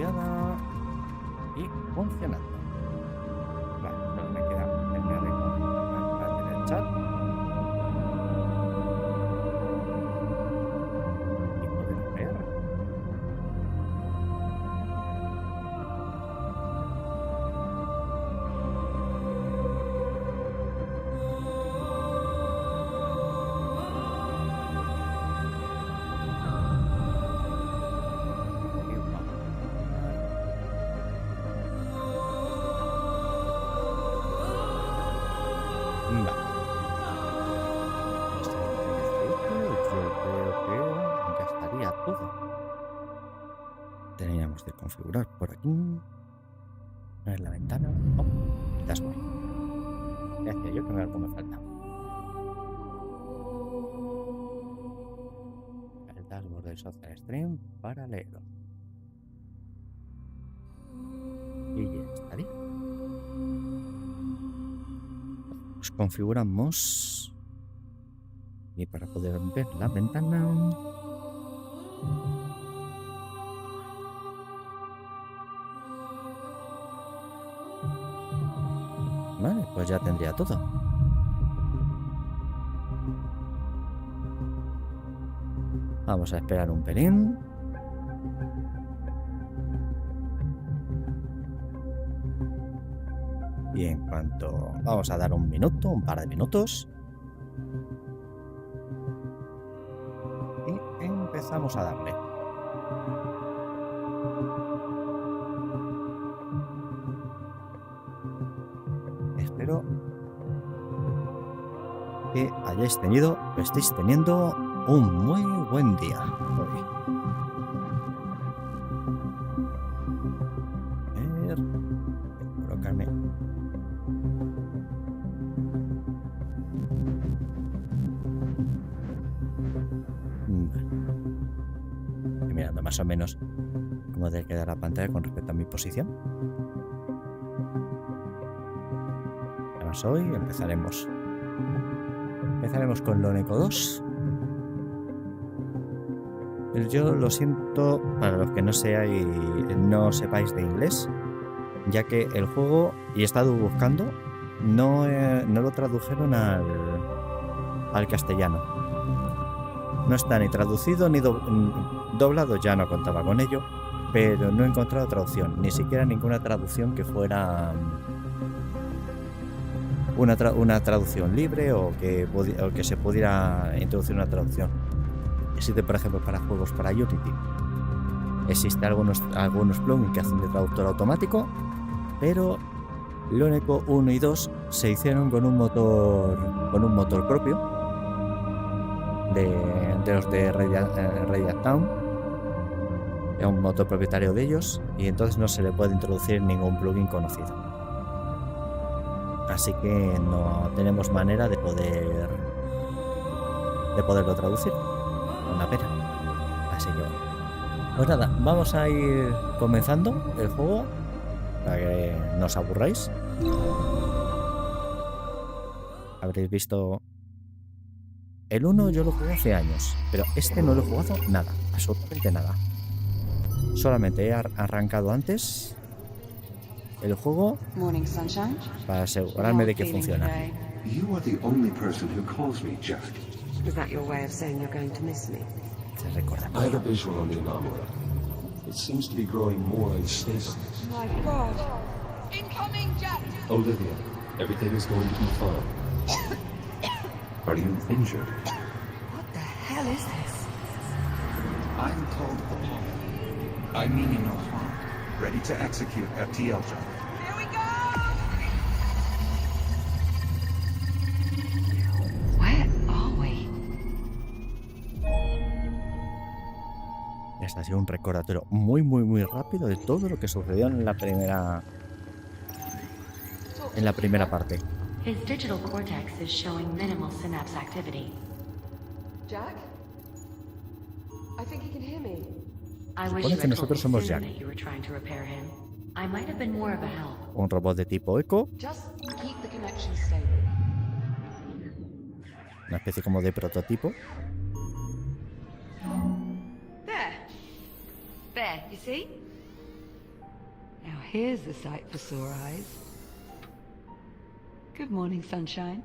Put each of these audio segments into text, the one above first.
anunciada y funcionando. Vale, solo me queda terminar de configurar en el chat y poder ver. Teníamos que configurar por aquí. Poner la ventana. Oh, el dashboard. Ya hacía yo que algo me faltaba. El dashboard del social stream para leerlo. Y ya estaría. Pues configuramos. Y para poder ver la ventana. Vale, pues ya tendría todo. Vamos a esperar un pelín. Y en cuanto... Vamos a dar un minuto, un par de minutos. Y empezamos a darle. Espero que hayáis tenido, o estéis teniendo un muy buen día hoy. A ver, colocarme. Estoy mirando más o menos cómo debe quedar la pantalla con respecto a mi posición. Hoy empezaremos con Loneco 2. Yo lo siento para los que no sepáis de inglés, ya que el juego, y he estado buscando, no lo tradujeron al castellano. No está ni traducido ni doblado, ya no contaba con ello, pero no he encontrado traducción, ni siquiera ninguna traducción que fuera una traducción libre o que se pudiera introducir una traducción. Existe, por ejemplo, para juegos para Unity. Existe algunos plugins que hacen de traductor automático, pero Loneco 1 y 2 se hicieron con un motor propio de los de Radiant Town. Es un motor propietario de ellos y entonces no se le puede introducir ningún plugin conocido. Así que no tenemos manera de poderlo traducir. Una pena. Así que bueno. Pues nada, vamos a ir comenzando el juego para que no os aburráis. Habréis visto el 1, yo lo jugué hace años, pero este no lo he jugado nada, absolutamente nada. Solamente he arrancado antes el juego para asegurarme de que funciona. Se recuerda. Olivia, everything is going to be fine. Are you injured? What the hell is this? I'm called upon. I mean you no harm. Ready to execute FTL job. Here we go! Where are we? Este ha sido un recordatorio muy rápido de todo lo que sucedió en la primera parte. His digital cortex is showing minimal synapse activity. Jack? I think he can hear me. I wish Supone you que had nosotros told me somos sooner Jack. that you were trying to repair him. I might have been more of a help. Un robot de tipo eco, Just keep the connection stable. una especie como de prototipo. There. There, you see? Now here's the sight for sore eyes. Good morning, sunshine.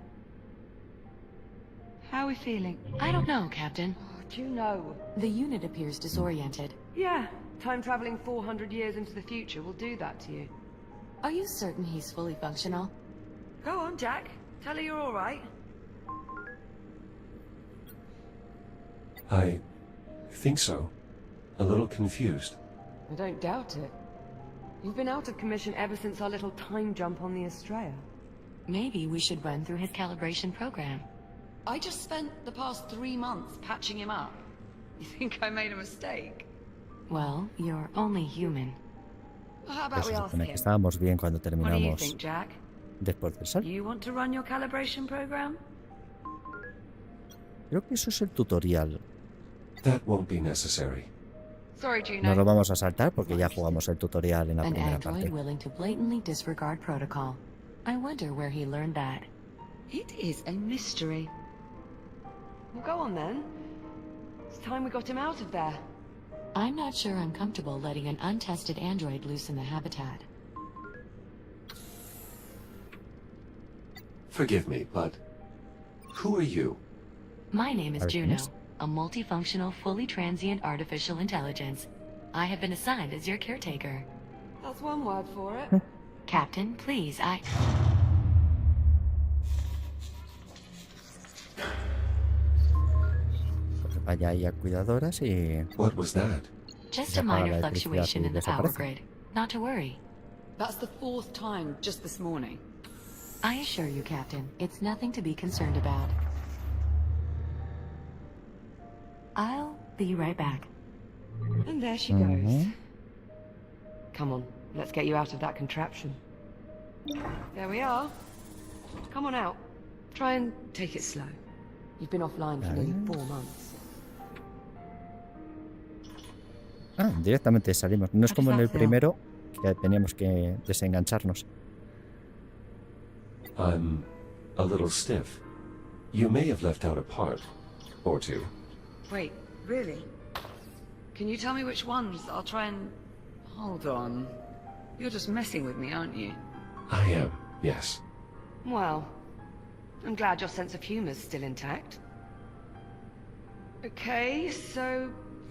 How are we feeling? I don't know, Captain. Do you know? The unit appears disoriented. Yeah, time traveling 400 years into the future will do that to you. Are you certain he's fully functional? Go on, Jack. Tell her you're all right. I think so. A little confused. I don't doubt it. You've been out of commission ever since our little time jump on the Estrella. Maybe we should run through his calibration program. I just spent the past 3 months patching him up. You think I made a mistake? Well, you're only human. Well, how Pero about we se ask supone que him? estábamos bien cuando What do you terminamos think, Jack? después del salto. You want to run your calibration program? Creo que eso es el tutorial. That won't be necessary. Sorry, No lo Juno. vamos a saltar porque ya jugamos el tutorial en la An primera android parte. willing to blatantly disregard protocol. I wonder where he learned that. It is a mystery. Well, go on then. It's time we got him out of there. I'm not sure I'm comfortable letting an untested android loose in the habitat. Forgive me, but who are you? My name is Artemis? Juno, a multifunctional, fully transient artificial intelligence. I have been assigned as your caretaker. That's one word for it. Captain, please, Porque vaya ahí a cuidadoras y... What was that? Just Se a apaga minor la electricidad fluctuation y in the power desaparece. grid. Not to worry. That's the 4th time just this morning. I assure you, Captain, it's nothing to be concerned about. I'll be right back. And there she goes. Ujú. Come on, let's get you out of that contraption. There we are. Come on out. Try and take it slow. You've been offline for nearly 4 months. Ah, directamente salimos. No es How como does en el that feel? primero, que teníamos que desengancharnos. I'm a little stiff. You may have left out a part or two. Wait, really? Can you tell me which ones? I'll try and... Hold on. You're just messing with me, aren't you? I am, yes. Well, I'm glad your sense of humor's still intact. Okay, so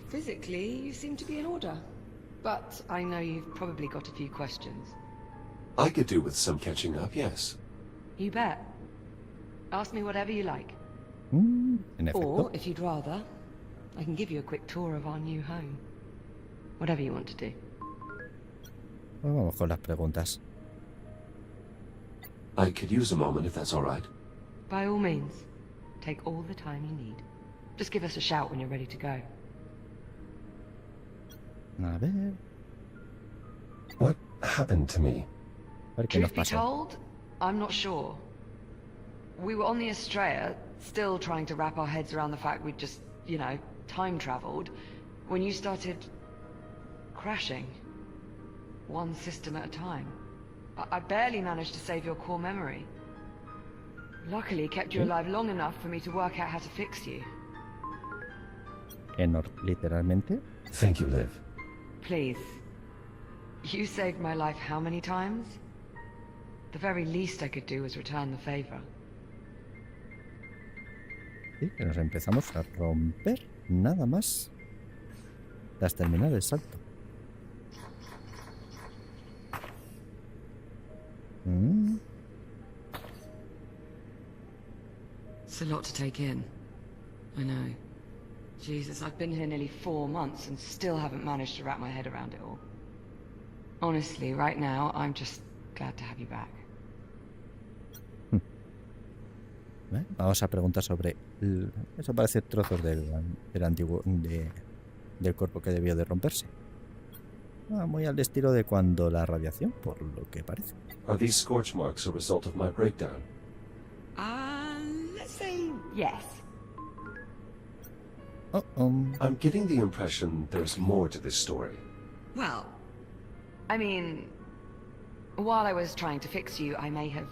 physically you seem to be in order. But I know you've probably got a few questions. I could do with some catching up, yes. You bet. Ask me whatever you like. En efecto. Or, if you'd rather, I can give you a quick tour of our new home. Whatever you want to do. Pues vamos con las preguntas. I could use a moment if that's all right. By all means, take all the time you need. Just give us a shout when you're ready to go. A ver, What happened to me? a ver qué nos Truth be pasa. told, I'm not sure. We were on the Estrella, still trying to wrap our heads around the fact we'd just, you know, time traveled, when you started crashing. One system at a time. I barely managed to save your core memory. Luckily, kept you alive long enough for me to work out how to fix you. Literalmente. Thank you, Liv. Please. You saved my life how many times? The very least I could do was return the favor. Sí, que nos empezamos a romper nada más tras terminar el salto. It's a lot to take in. I know. Jesus, I've been here nearly 4 months and still haven't managed to wrap my head around it all. Honestly, right now, I'm just glad to have you back. Vamos a preguntar sobre... Eso parece trozos del antiguo... del cuerpo que debió de romperse. Muy al estilo de cuando la radiación, por lo que parece. Are these scorch marks a result of my breakdown? Let's say yes. I'm getting the impression there's more to this story. Well, I mean, while I was trying to fix you, I may have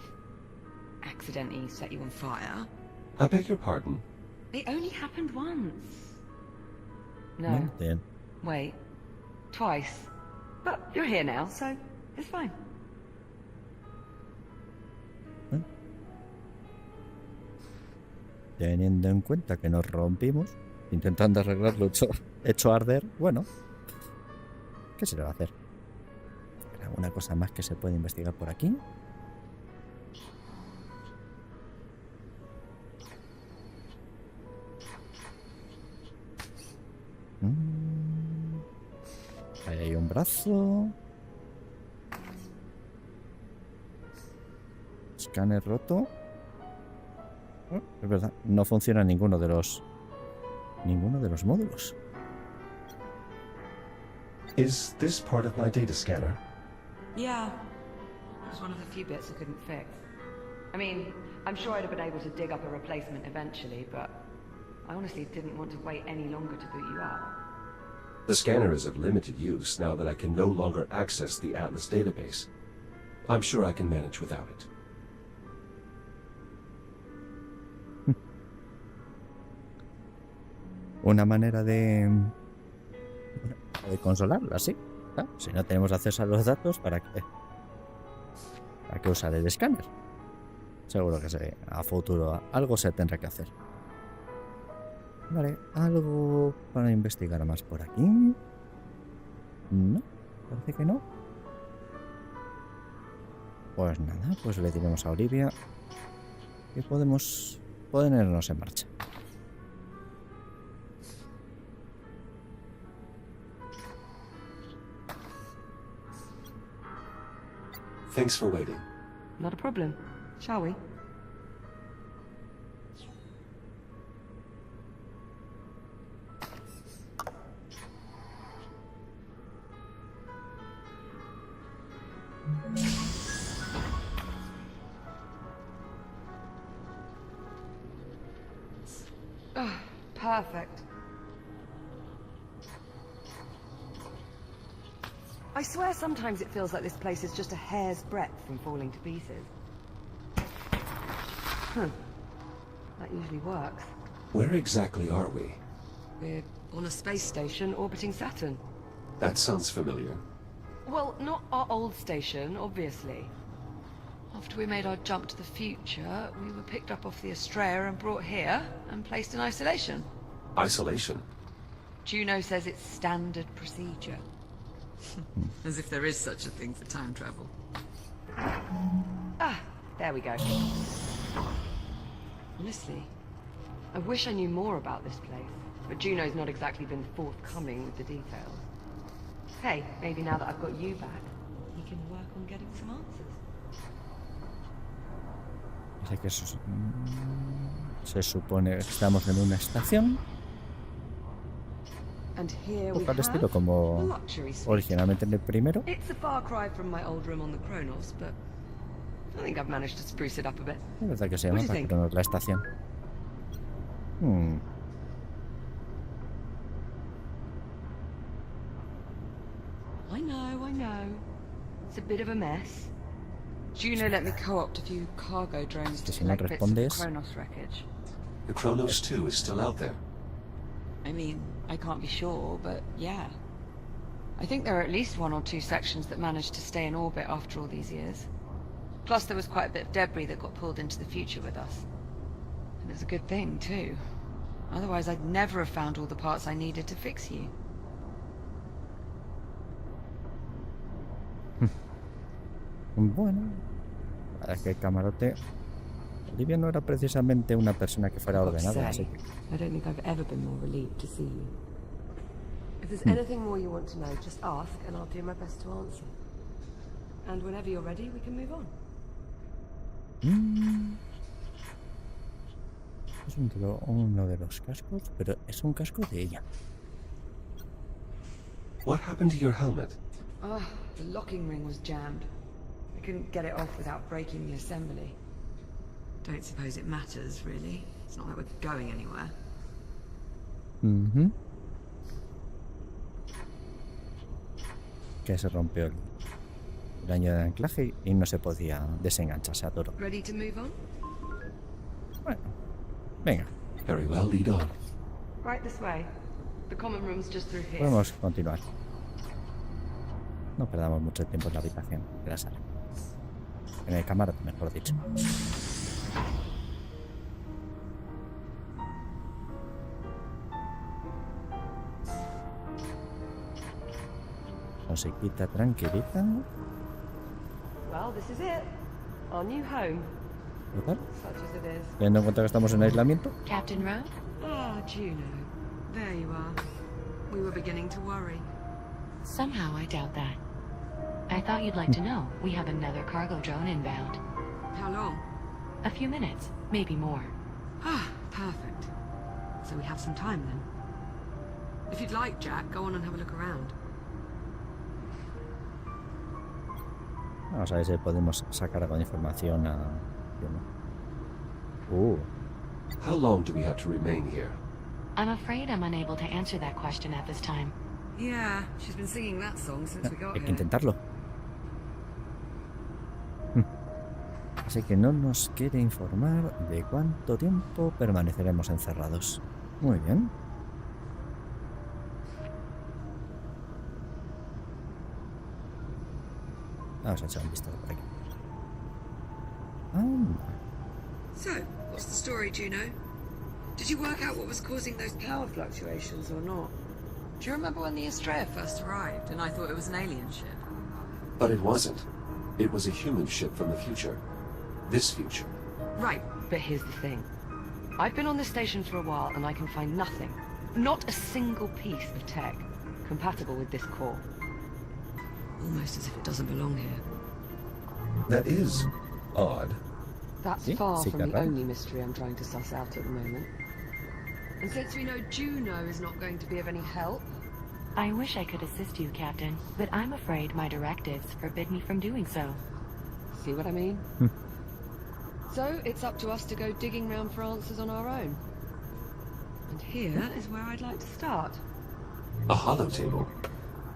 accidentally set you on fire. I beg your pardon? It only happened once. No No, entiendo. wait, twice. But you're here now, so It's fine. Teniendo en cuenta que nos rompimos intentando arreglarlo hecho arder, bueno, ¿qué se le va a hacer? ¿Alguna cosa más que se puede investigar por aquí? Ahí hay un brazo. Escáner roto. Es verdad, no funciona ninguno de los módulos. Is this part of my data scanner? Yeah. It was one of the few bits I couldn't fix. I mean, I'm sure I'd have been able to dig up a replacement eventually, but I honestly didn't want to wait any longer to boot you up. The scanner is of limited use now that I can no longer access the Atlas database. I'm sure I can manage without it. Una manera de consolarla, sí. ¿Ah? Si no tenemos acceso a los datos, ¿para qué usar el escáner? Seguro que a futuro algo se tendrá que hacer. Vale, algo para investigar más por aquí. No, parece que no. Pues nada, pues le diremos a Olivia que podemos ponernos en marcha. Thanks for waiting. Not a problem. Shall we? Perfect. I swear sometimes it feels like this place is just a hair's breadth from falling to pieces. That usually works. Where exactly are we? We're on a space station orbiting Saturn. That sounds familiar. Well, not our old station, obviously. After we made our jump to the future, we were picked up off the Estrella and brought here and placed in isolation. Isolation? Juno says it's standard procedure. As if there is such a thing for time travel. Ah, there we go. Honestly, I wish I knew more about this place, but Juno's not exactly been forthcoming with the details. Hey, maybe now that I've got you back, we can work on getting some answers. Dice que se supone que estamos en una estación. And here we Al estilo como have luxury suite. originalmente en el primero. It's a far cry from my old room on the Kronos, but I think I've managed to spruce it up a bit. Es verdad que se What llama do you think? Cronos la estación. I know. It's a bit of a mess. Juno let me co-opt a few cargo drones to Si no collect bits of the respondes- Kronos wreckage. The Kronos 2 is still out there. I mean, I can't be sure, but yeah. I think there are at least 1 or 2 sections that managed to stay in orbit after all these years. Plus there was quite a bit of debris that got pulled into the future with us. And it's a good thing, too. Otherwise I'd never have found all the parts I needed to fix you. Bueno, la verdad es que el camarote... Olivia no era precisamente una persona que fuera ordenada, así que... I don't think I've ever been more relieved to see you. If there's anything more you want to know, just ask and I'll do my best to answer. And whenever you're ready, we can move on. Es uno de los cascos, pero es un casco de ella. What happened to your helmet? The locking ring was jammed. I couldn't get it off without breaking the assembly. Don't suppose it matters, really. It's not like we're going anywhere. Que se rompió el año de anclaje y no se podía desenganchar, se atoró. Ready to move on? Bueno, venga, Very well, lead on. Right this way. The common room's just through here. podemos continuar. No perdamos mucho tiempo en la habitación de la sala. En el camarote, mejor dicho. Musiquita tranquilita. Well, this is it. Our new home, ¿Qué tal? such as it is. Teniendo en cuenta que estamos en aislamiento. Captain Rowe? Ah, Juno. There you are. We were beginning to worry. Somehow I doubt that. I thought you'd like to know we have another cargo drone inbound. How long? A few minutes, maybe more. Ah, perfect. So we have some time then. If you'd like, Jack, go on and have a look around. Vamos a ver si podemos sacar algo de información a... How long do we have to remain here? I'm afraid I'm unable to answer that question at this time. Yeah, she's been singing that song since we got Hay que here. intentarlo. Así que no nos quiere informar de cuánto tiempo permaneceremos encerrados. Muy bien. Vamos a echar un vistazo por aquí. So, what's the story, Juno? Did you work out what was causing those power fluctuations or not? Do you remember when the Estrella first arrived and I thought it was an alien ship? But it wasn't. It was a human ship from the future. This future. Right. But here's the thing. I've been on this station for a while and I can find nothing, not a single piece of tech, compatible with this core. Almost as if it doesn't belong here. That is odd. That's Sí, far sí, from the claro. only mystery I'm trying to suss out at the moment. And since we know Juno is not going to be of any help, I wish I could assist you, Captain, but I'm afraid my directives forbid me from doing so. See what I mean? So it's up to us to go digging round for answers on our own. and here is where I'd like to start. A holotable.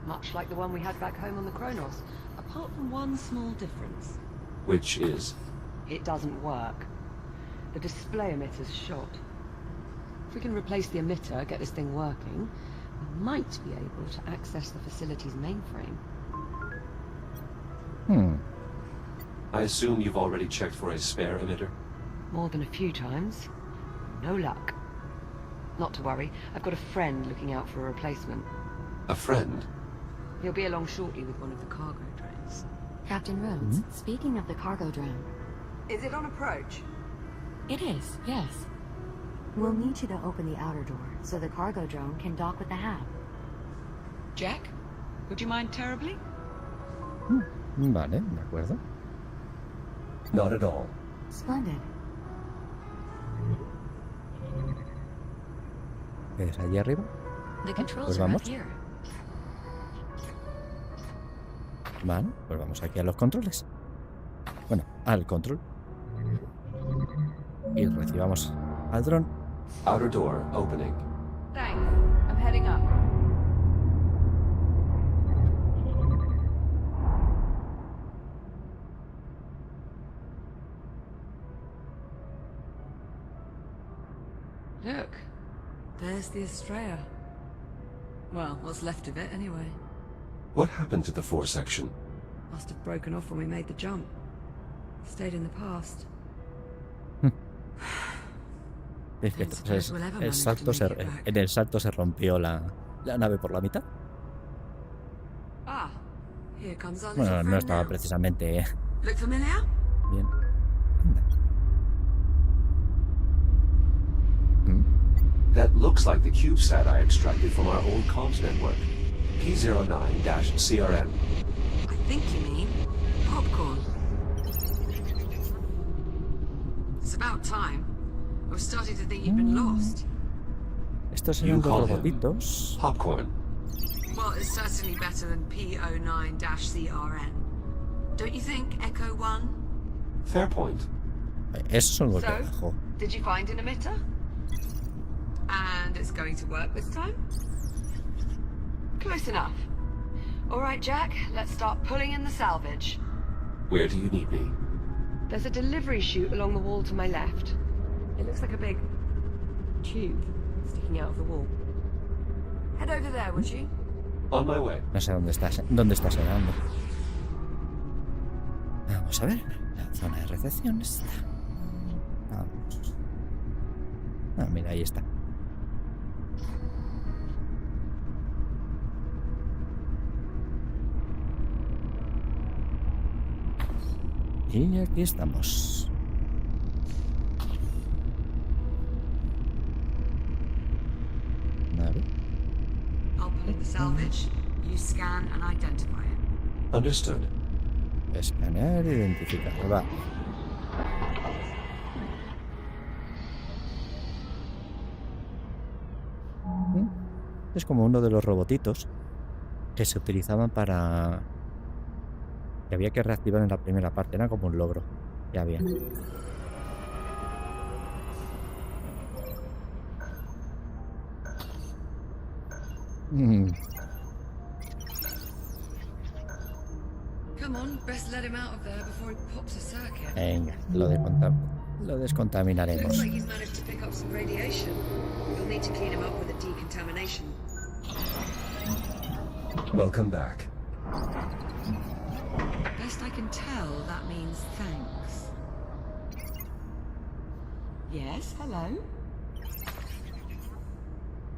Much like the one we had back home on the Kronos. Apart from one small difference. Which is? It doesn't work. The display emitter's shot. If we can replace the emitter, get this thing working, we might be able to access the facility's mainframe. I assume you've already checked for a spare emitter? More than a few times. No luck. Not to worry, I've got a friend looking out for a replacement. A friend? He'll be along shortly with one of the cargo drones. Captain Rhodes, speaking of the cargo drone. Is it on approach? It is, yes. We'll need you to open the outer door so the cargo drone can dock with the hab. Jack? Would you mind terribly? Vale, de acuerdo. Not at all. Splendid. ¿Ves allí arriba? The controls pues are vamos. up here. Vale, pues vamos aquí a los controles. Bueno, al control. Y recibamos al dron. Outer door opening. Thanks. I'm heading up. Look. There's the Estrella. Well, what's left of it, anyway. What happened to the fore section? Must have broken off when we made the jump. Stayed in the past. Es que Don't suppose we'll ever el manage salto to make it back. en el salto se rompió la nave por la mitad. Ah, here comes our little Bueno, no friend estaba now. precisamente Look familiar? bien. Anda. That looks like the CubeSat I extracted from our old comms network. P09-CRN. I think you mean popcorn. It's about time. I was starting to think you'd been lost. Estos You eran call dos him robotitos. Popcorn. Well, it's certainly better than P09-CRN. Don't you think, Echo 1? Fair point. Esos son los de So? abajo. Did you find an emitter? And it's going to work this time? Close enough. All right, Jack, let's start pulling in the salvage. Where do you need me? There's a delivery chute along the wall to my left. It looks like a big tube sticking out of the wall. Head over there, would you? On my way. No sé dónde está sonando. Vamos a ver. La zona de recepción está. Vamos. Ah, mira, ahí está. Y aquí estamos. Vale. I'll pull in the salvage. You scan and identify it. Understood. Escanear e identificar. Va. Es como uno de los robotitos que se utilizaban para... que había que reactivar en la primera parte. Era como un logro. Ya bien. Come on, best let him out of there before he pops a circuit. Venga, lo Looks descontaminaremos. like he's managed to pick up some radiation. You'll need to clean him up with a decontamination. Welcome back. Best I can tell, that means thanks. Yes, hello?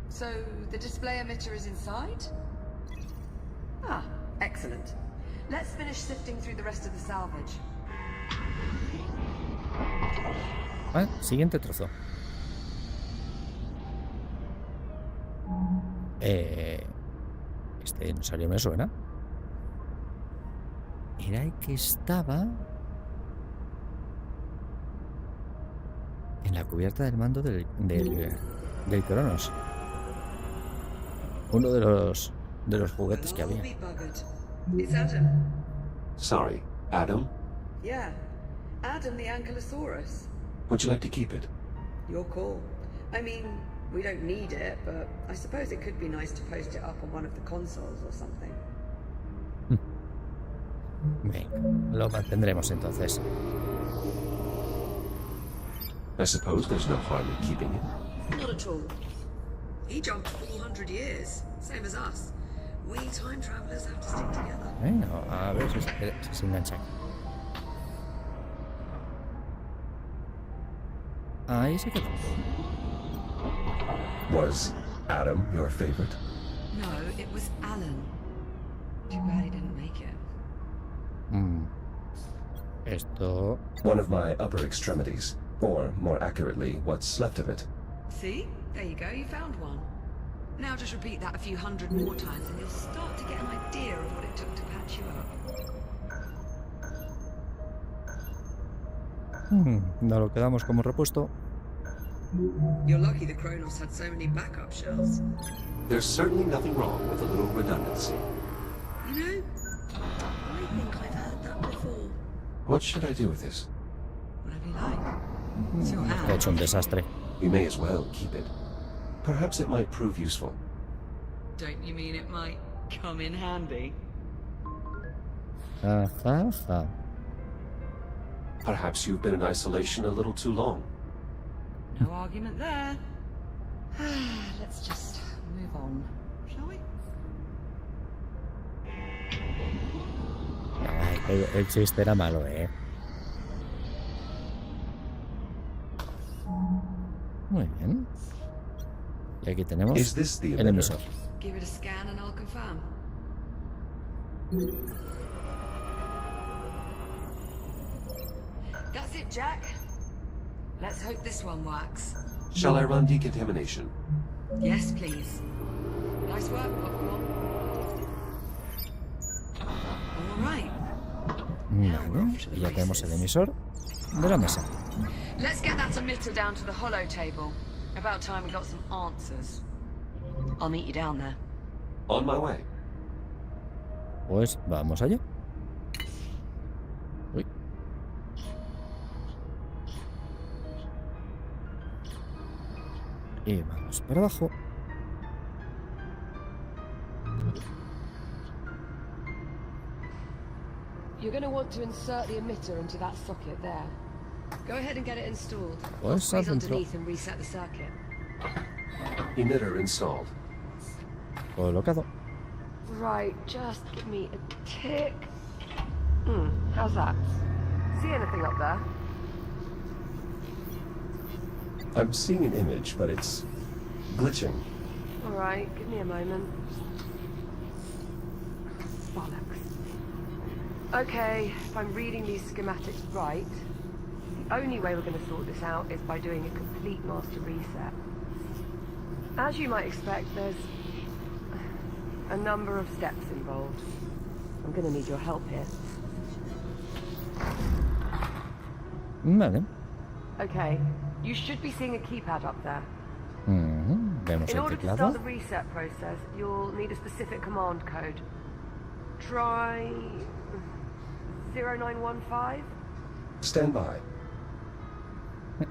So, the display emitter is inside? Ah, excellent. Let's finish sifting through the rest of the salvage. Ah, siguiente trozo. Este dinosaurio me suena. Era el que estaba en la cubierta del mando del Cronos. Uno de los juguetes que había. It's Adam. Sorry, Adam? Yeah, Adam the Ankylosaurus. Would you like to keep it? Your call. I mean, we don't need it, but I suppose it could be nice to post it up on one of the consoles or something. Venga, lo mantendremos entonces. I suppose there's no harm in keeping it. Not at all. He jumped 400 years, same as us. We time travelers have to stick together. Bueno, a ver si se engancha. Ahí se quedó. Was Adam your favorite? No, it was Alan. Too bad he didn't make it. Esto... One of my upper extremities. Or, more accurately, what's left of it. See? There you go, you found one. Now just repeat that a few hundred more times and you'll start to get an idea of what it took to patch you up. No lo quedamos como repuesto. You're lucky the Kronos had so many backup shells. There's certainly nothing wrong with a little redundancy. You know, I think I've heard that before. What should I do with this? Whatever you like. It's your He hand. hecho un desastre. We may as well keep it. Perhaps it might prove useful. Don't you mean it might come in handy? Ajá. Perhaps you've been in isolation a little too long. No argument there. Let's just move on, shall we? Ay, el chiste era malo, Muy bien. Y aquí tenemos Is this the el emitter? emisor. Give it a scan and I'll confirm. That's it, Jack. Let's hope this one works. Shall I run decontamination? Yes, please. Nice work, Popcorn. All right. Vale. Y ya tenemos el emisor de la mesa. Let's get that emitter down to the hollow table. About time we got some answers. I'll meet you down there. On my way. Pues vamos allá. Uy. Y vamos para abajo. You're going to want to insert the emitter into that socket there. Go ahead and get it installed. Pues Squeeze adentro. underneath and reset the circuit. Emitter installed. Colocado. Right, just give me a tick. How's that? See anything up there? I'm seeing an image, but it's glitching. Alright, give me a moment. Bollocks. Okay, if I'm reading these schematics right, the only way we're going to sort this out is by doing a complete master reset. As you might expect, there's a number of steps involved. I'm going to need your help here. Vale. Okay, you should be seeing a keypad up there. Vemos In el order to teclado. start the reset process, you'll need a specific command code. Try 0915. Stand by.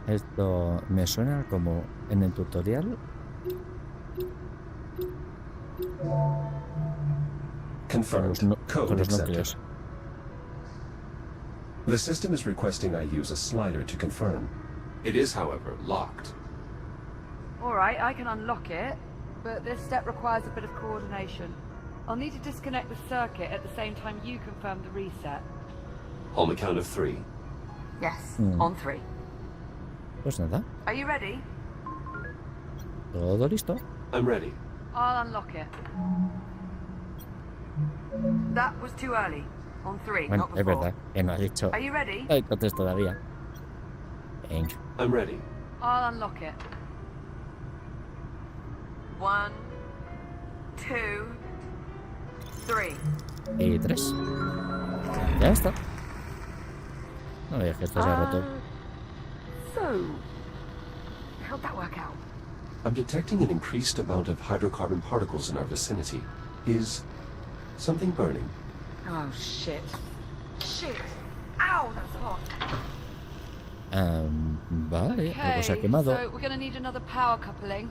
Esto me suena como en el tutorial. Confirmed. Con Code los accepted. núcleos. The system is requesting I use a slider to confirm. It is, however, locked. Alright, I can unlock it, but this step requires a bit of coordination. I'll need to disconnect the circuit at the same time you confirm the reset. On the count of 3. Yes, on 3. Pues nada, Are you ready? todo listo. I'm ready. I'll unlock it. That was too early. On 3, Bueno, not es before. verdad que no has dicho. Are you ready? Entonces todavía. Venga. I'm ready. I'll unlock it. 1, 2, 3. Y 3. Ya está. No veas que esto se ha roto. So, how'd that work out? I'm detecting an increased amount of hydrocarbon particles in our vicinity. Is something burning? Oh, shit. Shit. Ow, that's hot. Vale, algo se ha Okay, quemado. so we're going to need another power coupling.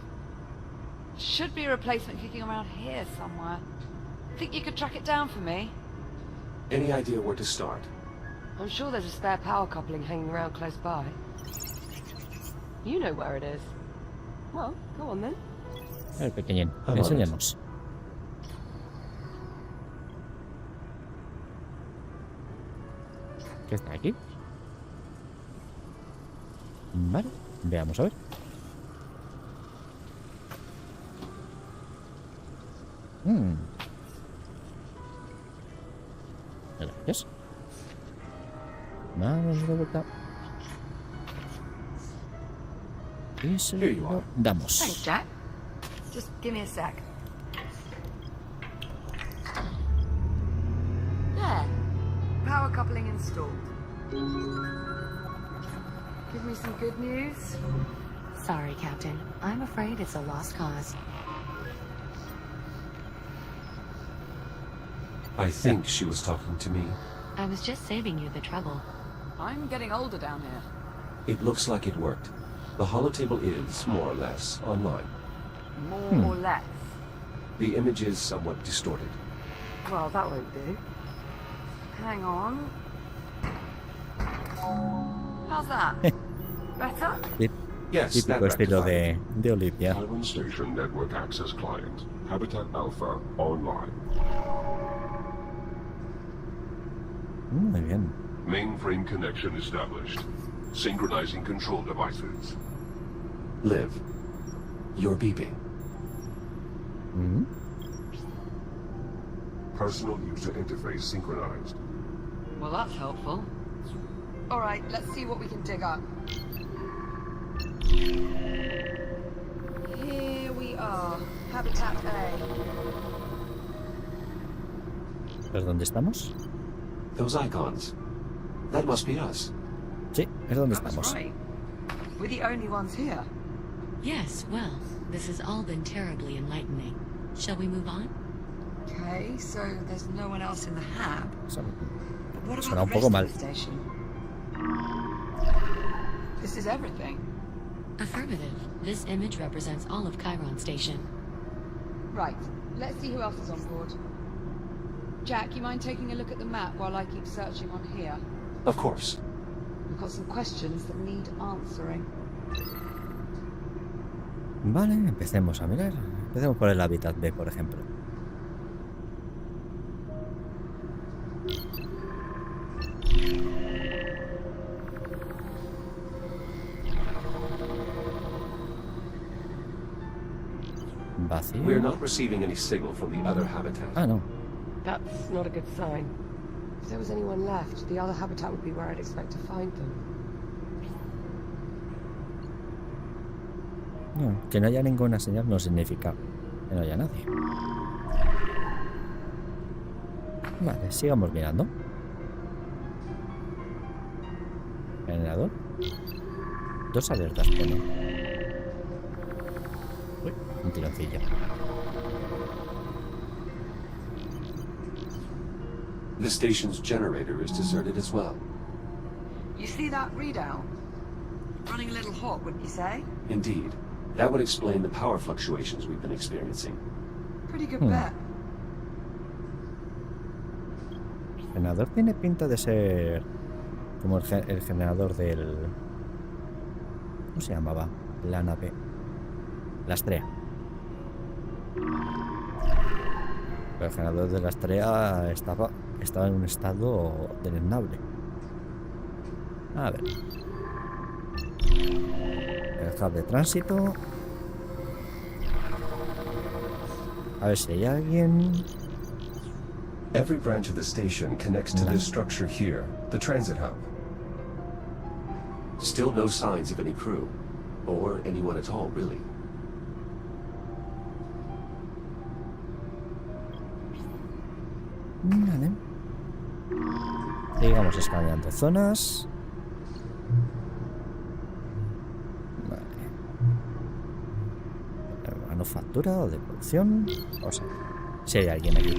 Should be a replacement kicking around here somewhere. Think you could track it down for me? Any idea where to start? I'm sure there's a spare power coupling hanging around close by. You know where it is. Well, go on then. A ver, pequeñín, I'm on it. enséñanos. ¿Qué está aquí? Vale, veamos a ver. Gracias. Vamos de vuelta. Y se Here you lo are. damos. Thanks, Jack. Just give me a sec. There. Power coupling installed. Give me some good news. Sorry, Captain. I'm afraid it's a lost cause. I think she was talking to me. I was just saving you the trouble. I'm getting older down here. It looks like it worked. The holotable is, more or less, online. More or less. The image is somewhat distorted. Well, that won't do. Hang on. How's that? Better? Yes, that Típico estilo rectified. de Olivia. Taiwan Station Network Access Client. Habitat Alpha online. Muy bien. Mainframe connection established. Synchronizing control devices. Liv, you're beeping. Personal user interface synchronized. Well, that's helpful. All right, let's see what we can dig up. Here we are. Habitat A. ¿Pero dónde estamos? Those icons. That must be us. Sí, es donde That was estamos. right. We're the only ones here. Yes, well, this has all been terribly enlightening. Shall we move on? Okay, so there's no one else in the hab. Son- But what Suena about un the poco rest mal. of the station? This is everything. Affirmative. This image represents all of Chiron Station. Right, let's see who else is on board. Jack, you mind taking a look at the map while I keep searching on here? Of course. We've got some questions that need answering. Vale, empecemos a mirar. Empecemos por el hábitat B, por ejemplo. Vacío. We're not receiving any signal from the other habitat. Ah, no. That's not a good sign. If there was anyone left, the other habitat would be where I'd expect to find them. No, que no haya ninguna señal no significa que no haya nadie. Vale, sigamos mirando. Generador. 2 alertas pone. Uy, un tironcillo. The station's generator is deserted as well. You see that readout? Running a little hot, wouldn't you say? Indeed. That would explain the power fluctuations we've been experiencing. Pretty good bet. El generador tiene pinta de ser como el generador del... ¿Cómo se llamaba? La nave. La estrella. Pero el generador de la estrella estaba en un estado deleznable. A ver. El hub de tránsito. A ver si hay alguien. Every branch of the station connects to this structure here, the transit hub. Still no signs of any crew, or anyone at all, really. Vale. Sigamos escaneando zonas. Vale. Manufactura o de producción. O sea, si hay alguien aquí.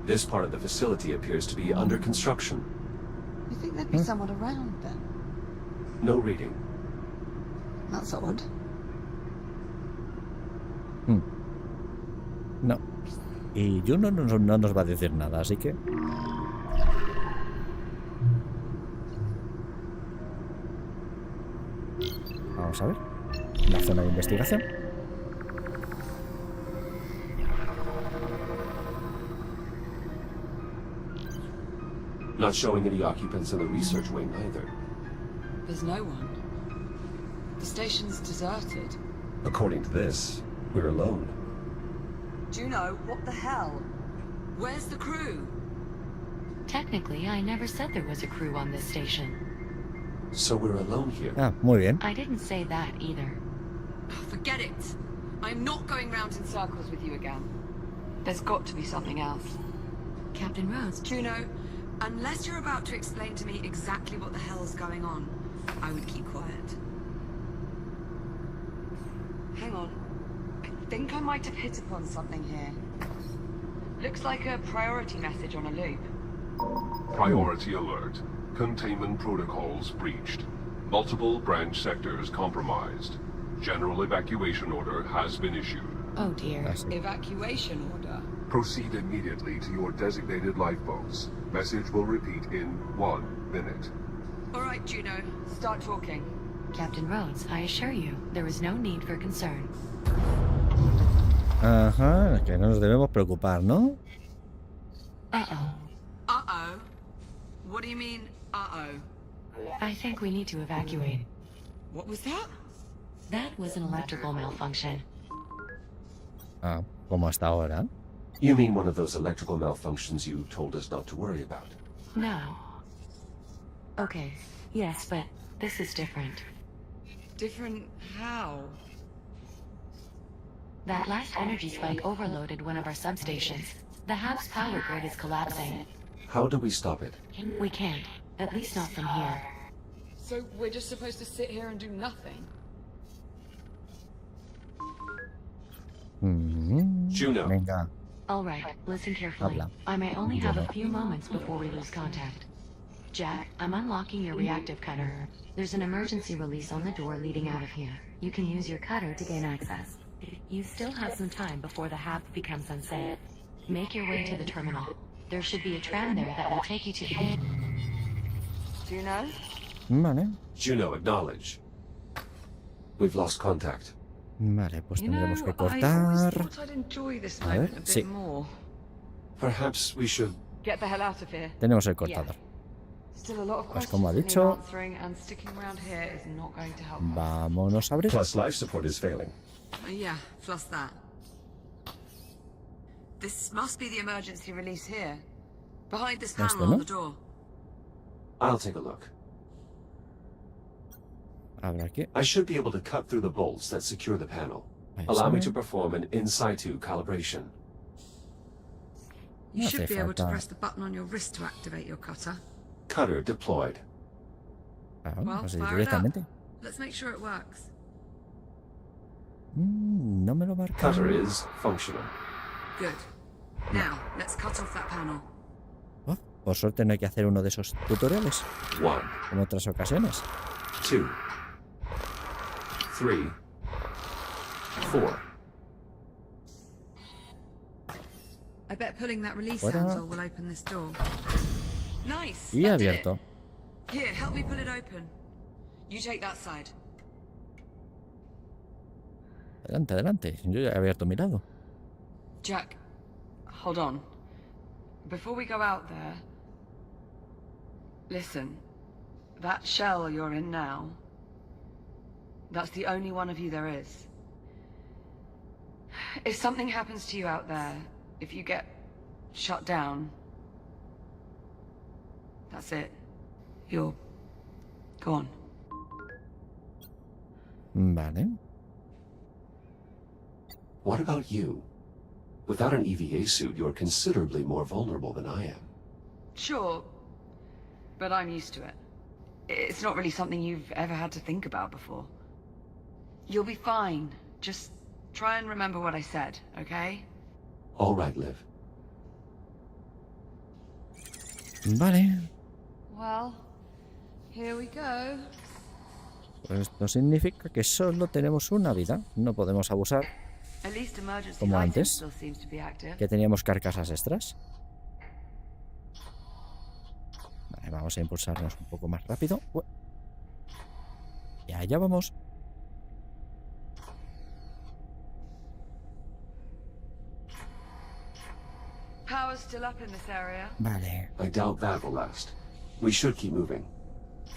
This part of the facility appears to be under construction. You think there'd be someone around then? No reading. That's odd. No. Y Juno no nos va a decir nada, así que... Vamos a ver. La zona de investigación. Not showing any occupants in the research wing either. There's no one. The station's deserted. According to this, we're alone. Juno, what the hell? Where's the crew? Technically, I never said there was a crew on this station. So we're alone here. Ah, muy bien. I didn't say that either. Forget it. I'm not going round in circles with you again. There's got to be something else. Captain Rhodes, Juno, unless you're about to explain to me exactly what the hell's going on, I would keep quiet. Hang on. I think I might have hit upon something here. Looks like a priority message on a loop. Priority alert. Containment protocols breached. Multiple branch sectors compromised. General evacuation order has been issued. oh dear. Evacuation order. Proceed immediately to your designated lifeboats. Message will repeat in 1 minute. All right, Juno, start talking. Captain Rhodes, I assure you, there is no need for concern. Ajá, que no nos debemos preocupar, ¿no? Uh-oh. Uh-oh? What do you mean, uh-oh? I think we need to evacuate. What was that? That was an electrical malfunction. Ah, como hasta ahora. You mean one of those electrical malfunctions you told us not to worry about? No. Okay, yes, but this is different. Different how? That last energy spike overloaded one of our substations. The hub's power grid is collapsing. How do we stop it? We can't. At least not from here. So we're just supposed to sit here and do nothing? Juno. Venga. All right, listen carefully. Habla. I may only have a few moments before we lose contact. Jack, I'm unlocking your reactive cutter. There's an emergency release on the door leading out of here. You can use your cutter to gain access. You still have some time before the hub becomes unsafe. Make your way to the terminal. There should be a tram there that will take you to the... Juno? Vale. Juno, acknowledge. We've lost contact. Vale, pues You know, tendremos que I always cortar. thought I'd enjoy this A ver, moment a bit sí. more. Perhaps we should... Get the hell out of here. Tenemos el cortador. Still a lot of Pues questions como ha that need dicho, answering, and sticking around here is not going to help. vámonos a abrir. Plus life support is failing. Yeah, plus that. This must be the emergency release here. Behind this Esto, panel ¿no? on the door. I'll take a look. Habrá aquí. I should be able to cut through the bolts that secure the panel. Ahí Allow me sale. to perform an in situ calibration. You No should hace be able to falta. press the button on your wrist to activate your cutter. Cutter deployed. Ah, Well, pues fire it directamente. up. Let's make sure it works. No me lo marca. Cutter is functional. Good. Now, let's cut off that panel. Oh, por suerte no hay que hacer uno de esos tutoriales, 1, como otras ocasiones. 2, 3, 4. I bet pulling that release Fuera. handle will open this door. Nice. Y that did it. abierto. Here, help me pull it open. You take that side. Adelante, adelante. Yo ya he abierto mi lado. Jack, hold on. Before we go out there, listen. That shell you're in now, that's the only one of you there is. If something happens to you out there, if you get shut down, that's it. You're gone. Vale. What about you? Without an EVA suit, you're considerably more vulnerable than I am. Sure, but I'm used to it. It's not really something you've ever had to think about before. You'll be fine. Just try and remember what I said, okay? All right, Liv. Vale. Well, here we go. Pues esto significa que solo tenemos una vida. No podemos abusar, At least emergency Como lighting antes. still seems to be active. que teníamos carcasas extras. Vale, vamos a impulsarnos un poco más rápido. Y allá vamos. Power's still up in this area. Vale. I doubt that will last. We should keep moving.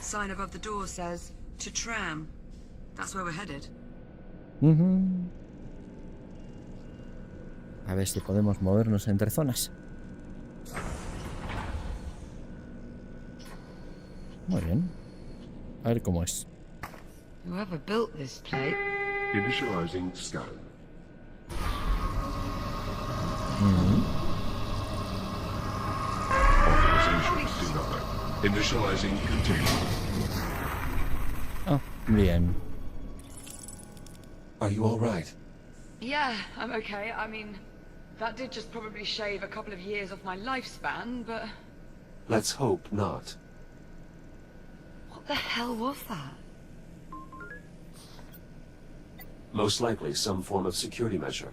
Sign above the door says, to tram. That's where we're headed. Ujú. A ver si podemos movernos entre zonas. Muy bien. A ver cómo es. Whoever built this place. Initializing scan. Authorization denied. Initializing container. Ah, bien. Are you all right? Yeah, I'm okay. I mean, that did just probably shave a couple of years off my lifespan, but... Let's hope not. What the hell was that? Most likely some form of security measure.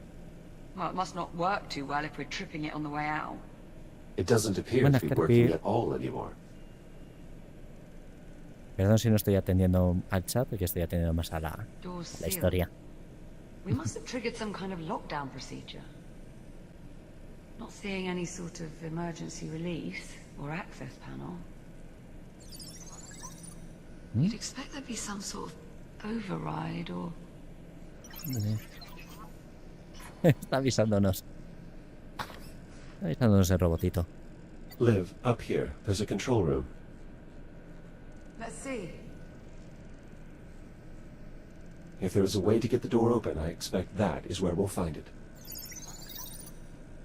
Well, it must not work too well if we're tripping it on the way out. It doesn't appear Buenas, to be working Carpi. at all anymore. Perdón si no estoy atendiendo al chat, porque estoy atendiendo más a la Door's sealed. historia. We must have triggered some kind of lockdown procedure. Not seeing any sort of emergency release or access panel. You'd expect there'd be some sort of override or... Está avisándonos. Está avisándonos el robotito. Liv, up here. There's a control room. Let's see. If there's a way to get the door open, I expect that is where we'll find it.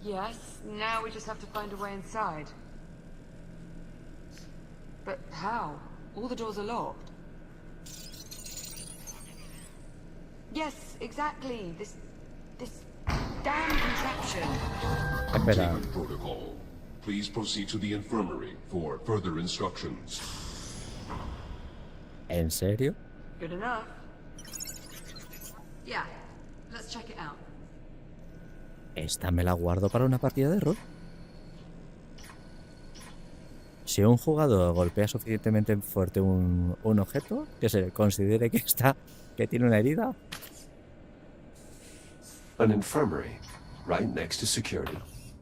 Yes, now we just have to find a way inside. But how? All the doors are locked. Yes, exactly. This damn contraption. Espera. Containment protocol. Please proceed to the infirmary for further instructions. ¿En serio? Good enough. Yeah, let's check it out. Esta me la guardo para una partida de rol. Si un jugador golpea suficientemente fuerte un objeto, que se considere que tiene una herida, An infirmary, right next to security.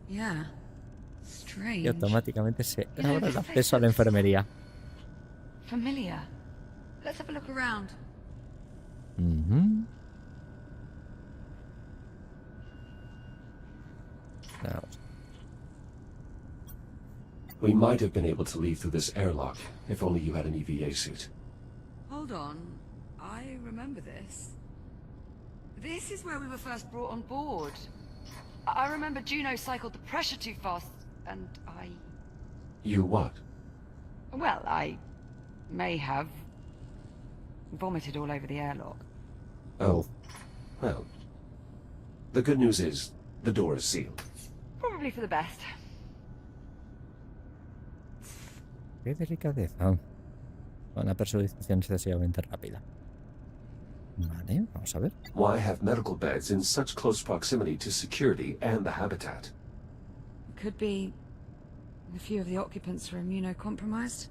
Yeah. Strange. y automáticamente se abre el acceso a la enfermería. familiar. Let's have a look around. Vamos. We might have been able to leave through this airlock, if only you had an EVA suit. Hold on. I remember this. This is where we were first brought on board. I remember Juno cycled the pressure too fast, and I... You what? Well, I may have vomited all over the airlock. Oh, well. The good news is, the door is sealed. Probably for the best. Qué delicadeza. Una personificación excesivamente rápida. Vale, vamos a ver. Why have medical beds in such close proximity to security and the habitat? Could be a few of the occupants are immunocompromised.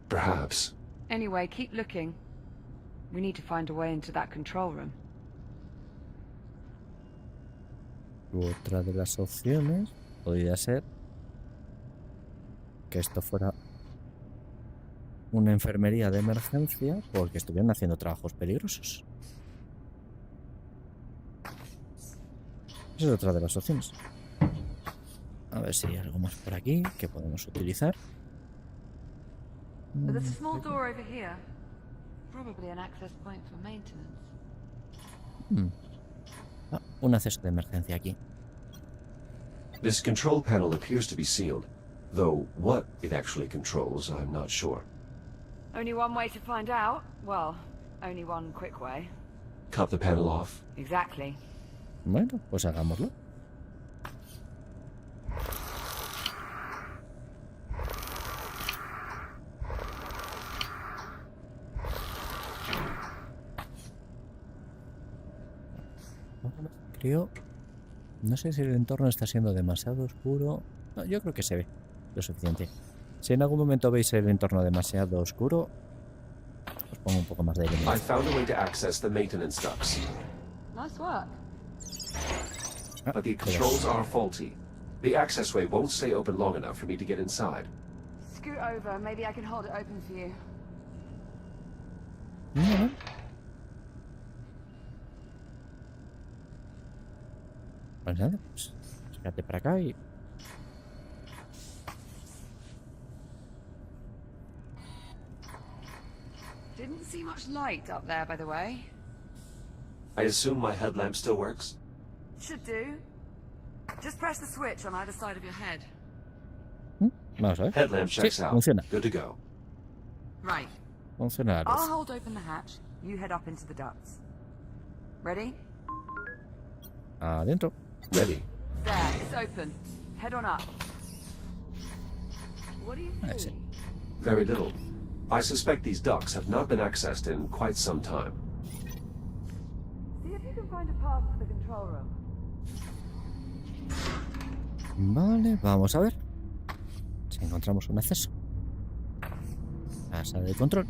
Perhaps. Anyway, keep looking. We need to find a way into that control room. Otra de las opciones podría ser que esto fuera una enfermería de emergencia porque estuvieran haciendo trabajos peligrosos. Esa es otra de las opciones. A ver si hay algo más por aquí que podemos utilizar. There's a small door over here. Probably an access point for maintenance. Un acceso de emergencia aquí. This control panel appears to be sealed, though what it actually controls, I'm not sure. Only one way to find out. Well, only one quick way. Cut the panel off. Exactly. Bueno, pues hagámoslo. Creo... No sé si el entorno está siendo demasiado oscuro. No, yo creo que se ve lo suficiente. Si en algún momento veis el entorno demasiado oscuro, os pongo un poco más de I iluminación. found a way to access the maintenance ducts, Nice work. but the controls are faulty. The access way won't stay open long enough for me to get inside. Scoot over. Maybe I can hold it open for you. No. Pues nada, pues fíjate para acá y... Didn't see much light up there, by the way. I assume my headlamp still works? Should do. Just press the switch on either side of your head. Vamos a ver. Headlamp checks Sí, out. funciona. Good to go. Right. Funciona la I'll luz. hold open the hatch. You head up into the ducts. Ready? Adentro. Ready. There, it's open. Head on up. What do you Ahí sí. see? Very little. I suspect these ducts have not been accessed in quite some time. See if you can find a path to the control room. Vale, vamos a ver si encontramos un acceso a la sala de control.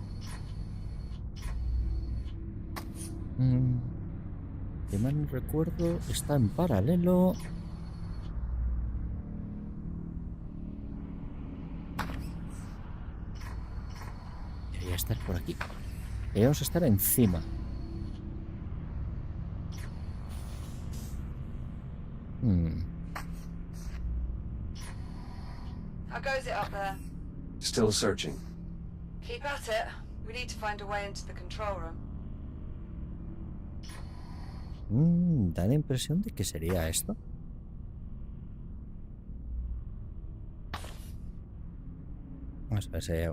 Si mal no recuerdo, está en paralelo. Debería estar por aquí. Deberíamos estar encima. How goes it up there? Still searching. Keep at it. We need to find a way into the control room. Da la impresión de que sería esto. Vamos a ver si hay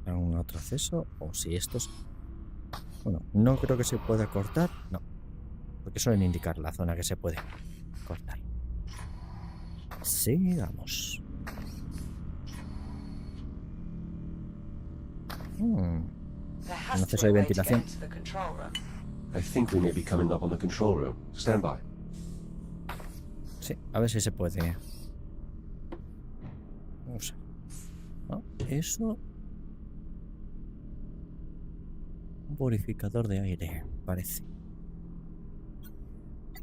algún otro acceso o si estos... Bueno, no creo que se pueda cortar, no, porque suelen indicar la zona que se puede cortar. Sigamos. There has Un to acceso be a de way to get ventilación. into the control room. I think we may be coming up on the control room. Stand by. Sí, a ver si se puede. Vamos. No, eso. Un purificador de aire, parece.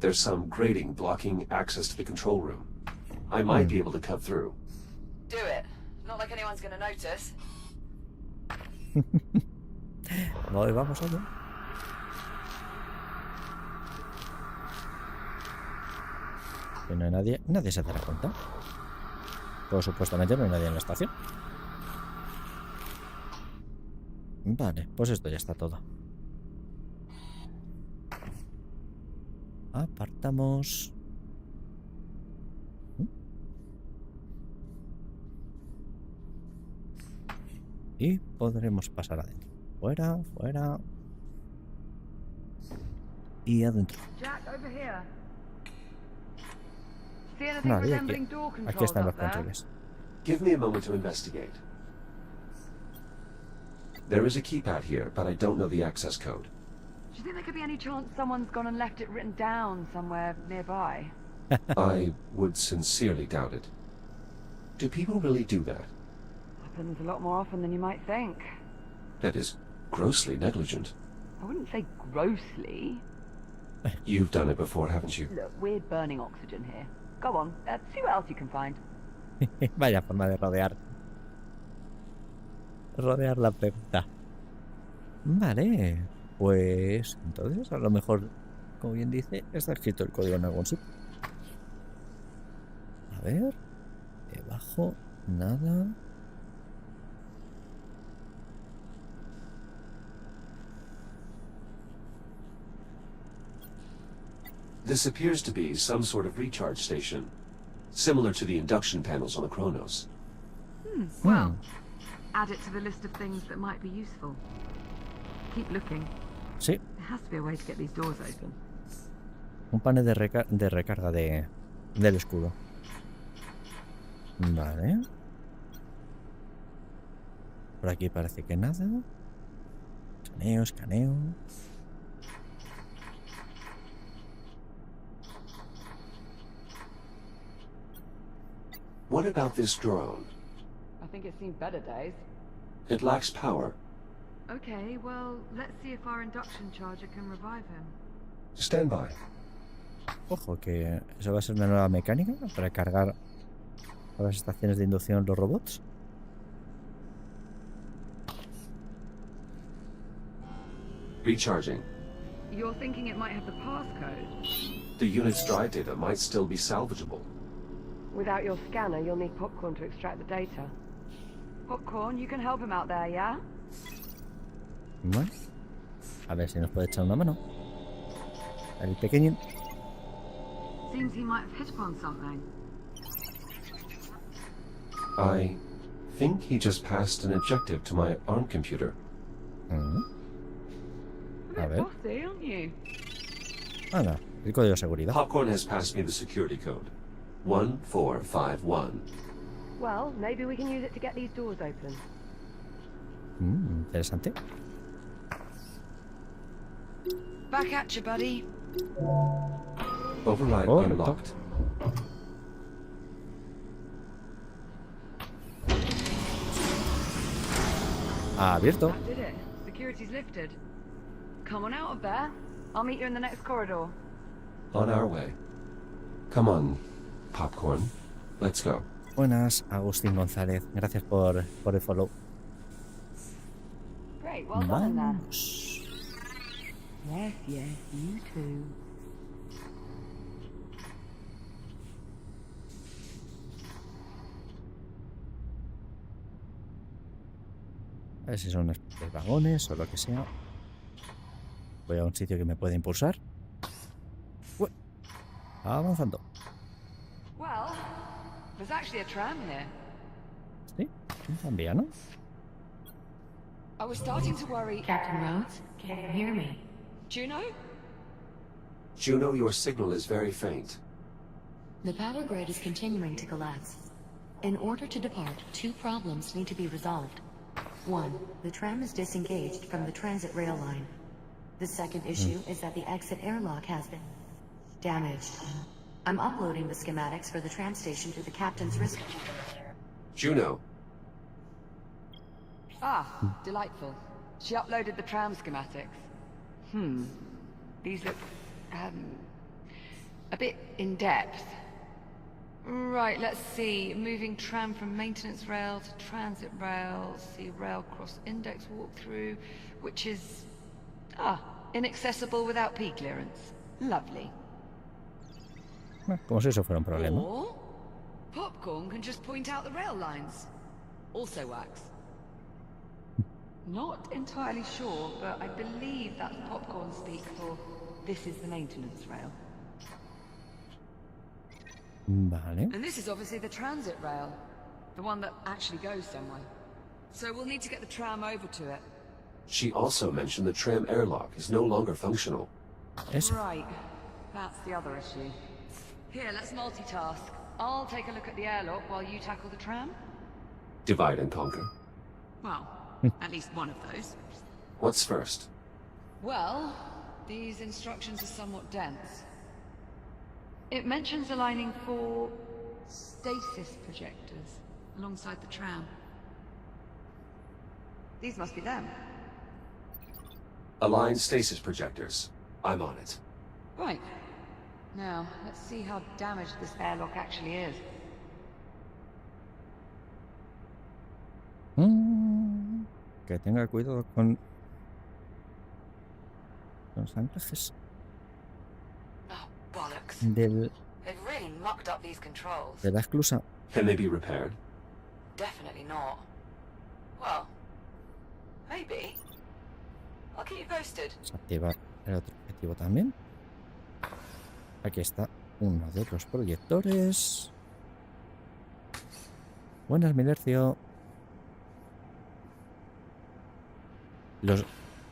There's some grating blocking access to the control room. I might be able to cut through. Do it. Not like like anyone's gonna notice. Vamos allá. Que no hay nadie. Nadie se dará cuenta. Pues supuestamente no hay nadie en la estación. Vale, pues esto ya está todo. Apartamos. Y podremos pasar adentro. Fuera, fuera. Y adentro. Jack, over here. See anything Vale, resembling door aquí controls están up los there? controles. Give me a moment to investigate. There is a keypad here, but I don't know the access code. Do you think there could be any chance someone's gone and left it written down somewhere nearby? I would sincerely doubt it. Do people really do that? Happens a lot more often than you might think. That is grossly negligent. I wouldn't say grossly. You've done it before, haven't you? Look, we're burning oxygen here. Go on, see what else you can find. Vaya forma de rodear. Rodear la pregunta. Vale. Pues entonces a lo mejor, como bien dice, está escrito el código en algún sitio. A ver. Debajo, nada. This appears to be some sort of recharge station, similar to the induction panels on the Chronos. Well, add it to the list of things that might be useful. Keep looking. Sí, There has to be a way to get these doors open. un panel de recarga del escudo. Vale. Por aquí parece que nada. Escaneo, escaneo. What about this drone? I think it's seen better days. It lacks power. Okay, well, let's see if our induction charger can revive him. Stand by. Ojo, que eso va a ser una nueva mecánica para cargar a las estaciones de inducción los robots. Recharging. You're thinking it might have the passcode? The unit's drive data might still be salvageable. Without your scanner, you'll need Popcorn to extract the data. Popcorn, you can help him out there, yeah? Bueno, a ver si nos puede echar una mano. El pequeño. Seems he might have hit upon something. I think he just passed an objective to my ARM computer. Mm. A A bit ver. bossy, aren't you? Anda, el código de seguridad. Popcorn has passed me the security code. 1451. Well, maybe we can use it to get these doors open. Interesante. Back at you, buddy. Override Oh, unlocked. Abierto. That did it. Security's lifted. Come on out of there. I'll meet you in the next corridor. On our way. Come on, Popcorn. Let's go. Buenas, Agustín González. Gracias por el follow. Great, well done in there. Vamos. Yes, you too. A ver si son unos vagones o lo que sea. Voy a un sitio que me puede impulsar. Ué, avanzando. Well, there's actually a tram here. Sí, un tranvía, ¿no? I was starting to worry. Captain Rhodes, can you hear me? Juno? Juno, your signal is very faint. The power grid is continuing to collapse. In order to depart, two problems need to be resolved. One, the tram is disengaged from the transit rail line. The second issue is that the exit airlock has been damaged. I'm uploading the schematics for the tram station to the captain's wrist. Juno, Ah, delightful. She uploaded the tram schematics. These look, a bit in depth. Right, let's see. Moving tram from maintenance rail to transit rail. See rail cross index walkthrough, which is inaccessible without P clearance. Lovely. Como si eso fuera un problema. Or Popcorn can just point out the rail lines. Also works. Not entirely sure, but I believe that's Popcorn speak for this is the maintenance rail. Vale. And this is obviously the transit rail. The one that actually goes somewhere. So we'll need to get the tram over to it. She also mentioned the tram airlock is no longer functional. Eso. Right. That's the other issue. Here, let's multitask. I'll take a look at the airlock while you tackle the tram. Divide and conquer. Well, at least one of those. What's first? Well, these instructions are somewhat dense. It mentions aligning 4 stasis projectors Alongside the tram. These must be them. Align stasis projectors. I'm on it. Right. Now, let's see how damaged this airlock actually is. Que tenga cuidado con los anclajes Oh, bollocks. de They've really mucked up these controls. la esclusa. Can they be repaired? Definitely not. Well, maybe. I'll keep you posted. Desactivar el otro objetivo también. Aquí está uno de los proyectores. Buenas, Milercio.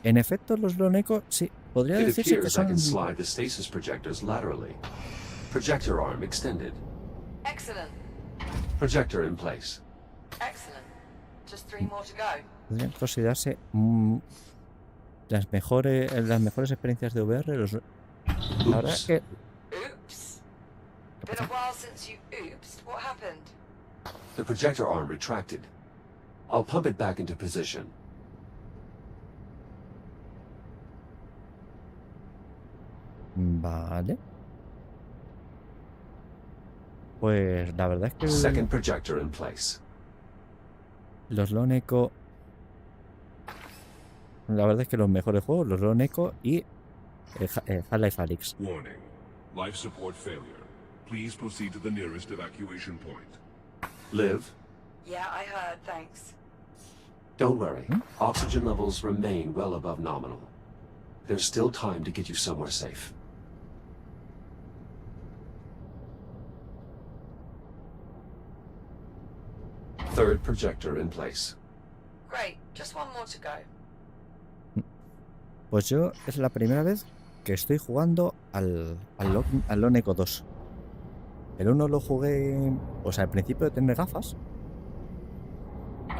En efecto, los Loneco, sí, podría It decirse que appears I son... can slide the stasis projectors laterally. Projector arm extended. Excellent. Projector in place. Excellent. Just 3 more to go. Podrían considerarse las mejores experiencias de VR. La verdad es que... Oops. Been a while since you oopsed. What happened? The projector arm retracted. I'll pump it back into position. Vale. Pues la verdad es que Second projector in place. los Loneco... La verdad es que los mejores juegos, los Loneco y Half-Life Alyx. Warning. Life support failure. Please proceed to the nearest evacuation point. Liv, Yeah, I heard, thanks. don't worry. Oxygen levels remain well above nominal. There's still time to get you somewhere safe. Third projector in place. Great, just 1 more to go. Pues yo es la primera vez que estoy jugando al Loneco 2. El 1 lo jugué, o sea, al principio de tener gafas.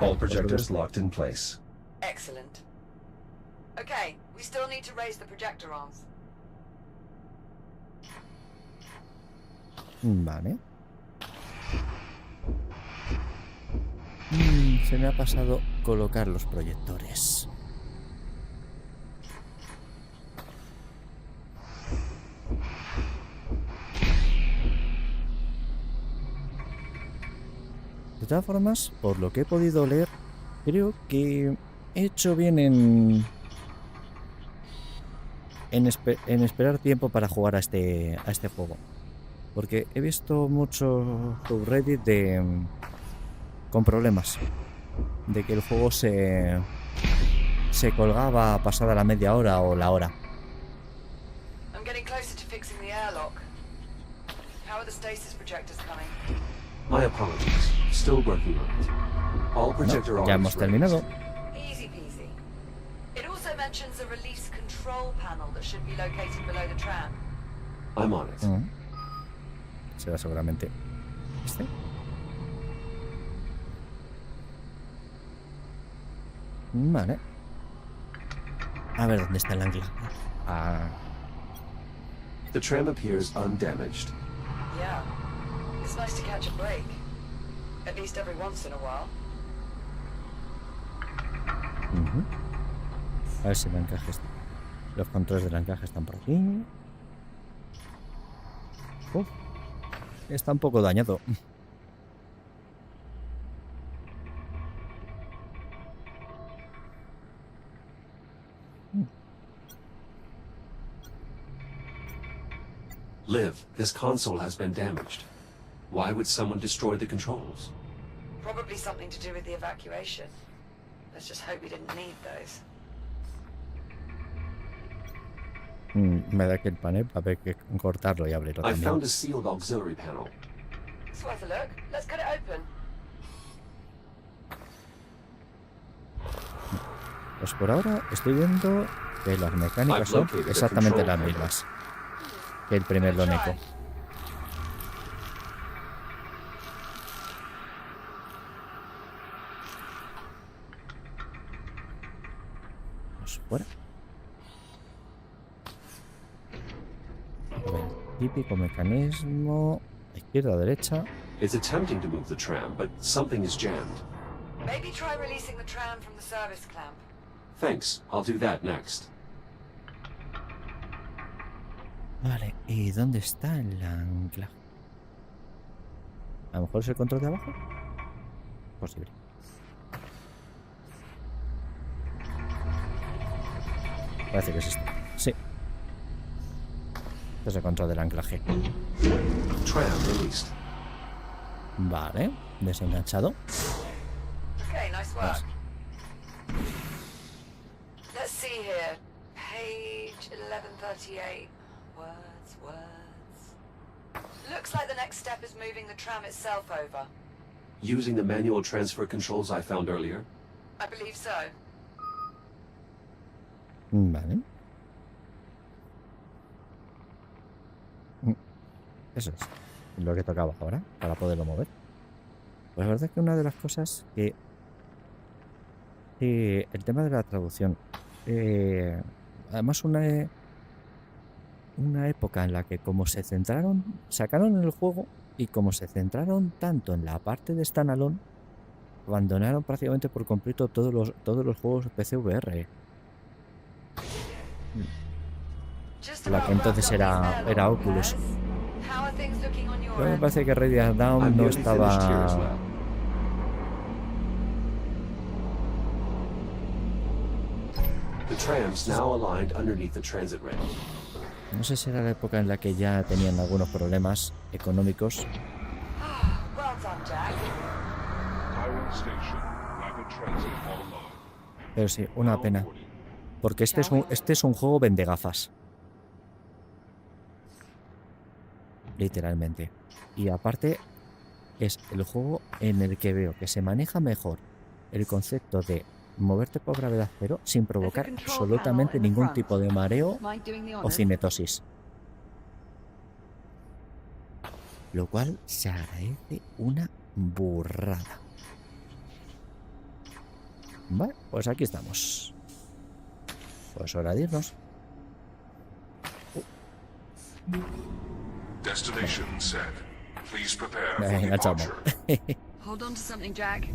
All projectors locked in place. Excellent. Okay, we still need to raise the projector arms. Vale. Se me ha pasado colocar los proyectores. De todas formas, por lo que he podido leer, creo que he hecho bien en esperar tiempo para jugar a este juego. Porque he visto mucho subreddit con problemas. De que el juego se colgaba pasada la media hora o la hora. I'm getting closer to fixing the airlock. How are the stasis projectors coming? My apologies. Still working on it. All projector No, ya arms hemos terminado. Easy peasy. It also mentions a release control panel that should be located below the tram. raised. I'm on it. Será seguramente este. Vale. A ver dónde está el ancla. The tram appears undamaged. Yeah. It's nice to catch a break. At least every once in a while. A ver si el encaje los controles del encaje están por aquí. está un poco dañado. Liv, this console has been damaged. Why would someone destroy the controls? Probably something to do with the evacuation. Let's just hope we didn't need those. Me da que el panel va a haber que cortarlo y abrirlo I también. found a sealed auxiliary panel. It's worth a look. Let's cut it open. Pues por ahora estoy viendo que las mecánicas son exactamente las mismas que el primer Loneco. Vamos fuera. A ver, típico mecanismo. Izquierda, derecha. It's attempting to move the tram, but something is jammed. Maybe try releasing the tram from the service clamp. Thanks, I'll do that next. Vale, ¿y dónde está el ancla? A lo mejor es el control de abajo. Posible. Parece que es esto. Sí. Este es el control del anclaje. Tram released. Vale, desenganchado. Okay, nice work. Let's see here. Page 1138. Words. Looks like the next step is moving the tram itself over. Using the manual transfer controls I found earlier? I believe so. Vale. Eso es lo que tocaba ahora para poderlo mover. Pues la verdad es que una de las cosas que el tema de la traducción, además una época en la que como sacaron el juego y como se centraron tanto en la parte de standalone, abandonaron prácticamente por completo todos los juegos PC VR. La que entonces era Oculus. Pero me parece que Radiant Dawn no estaba... The tram's now aligned underneath the transit rail. No sé si era la época en la que ya tenían algunos problemas económicos. Well done, Jack. Tyrant Station. Rapid transit online. Pero sí, una pena. Porque este es un juego vendegafas. Literalmente. Y aparte, es el juego en el que veo que se maneja mejor el concepto de moverte por gravedad cero sin provocar absolutamente ningún tipo de mareo o cinetosis. Lo cual se agradece una burrada. Vale, pues aquí estamos. Pues hora de irnos. Destination set. Please prepare for Venga, chamo. departure. Hold on to something, Jack.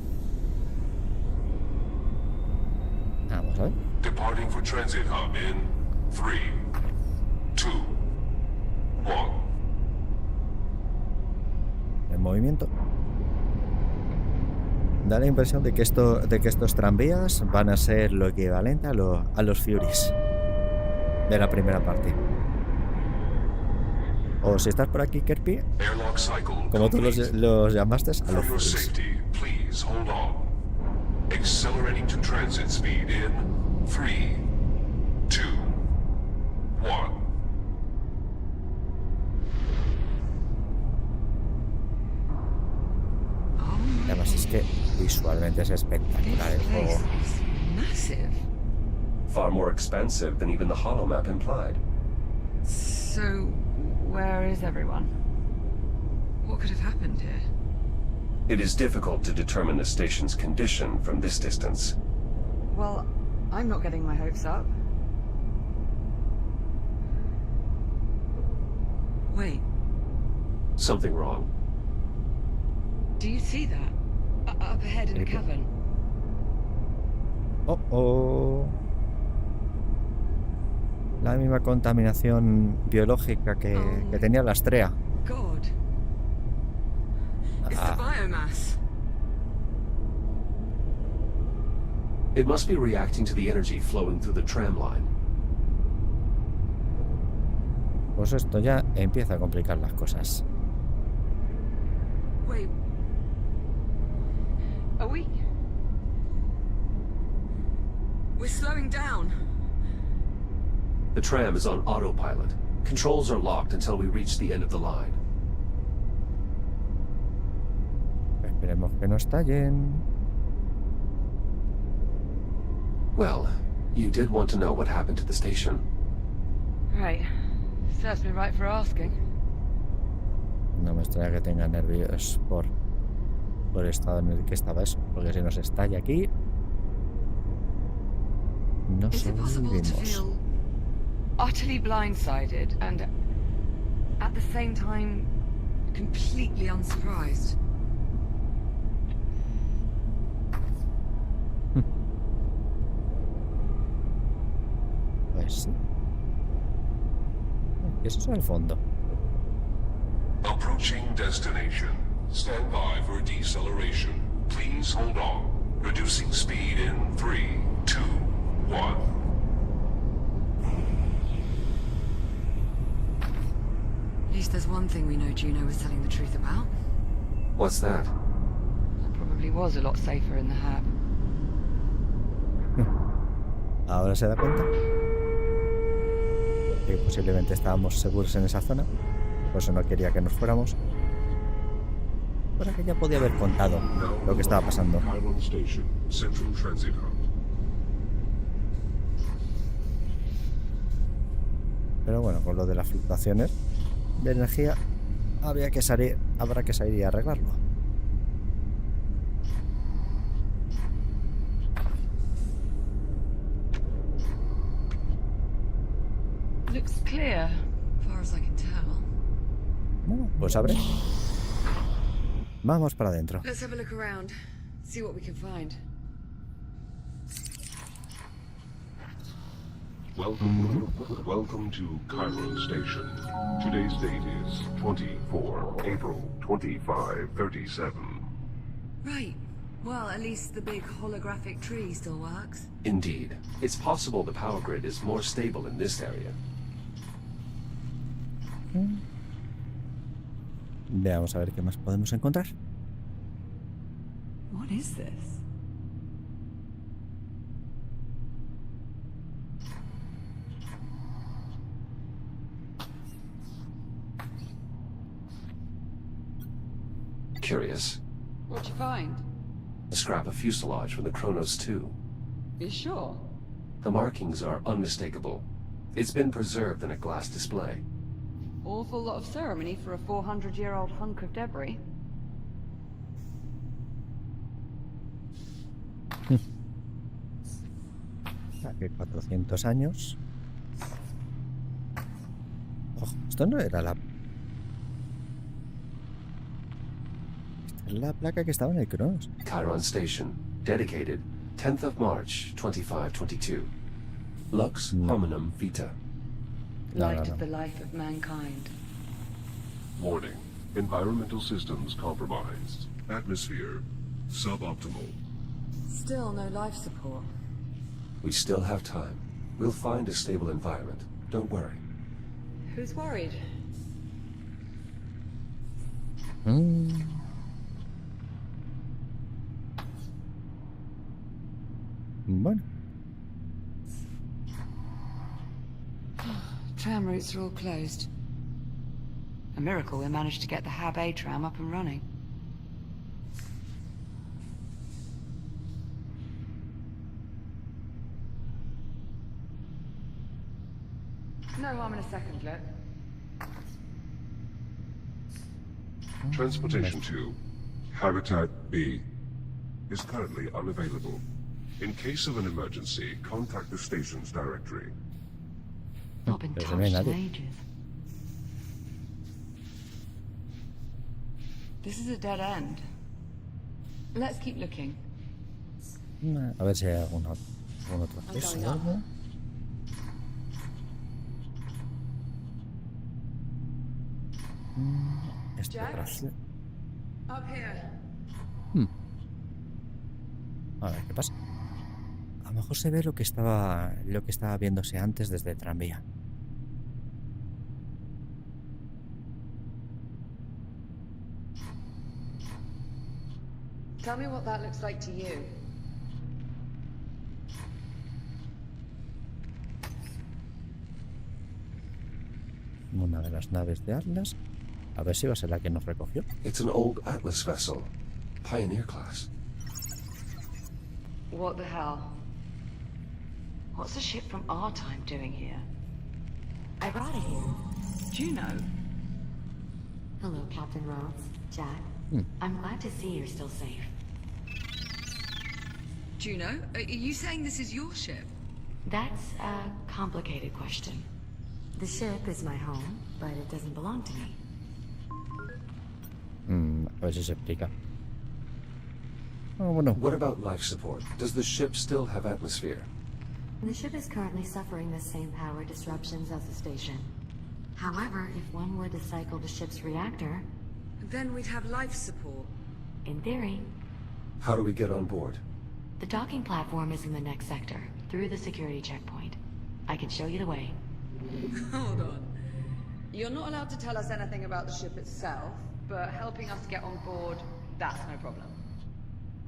Vamos a ver. Departing for transit hub in 3, 2, 1. El movimiento. Da la impresión de que estos tranvías van a ser lo equivalente a los Furies de la primera parte. O si estás por aquí, Kirby, Airlock cycle como tú complete. los llamaste, a For los your Furies. safety, please hold on. Accelerating to transit speed in 3, 2, 1. Además es que visualmente es espectacular el This juego. place is massive. Far more expansive than even the holo map implied. So, Where is everyone? what could have happened here? It is difficult to determine the station's condition from this distance. Well, I'm not getting my hopes up. Wait, Something wrong. do you see that? Up ahead in the Maybe. cavern. Oh. La misma contaminación biológica que tenía la Astrea. God, biomass. It must be reacting to the energy flowing through the tram line. Pues esto ya empieza a complicar las cosas. Wait, Are we? we're slowing down. The tram is on autopilot. Controls are locked until we reach the end of the line. Esperemos que no estallen. Well, you did want to know what happened to the station. Right. Serves me right for asking. No me extraña que tenga nervios por el estado en el que estaba eso. Porque si nos estalla aquí, no Is it possible to sobrevivimos. feel Utterly blindsided and at the same time completely unsurprised? Pues sí. Eso es al fondo. Approaching destination. Stand by for deceleration. Please hold on. Reducing speed in 3, 2, 1. At least there's one thing we know Juno was telling the truth about. What's that? that probably was a lot safer in the hab. Ahora se da cuenta que posiblemente estábamos seguros en esa zona, por eso no quería que nos fuéramos. Para que ya podía haber contado lo que estaba pasando. Chiron Station, Central Transit Hub. Pero bueno, con lo de las fluctuaciones de energía habrá que salir y arreglarlo. Looks clear. As far as I can tell. Bueno, pues abre. Vamos para adentro. Let's have a look around. See what we can find. Welcome to Chiron Station. Today's date is 24 April 2537. Right. Well, at least the big holographic tree still works. Indeed. It's possible the power grid is more stable in this area. Veamos a ver qué más podemos encontrar. What is this? Curious. What'd you find? A scrap of fuselage from the Kronos 2. You sure? The markings are unmistakable. It's been preserved in a glass display. Awful lot of ceremony for a 400-year-old hunk of debris. Hace 400 años. Ojo, esto no era la... Esta es la placa que estaba en el Cronos. Chiron Station. Dedicated 10th of March 2522. Lux hominum vita. Light of the life of mankind. Warning. Environmental systems compromised. Atmosphere suboptimal. Still no life support. We still have time. We'll find a stable environment. Don't worry. Who's worried? Bueno, Tram routes are all closed. A miracle we managed to get the Hab A tram up and running. No harm in a second look. Transportation to Habitat B is currently unavailable. In case of an emergency, contact the station's directory. Not been There's touched no in nadie. ages. This is a dead end. Let's keep looking. a ver si hay algún otro acceso. going up. ¿Algo? Jack? Exploración. Up here. A ver qué pasa. A lo mejor se ve lo que estaba viéndose antes desde el tranvía. Tell me what that looks like to you. Una de las naves de Atlas. A ver si va a ser la que nos recogió. It's an old Atlas vessel. Pioneer class. What the hell? What's a ship from our time doing here? I brought it here. Juno? Hello, Captain Rhodes. Jack. I'm glad to see you're still safe. Juno, are you saying this is your ship? That's a complicated question. The ship is my home, but it doesn't belong to me. A ver si se explica. Oh, bueno. What about life support? Does the ship still have atmosphere? The ship is currently suffering the same power disruptions as the station. However, if one were to cycle the ship's reactor, Then we'd have life support. in theory, How do we get on board? the docking platform is in the next sector, through the security checkpoint. I can show you the way. Hold on. You're not allowed to tell us anything about the ship itself, but helping us get on board, that's no problem.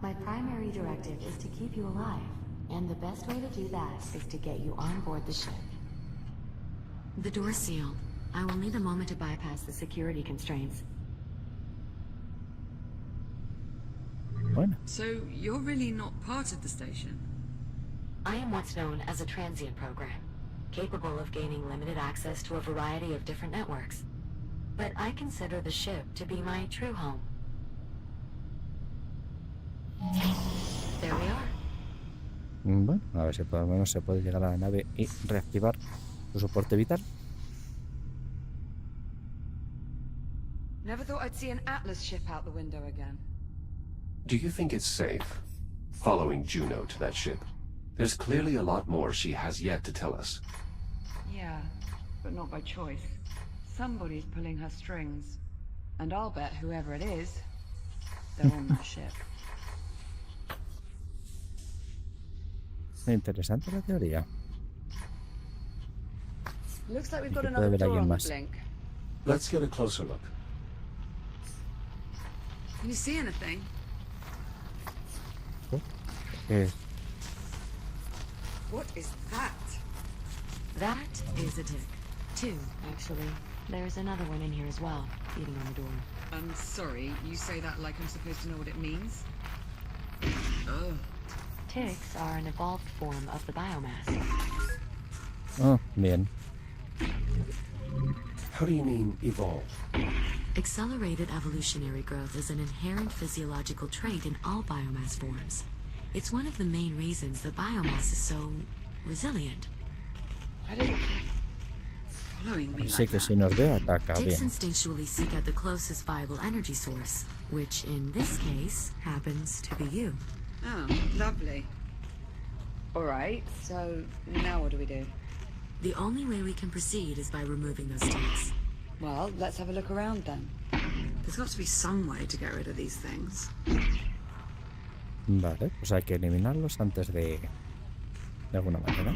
My primary directive is to keep you alive, and the best way to do that is to get you on board the ship. The door's sealed. I will need a moment to bypass the security constraints. Bueno. So you're really not part of the station? I am what's known as a transient program, capable of gaining limited access to a variety of different networks. But I consider the ship to be my true home. There we are. Bueno, a ver si por lo menos se puede llegar a la nave y reactivar su soporte vital. Never thought I'd see an Atlas ship out the window again. Do you think it's safe following Juno to that ship? There's clearly a lot more she has yet to tell us. Yeah, but not by choice. Somebody's pulling her strings. And I'll bet whoever it is, they're on that ship. Interesante la teoría. Looks like we've got Puede another haber door alguien on the más. blink. Let's get a closer look. Can you see anything? Eh, What is that? That is a tick. Two, actually. There's another one in here as well, beating on the door. I'm sorry, you say that like I'm supposed to know what it means? Ugh. Ticks are an evolved form of the biomass. oh, bien. How do you mean evolve? Accelerated evolutionary growth is an inherent physiological trait in all biomass forms. It's one of the main reasons the biomass is so resilient. Why does it keep following me Así like que that? si nos ve, ataca. Ticks Bien. instinctually seek out the closest viable energy source, which in this case happens to be you. Oh, lovely. Alright, so now what do we do? The only way we can proceed is by removing those ticks. Well, let's have a look around then. There's got to be some way to get rid of these things. Vale, pues hay que eliminarlos antes de alguna manera.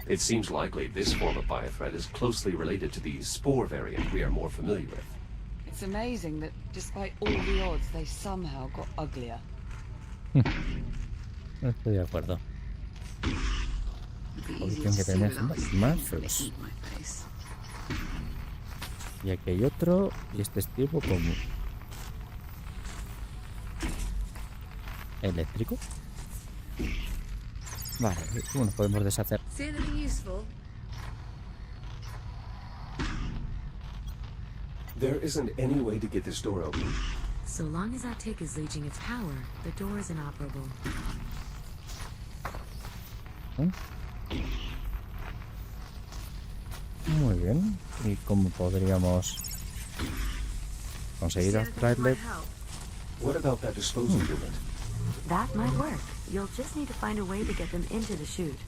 It seems likely this form of biothreat is closely related to the spore variant we are more familiar with. It's amazing that despite all the odds, they somehow got uglier. Estoy de acuerdo. It'd be easier Posición to que see tenés without más seeing feos. the heat my face. Y aquí hay otro, y este es tipo como eléctrico. Vale, ¿cómo nos podemos deshacer? See anything useful? There isn't any way to get this door open. So long as that tick is leeching its power, the door is inoperable. Muy bien. ¿Y cómo podríamos conseguir See anything that abstraerle? might help? What about that disposal unit? That might work. You'll just need to find a way to get them into the chute.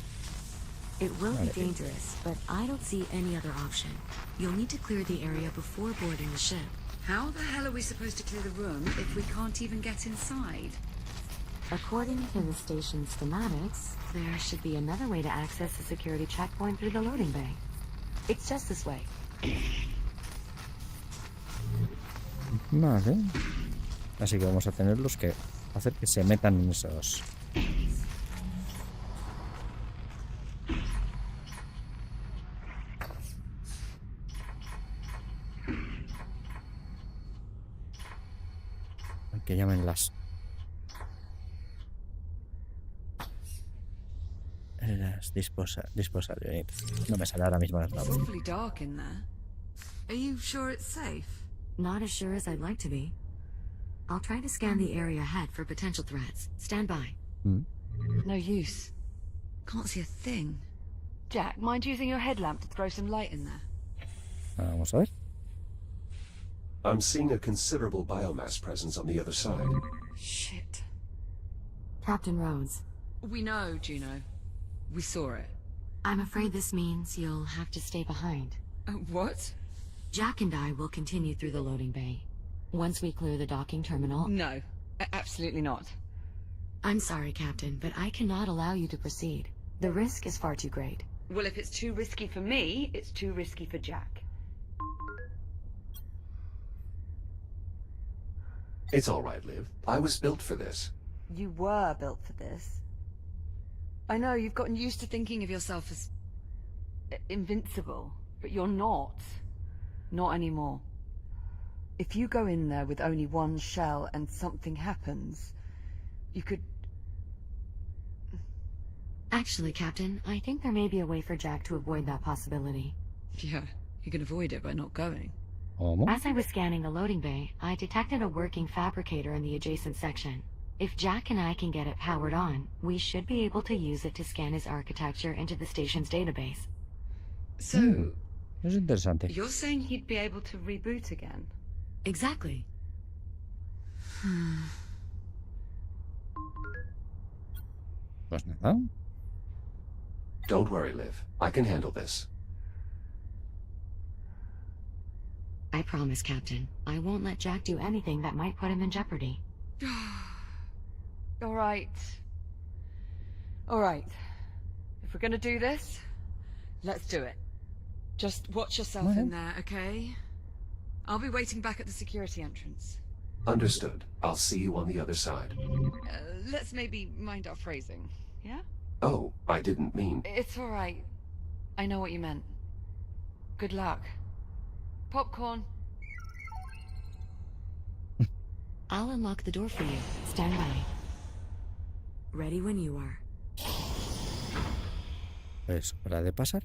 It will be Vale. dangerous, but I don't see any other option. You'll need to clear the area before boarding the ship. How the hell are we supposed to clear the room if we can't even get inside? According to the station's schematics, there should be another way to access the security checkpoint through the loading bay. It's just this way. Vale. Así que vamos a tenerlos que hacer que se metan en esos... Que llamen las disposal. No me sale ahora mismo las It's palabras. awfully dark in there. Are you sure it's safe? Not as sure as I'd like to be. I'll try to scan the area ahead for potential threats. Stand by. No use. Can't see a thing. Jack, mind using your headlamp to throw some light in there? Vamos a ver. I'm seeing a considerable biomass presence on the other side. Shit. Captain Rhodes, We know, Juno. We saw it. I'm afraid this means you'll have to stay behind. What? Jack and I will continue through the loading bay. Once we clear the docking terminal... No, absolutely not. I'm sorry, Captain, but I cannot allow you to proceed. The risk is far too great. Well, if it's too risky for me, it's too risky for Jack. It's all right, Liv. I was built for this. You were built for this. I know you've gotten used to thinking of yourself as invincible, but you're not. Not anymore. If you go in there with only one shell and something happens, you could... Actually, Captain, I think there may be a way for Jack to avoid that possibility. Yeah, you can avoid it by not going. As I was scanning the loading bay, I detected a working fabricator in the adjacent section. If Jack and I can get it powered on, we should be able to use it to scan his architecture into the station's database. So, Es interesante. you're saying He'd be able to reboot again. Exactly. Pues nada. Don't worry, Liv. I can handle this. I promise, Captain. I won't let Jack do anything that might put him in jeopardy. All right. All right. If we're gonna do this, let's do it. Just watch yourself in there, okay? I'll be waiting back at the security entrance. Understood. I'll see you on the other side. Let's maybe mind our phrasing, yeah? Oh, I didn't mean... It's all right. I know what you meant. Good luck. Popcorn. I'll unlock the door for you. Stand by. Ready when you are. Es hora de pasar.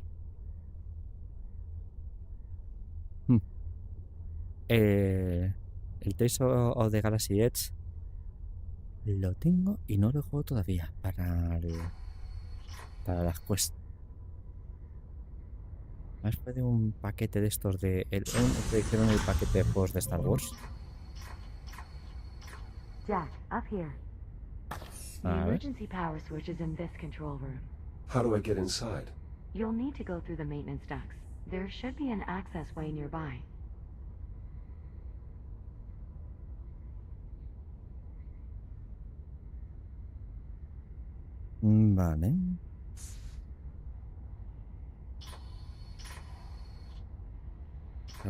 El Tales of the Galaxy Edge lo tengo y no lo juego todavía para las quests. Más fue de un paquete de estos de que hicieron el paquete de juegos de Star Wars. Jack, up here. The A ver. emergency power switch is in this control room. How do I get inside? You'll need to go through the maintenance ducts. There should be an access way nearby. Vale.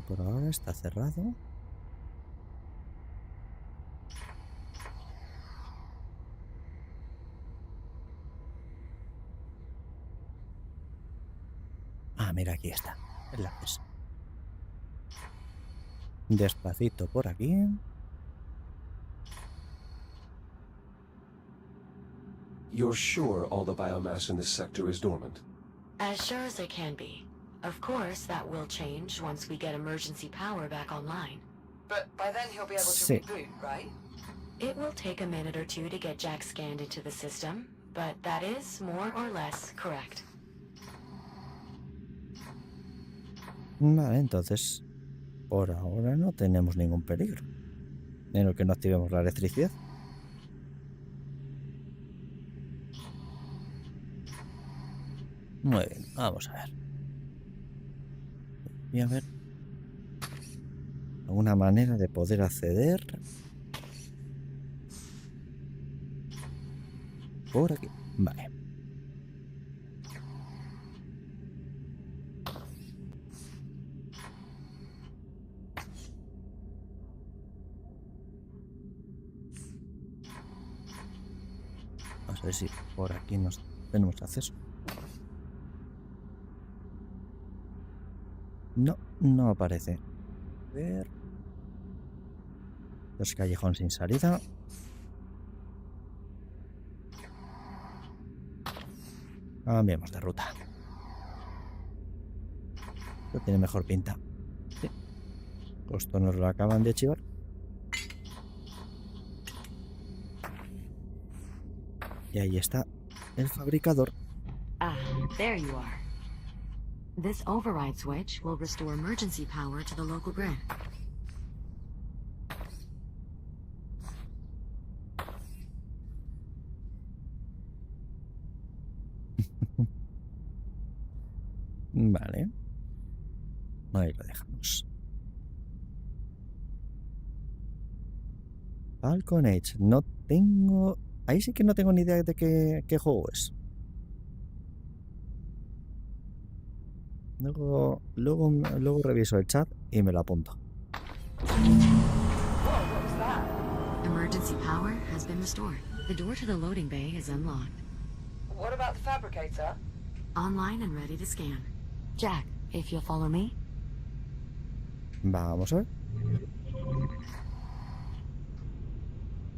Por ahora está cerrado. Ah, mira, aquí está el acceso. Despacito por aquí. You're sure all the biomass in this sector is dormant? As sure as I can be. Of course, that will change once we get emergency power back online. But by then he'll be able to Sí. reboot, right? It will take a minute or two to get Jack scanned into the system, but that is more or less correct. Vale, entonces por ahora no tenemos ningún peligro en el que no activemos la electricidad. Muy bien, vamos a ver. Voy a ver. alguna manera de poder acceder por aquí. Vale. Vamos a ver si por aquí nos tenemos acceso. No, no aparece. A ver. Los callejón sin salida. Cambiamos de ruta. Esto tiene mejor pinta. Sí. Esto nos lo acaban de chivar. Y ahí está el fabricador. Ah, there you are. This override switch will restore emergency power to the local grid. Vale. Ahí lo dejamos. Falcon Age. No tengo... Ahí sí que no tengo ni idea de qué juego es. Luego reviso el chat y me lo apunto. Emergency power has been restored. The door to the loading bay is unlocked. What about the fabricator? Online and ready to scan. Jack, if you'll follow me. Vamos a ver.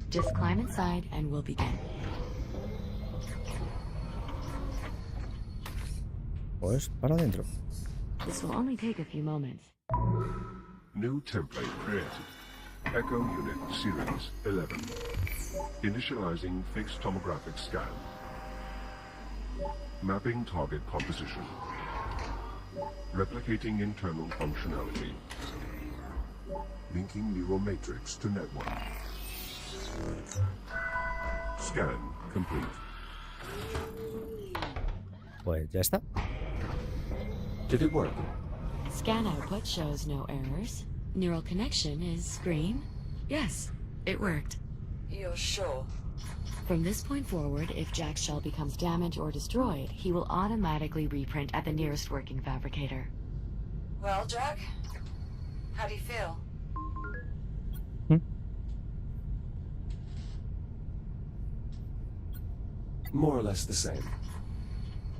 Just climb inside and we'll begin. Pues para adentro. This will only take a few moments. New template created. Echo Unit Series 11. Initializing fixed tomographic scan. Mapping target composition. Replicating internal functionality. Linking neural matrix to network. Scan complete. Pues ya está. Did it work? Scan output shows no errors. Neural connection is green. Yes, it worked. You're sure? From this point forward, if Jack's shell becomes damaged or destroyed, he will automatically reprint at the nearest working fabricator. Well, Jack, how do you feel? More or less the same.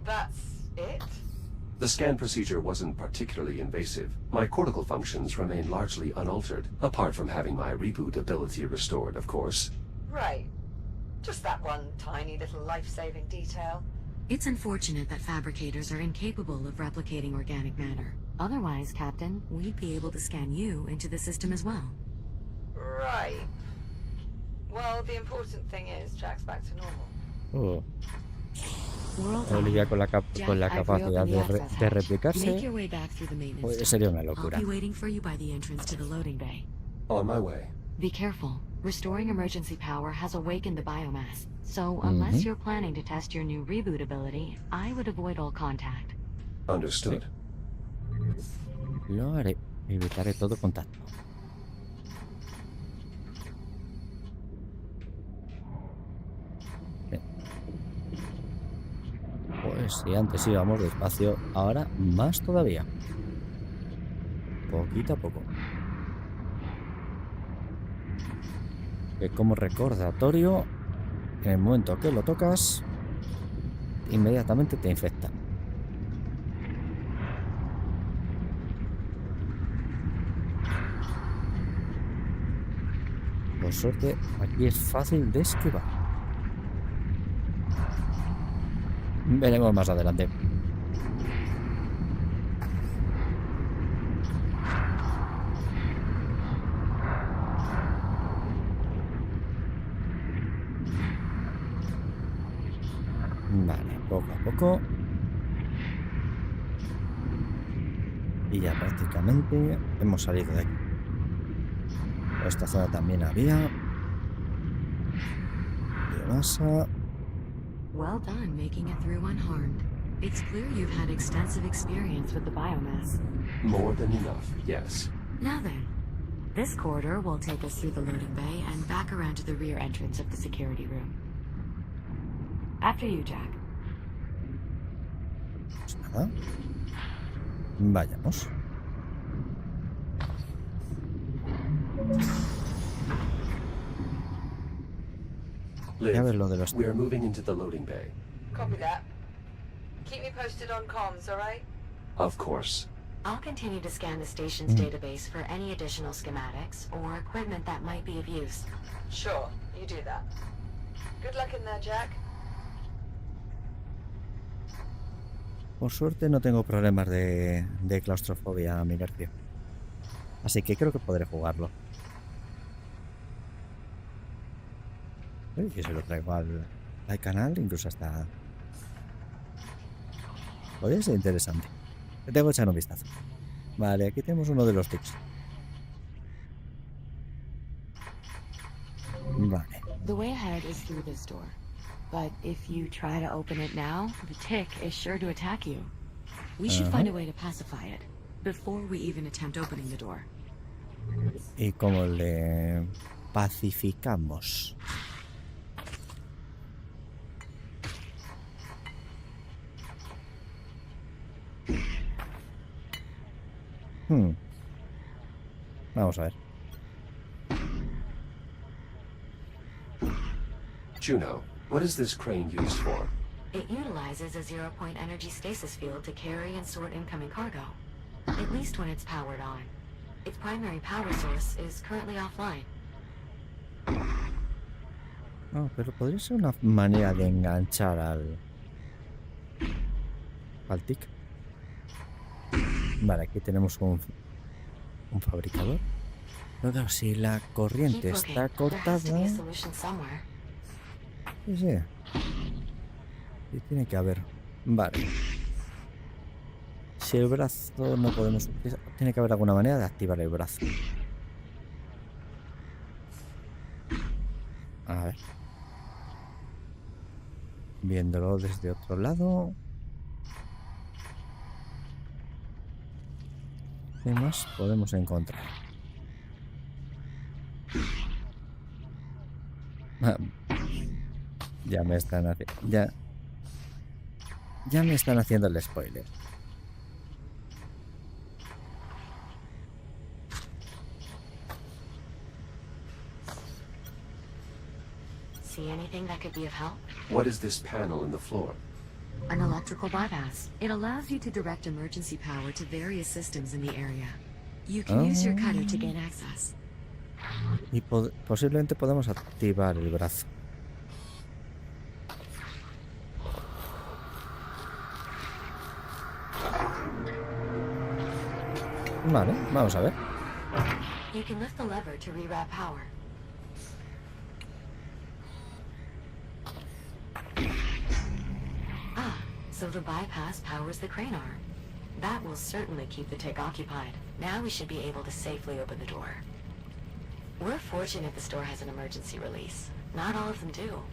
That's it? The scan procedure wasn't particularly invasive. My cortical functions remain largely unaltered, apart from having my reboot ability restored, of course. Right. Just that one tiny little life-saving detail. It's unfortunate that fabricators are incapable of replicating organic matter. Otherwise, Captain, we'd be able to scan you into the system as well. Right. Well, the important thing is Jack's back to normal. Oh. World Olivia con la Jack, I've capacidad reopened the access de hatch. replicarse. Make your way back through the maintenance Pues tunnel. sería una I'll locura. be waiting for you by the entrance to the loading bay. On my way. Be careful. Restoring emergency power has awakened the biomass. So, unless you're planning to test your new reboot ability, I would avoid all contact. Understood. Lo haré. Evitaré todo contacto. Bien. Pues si antes íbamos despacio, ahora más todavía. Poquito a poco. Que como recordatorio, en el momento que lo tocas, inmediatamente te infecta. Por suerte, aquí es fácil de esquivar. Veremos más adelante. Vale, poco a poco. Y ya prácticamente hemos salido de aquí. Esta zona también había biomasa. Well done making it through unharmed. It's clear you've had extensive experience with the biomass. More than enough, yes. Now then, This corridor will take us through the loading bay and back around to the rear entrance of the security room. After you, Jack. Pues nada. Vayamos. Ya ves lo de los... We are moving into the loading bay. Copy that. Keep me posted on comms, alright? Of course. I'll continue to scan the station's database for any additional schematics or equipment that might be of use. Sure, you do that. Good luck in there, Jack. Por suerte no tengo problemas de claustrofobia, Minercio. Así que creo que podré jugarlo. Y se lo traigo al canal, incluso hasta... Podría ser interesante. Le tengo que echar un vistazo. Vale, aquí tenemos uno de los tics. Vale. The way ahead is through this door. But if you try to open it now, the tick is sure to attack you. We should find a way to pacify it before we even attempt opening the door. ¿Y cómo le pacificamos? Vamos a ver. Juno, what is this crane used for? It utilizes a zero-point energy stasis field to carry and sort incoming cargo. At least when it's powered on. Its primary power source is currently offline. No, pero podría ser una manera de enganchar al TIC. Vale, aquí tenemos un fabricador. Pero claro, si la corriente está cortada... Sí. Y tiene que haber... Vale. Si el brazo no podemos utilizar, tiene que haber alguna manera de activar el brazo. A ver. Viéndolo desde otro lado. ¿Qué más podemos encontrar? Ya me están haciendo... Ya me están haciendo el spoiler. See anything that could be of help? What is this panel in the floor? An electrical bypass. It allows you to direct emergency power to various systems in the area. You can use your cutter to gain access. Y posiblemente podamos activar el brazo. Vale, vamos a ver. You can lift the lever to reroute power. So the bypass powers the crane arm. That will certainly keep the tick occupied. Now we should be able to safely open the door. We're fortunate the store has an emergency release. Not all of them do.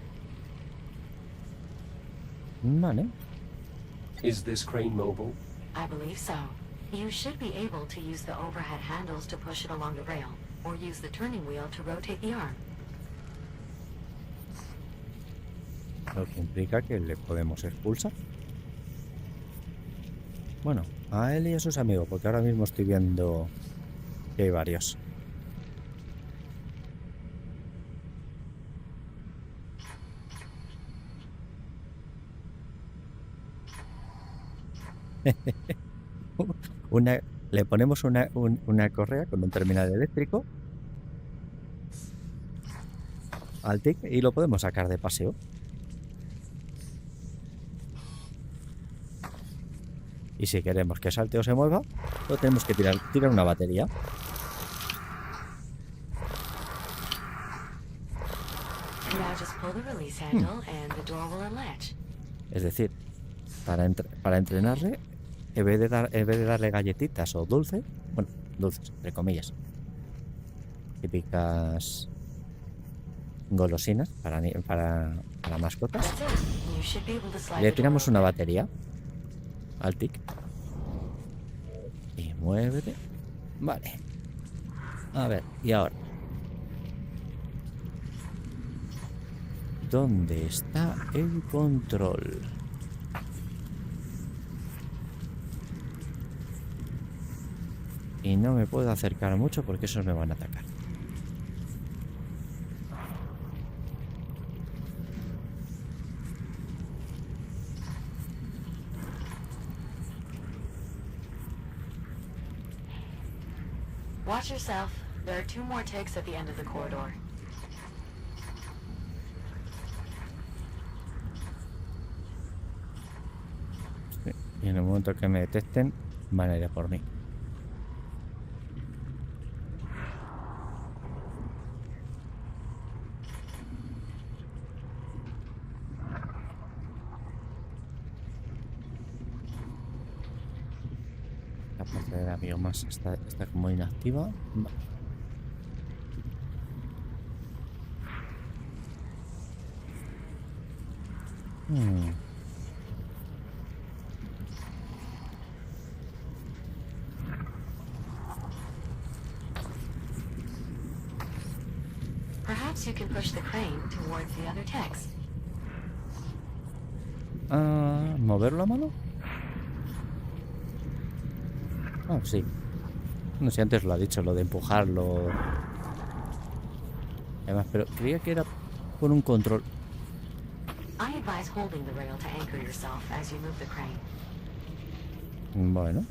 Vale. Is this crane mobile? I believe so. You should be able to use the overhead handles to push it along the rail, or use the turning wheel to rotate the arm. Lo que implica que le podemos expulsar. Bueno, a él y a sus amigos, porque ahora mismo estoy viendo que hay varios. Le ponemos una correa con un terminal eléctrico al TIC y lo podemos sacar de paseo. Y si queremos que salte o se mueva, lo tenemos que tirar una batería. Es decir, para entrenarle, en vez de darle galletitas o dulces, bueno, dulces, entre comillas, típicas golosinas para mascotas, le tiramos una batería al TIC y muévete. Vale. A ver, y ahora. ¿Dónde está el control? Y no me puedo acercar mucho porque esos me van a atacar. Watch yourself. There are 2 more ticks at the end of the corridor. Sí, y en el momento que me detecten, van a ir a por mí. La parte de la biomasa está como inactiva. Perhaps you can push the crane towards the other ticks. ¿Moverlo a mano? Ah, sí. No sé, antes lo ha dicho, lo de empujarlo. Además, pero creía que era por un control. I advise holding the rail to anchor yourself as you move the crane. Bueno.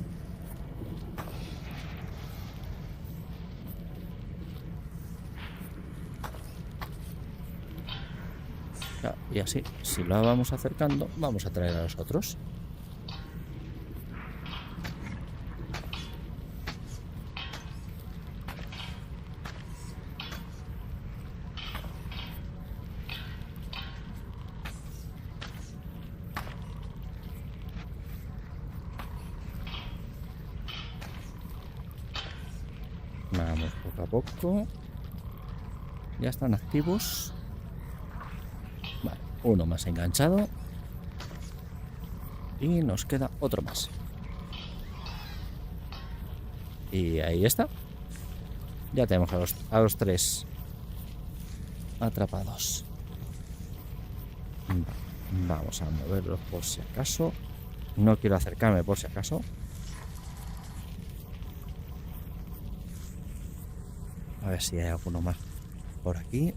Y así, si lo vamos acercando, vamos a traer a los otros. Vamos poco a poco. Ya están activos. Vale, uno más enganchado. Y nos queda otro más. Y ahí está. Ya tenemos a los 3 atrapados. Vamos a moverlos por si acaso. No quiero acercarme por si acaso. A ver si hay alguno más por aquí.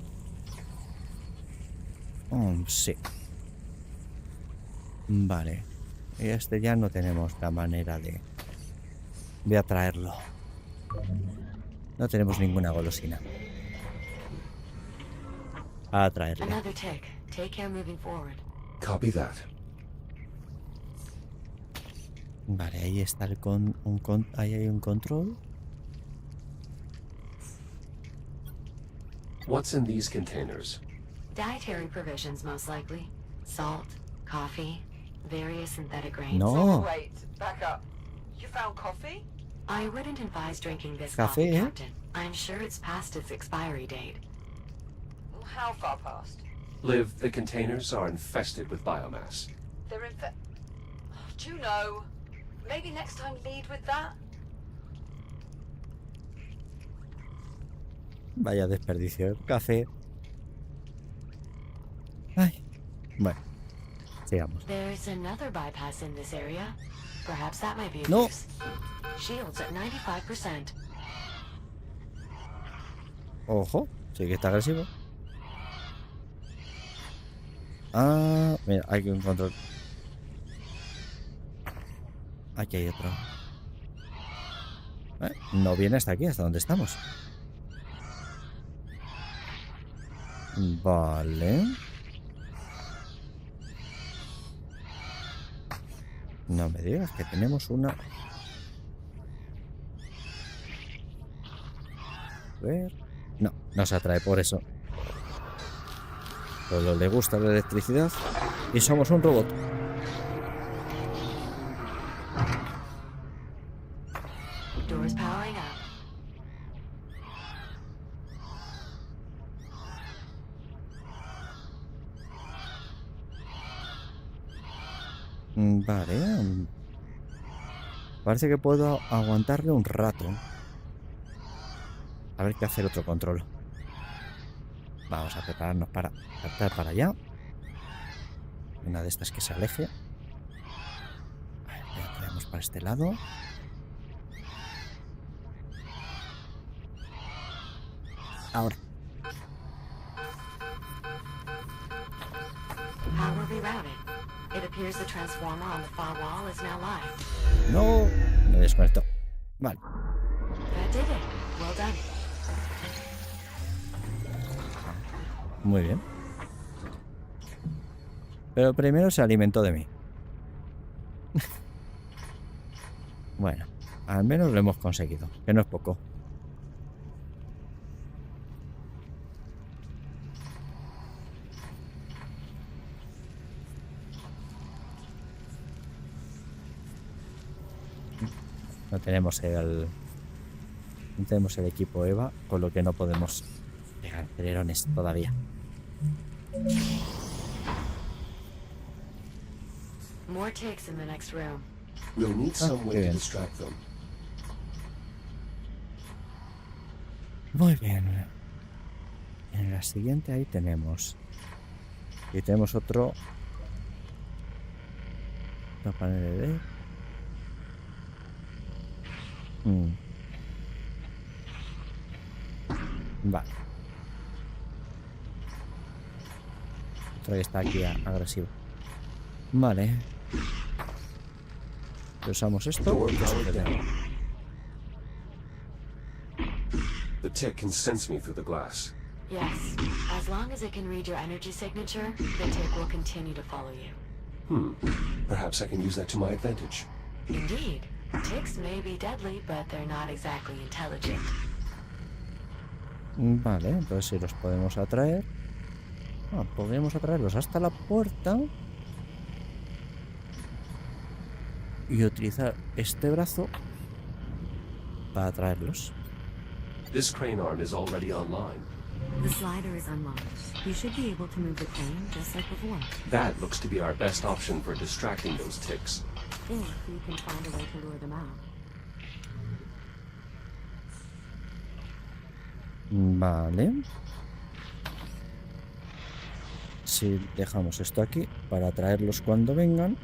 Sí. Vale. Este ya no tenemos la manera de atraerlo. No tenemos ninguna golosina. A atraerle. Another tick. Take care moving forward. Copy that. Vale, ahí está ahí hay un control. What's in these containers? Dietary provisions, most likely. Salt, coffee, various synthetic grains. No. Wait, back up. You found coffee? I wouldn't advise drinking this Café, coffee, eh? Captain. I'm sure it's past its expiry date. How far past? Liv, the containers are infested with biomass. They're in fa- Do you know? Maybe next time lead with that? Vaya desperdicio. Café. Ay. Bueno. Sigamos. There's another bypass in this area. Perhaps that might be of No. use. Shields at 95%. Ojo. Sí que está agresivo. Ah, mira, hay que encontrar. Aquí hay otro. No viene hasta aquí, hasta donde estamos. Vale. No me digas que tenemos una. A ver. No, no se atrae por eso. Solo le gusta la electricidad. Y somos un robot. Doors powering up. Vale. Parece que puedo aguantarle un rato. A ver qué hace el otro control. Vamos a prepararnos para saltar para allá. Una de estas que se aleje. A ver, ya traemos para este lado. Ahora. How were we routed? It appears the transformer on the far wall is now live. No, me desconectó. Vale. That did it. Well done. Muy bien. Pero primero se alimentó de mí. Bueno, al menos lo hemos conseguido, que no es poco. No tenemos el equipo EVA, con lo que no podemos pegar acelerones todavía. More ticks in the next room. We'll need some way to bien. distract them. Muy bien. En la siguiente ahí tenemos. Y tenemos otro panel de... Vale. Otro que está aquí agresivo. Vale. Usamos esto. The tick can sense me through the glass. Yes. As long as it can read your energy signature, the tick will continue to follow you. Perhaps I can use that to my advantage. Indeed. Ticks may be deadly, but they're not exactly intelligent. Vale, entonces si los podemos atraer. Podríamos atraerlos hasta la puerta. Y utilizar este brazo para atraerlos. This crane arm is already online. The slider is unlocked. You should be able to move the crane just like before. That looks to be our best option for distracting those ticks. If you can find a way to lure them out. Vale. Si dejamos esto aquí para atraerlos cuando vengan.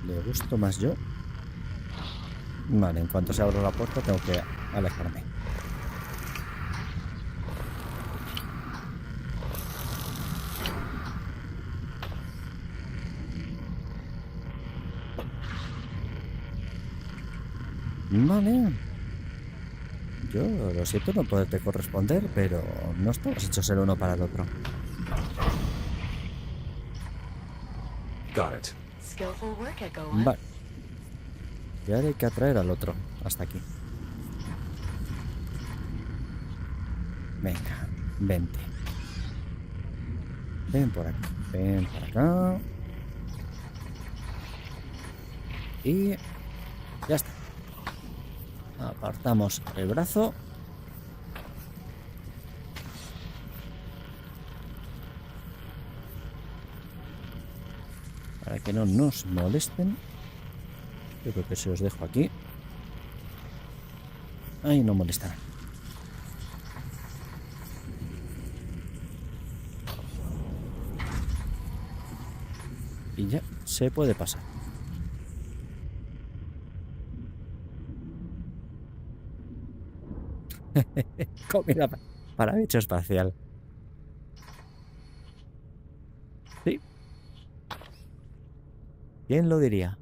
Le gusto más yo. Vale, en cuanto se abra la puerta tengo que alejarme. Vale. Yo lo siento no poderte corresponder, pero no estamos hechos el uno para el otro. Got it. Skillful work, Echo. Vale. Y ahora hay que atraer al otro. Hasta aquí. Venga, vente. Ven por aquí. Ven por acá. Y ya está. Apartamos el brazo. Para que no nos molesten. Yo creo que se los dejo aquí. Ahí no molestarán. Y ya se puede pasar. Comida para bicho espacial. Sí. ¿Quién lo diría?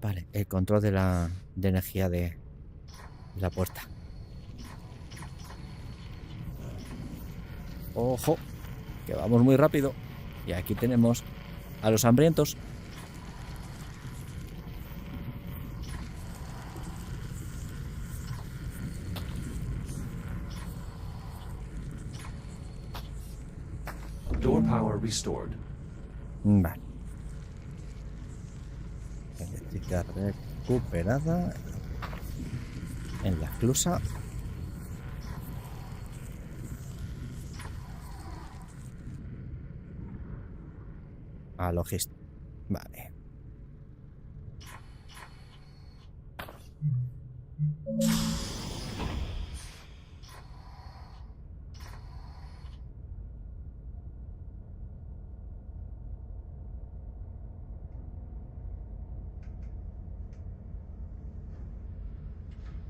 Vale, el control de la energía de la puerta. Ojo, que vamos muy rápido. Y aquí tenemos a los hambrientos. Door power restored. Vale. Eléctrica recuperada en la esclusa. a logística. Vale.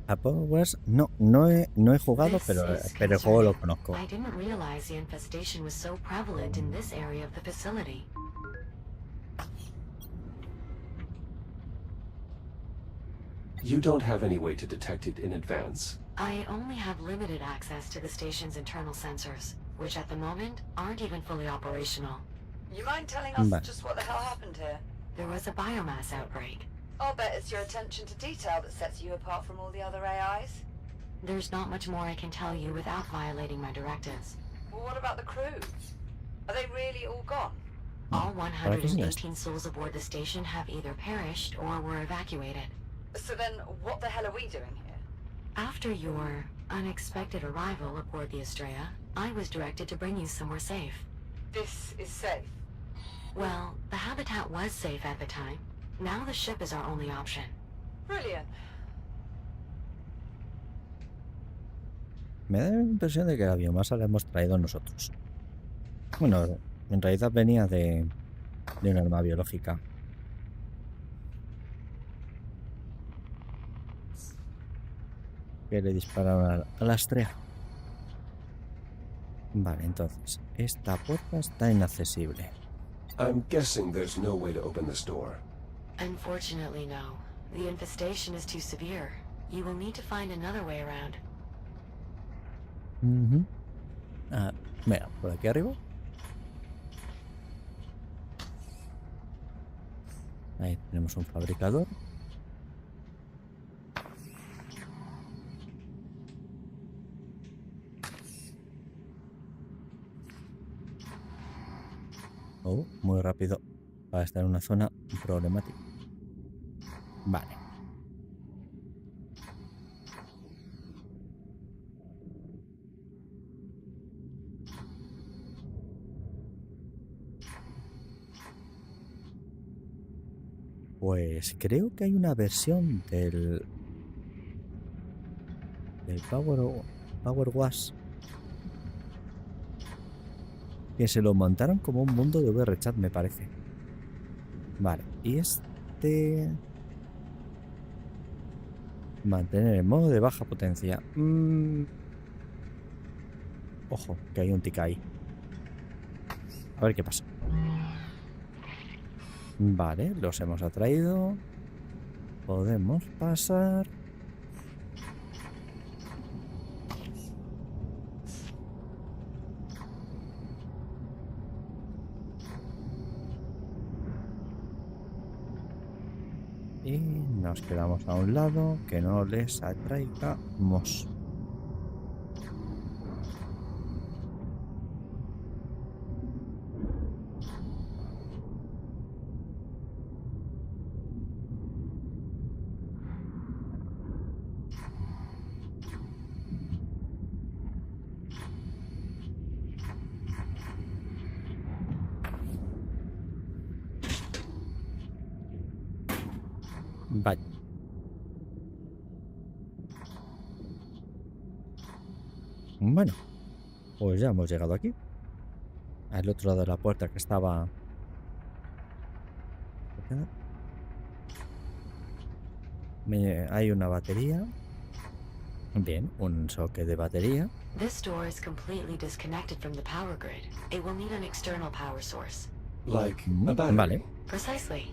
A Power Wars no he jugado, pero el juego lo conozco. I didn't realize the infestation was so prevalent in this area of the facility. You don't have any way to detect it in advance. I only have limited access to the station's internal sensors, which at the moment aren't even fully operational. You mind telling us Vale. just what the hell happened here? There was a biomass outbreak. I'll bet it's your attention to detail that sets you apart from all the other AIs. There's not much more I can tell you without violating my directives. Well, what about the crew? Are they really all gone? All 118 souls aboard the station have either perished or were evacuated. So then, what the hell are we doing here? After your unexpected arrival aboard the Estrella, I was directed to bring you somewhere safe. This is safe. Well, the habitat was safe at the time. Now the ship is our only option. Brilliant. Me da la impresión de que la biomasa la hemos traído nosotros. Bueno, en realidad venía de una arma biológica. Que le dispararon a la estrella. Vale, entonces, esta puerta está inaccesible. I'm guessing there's no way to open this door. Unfortunately, no. The infestation is too severe. You will need to find another way around. Mira, por aquí arriba. Ahí tenemos un fabricador. Muy rápido para estar en una zona problemática. Vale. Pues creo que hay una versión del Power Wash que se lo montaron como un mundo de VRChat, me parece. Vale, y mantener el modo de baja potencia. Ojo, que hay un tic ahí. A ver qué pasa. Vale, los hemos atraído. Podemos pasar. Y nos quedamos a un lado, que no les atraigamos. Vale. Bueno, pues ya hemos llegado aquí. Al otro lado de la puerta que estaba... Hay una batería. Bien, un socket de batería. This door is completely disconnected from the power grid. It will need an external power source. Like a battery. Vale, Precisely.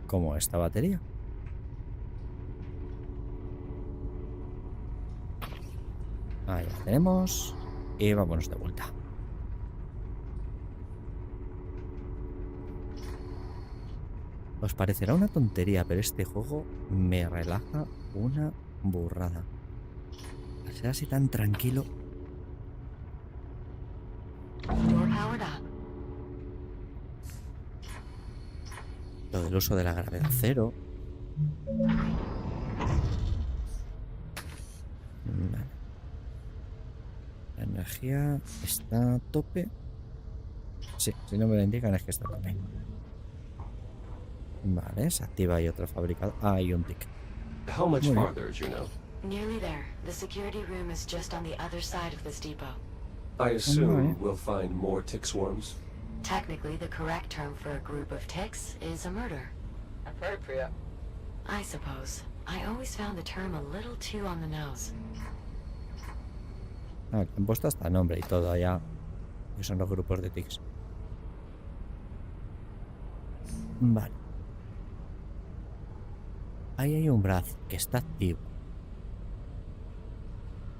como esta batería. Ahí la tenemos. Y vámonos de vuelta. Os parecerá una tontería, pero este juego me relaja una burrada. Al ser así tan tranquilo. Door powered up. Lo del uso de la gravedad cero. Vale. La energía está a tope. Sí, si no me lo indican es que está también. Vale, se activa y otro fabricado. Ah, hay un tick. How much Muy bien. farther, Juno? Nearly there. The security room is just on the other side of this depot. I assume Right. we'll find more tick swarms? Technically, the correct term for a group of ticks is a murder. Appropriate. I suppose. I always found the term a little too on the nose. Ah, han puesto hasta nombre y todo allá. Que son los grupos de tics. Vale. Ahí hay un brazo que está activo.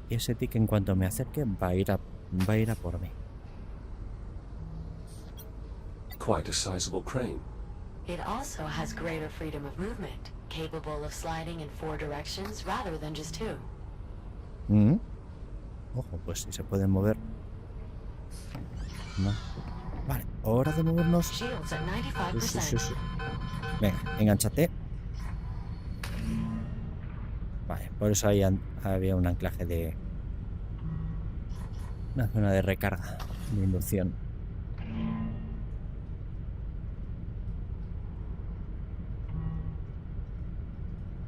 Y ese tic en cuanto me acerque va a ir a por mí. Quite a sizable crane. It also has greater freedom of movement, capable of sliding in 4 directions rather than just 2. Ojo, pues si se pueden mover. No. Vale, hora de movernos. Shields at Sí, 95%. sí, sí. Venga, enganchate. Vale, por eso ahí había un anclaje de... Una zona de recarga, de inducción.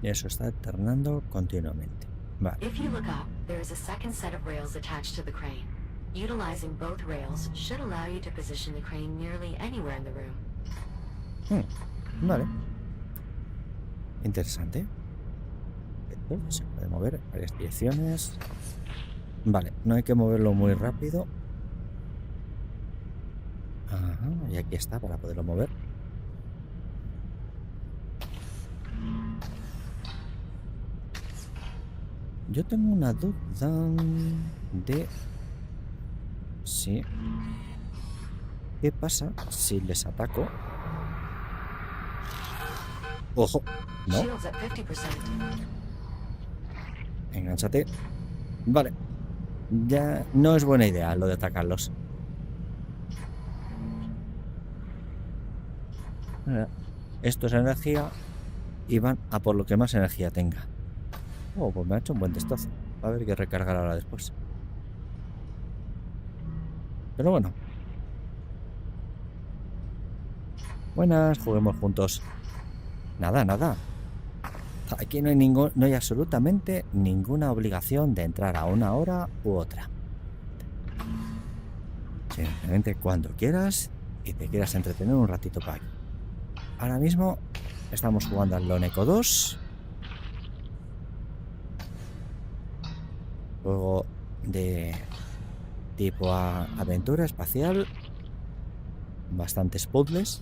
Y eso está alternando continuamente. Vale. If you look up, there is a second set of rails attached to the crane. Utilizing both rails should allow you to position the crane nearly anywhere in the room. Vale. Interesante. Esto se puede mover en varias direcciones. Vale, no hay que moverlo muy rápido. Ajá, y aquí está para poderlo mover. Yo tengo una duda de... Sí. ¿Qué pasa si les ataco? ¡Ojo! No. Shields at 50%. Engánchate. Vale. Ya no es buena idea lo de atacarlos. Esto es energía y van a por lo que más energía tenga. Oh, pues me ha hecho un buen testozo. Va a haber que recargar ahora después. Pero bueno. Buenas, juguemos juntos. Nada, nada. Aquí no hay absolutamente ninguna obligación de entrar a una hora u otra. Simplemente cuando quieras y te quieras entretener un ratito para aquí. Ahora mismo estamos jugando al Loneco 2. Juego de tipo aventura espacial. Bastantes puzzles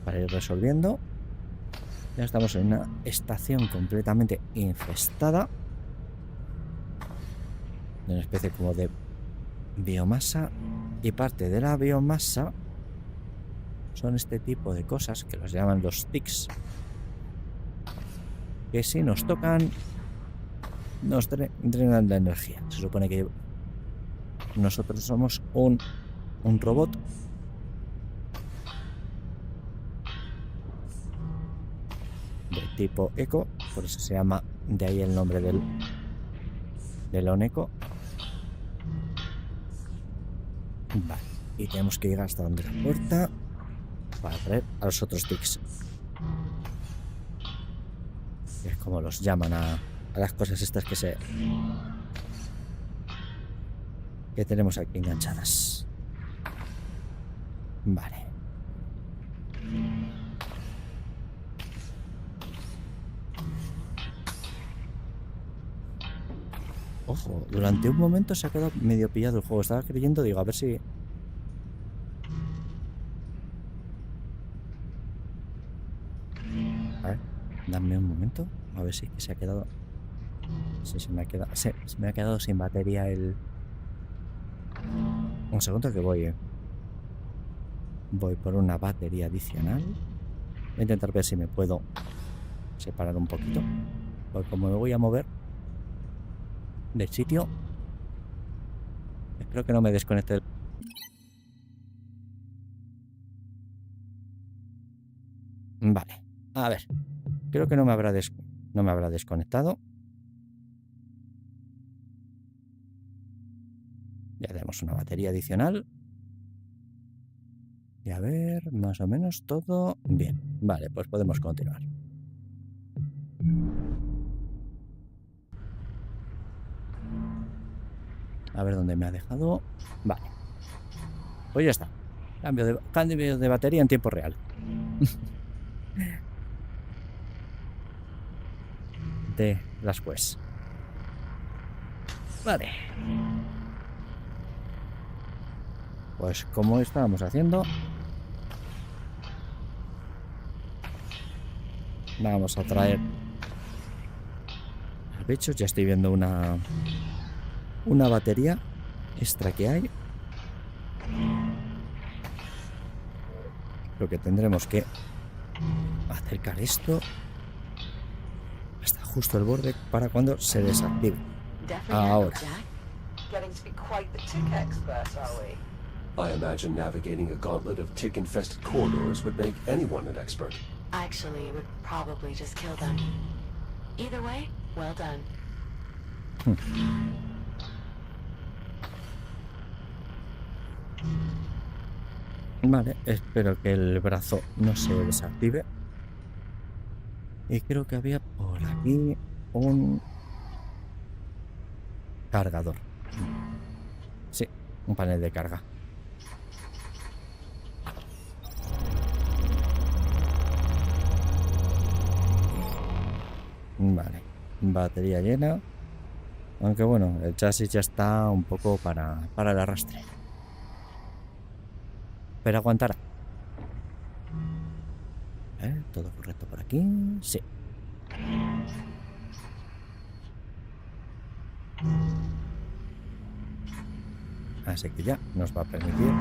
para ir resolviendo. Ya estamos en una estación completamente infestada de una especie como de biomasa, y parte de la biomasa son este tipo de cosas que los llaman los tics, que si nos tocan nos drenan la energía. Se supone que nosotros somos un robot de tipo eco, por eso se llama, de ahí el nombre del Oneco. Vale, y tenemos que llegar hasta donde la puerta para traer a los otros tics. Es como los llaman a las cosas estas que tenemos aquí enganchadas. Vale. Ojo, durante un momento se ha quedado medio pillado el juego. Estaba creyendo, digo, a ver si... A ver, dame un momento. A ver si se ha quedado... Sí, se me ha quedado sin batería el... Un segundo que voy por una batería adicional. Voy a intentar ver si me puedo separar un poquito. Porque como me voy a mover del sitio, espero que no me desconecte Vale, a ver, creo que no me habrá desconectado. Ya tenemos una batería adicional. Y a ver, más o menos todo bien. Vale, pues podemos continuar. A ver dónde me ha dejado. Vale. Pues ya está. Cambio de batería en tiempo real. De las quests. Vale. Pues como estábamos haciendo, vamos a traer al bicho. Ya estoy viendo una batería extra que hay. Creo que tendremos que acercar esto hasta justo el borde para cuando se desactive. Ahora. Getting to be quite the tick expert, are we? I imagine navigating a gauntlet of tick-infested corridors would make anyone an expert. Actually, it would probably just kill them. Either way, well done. Vale, espero que el brazo no se desactive. Y creo que había por aquí un cargador. Sí, un panel de carga. Vale, batería llena. Aunque bueno, el chasis ya está un poco para el arrastre. Pero aguantará. ¿Todo correcto por aquí? Sí. Así que ya nos va a permitir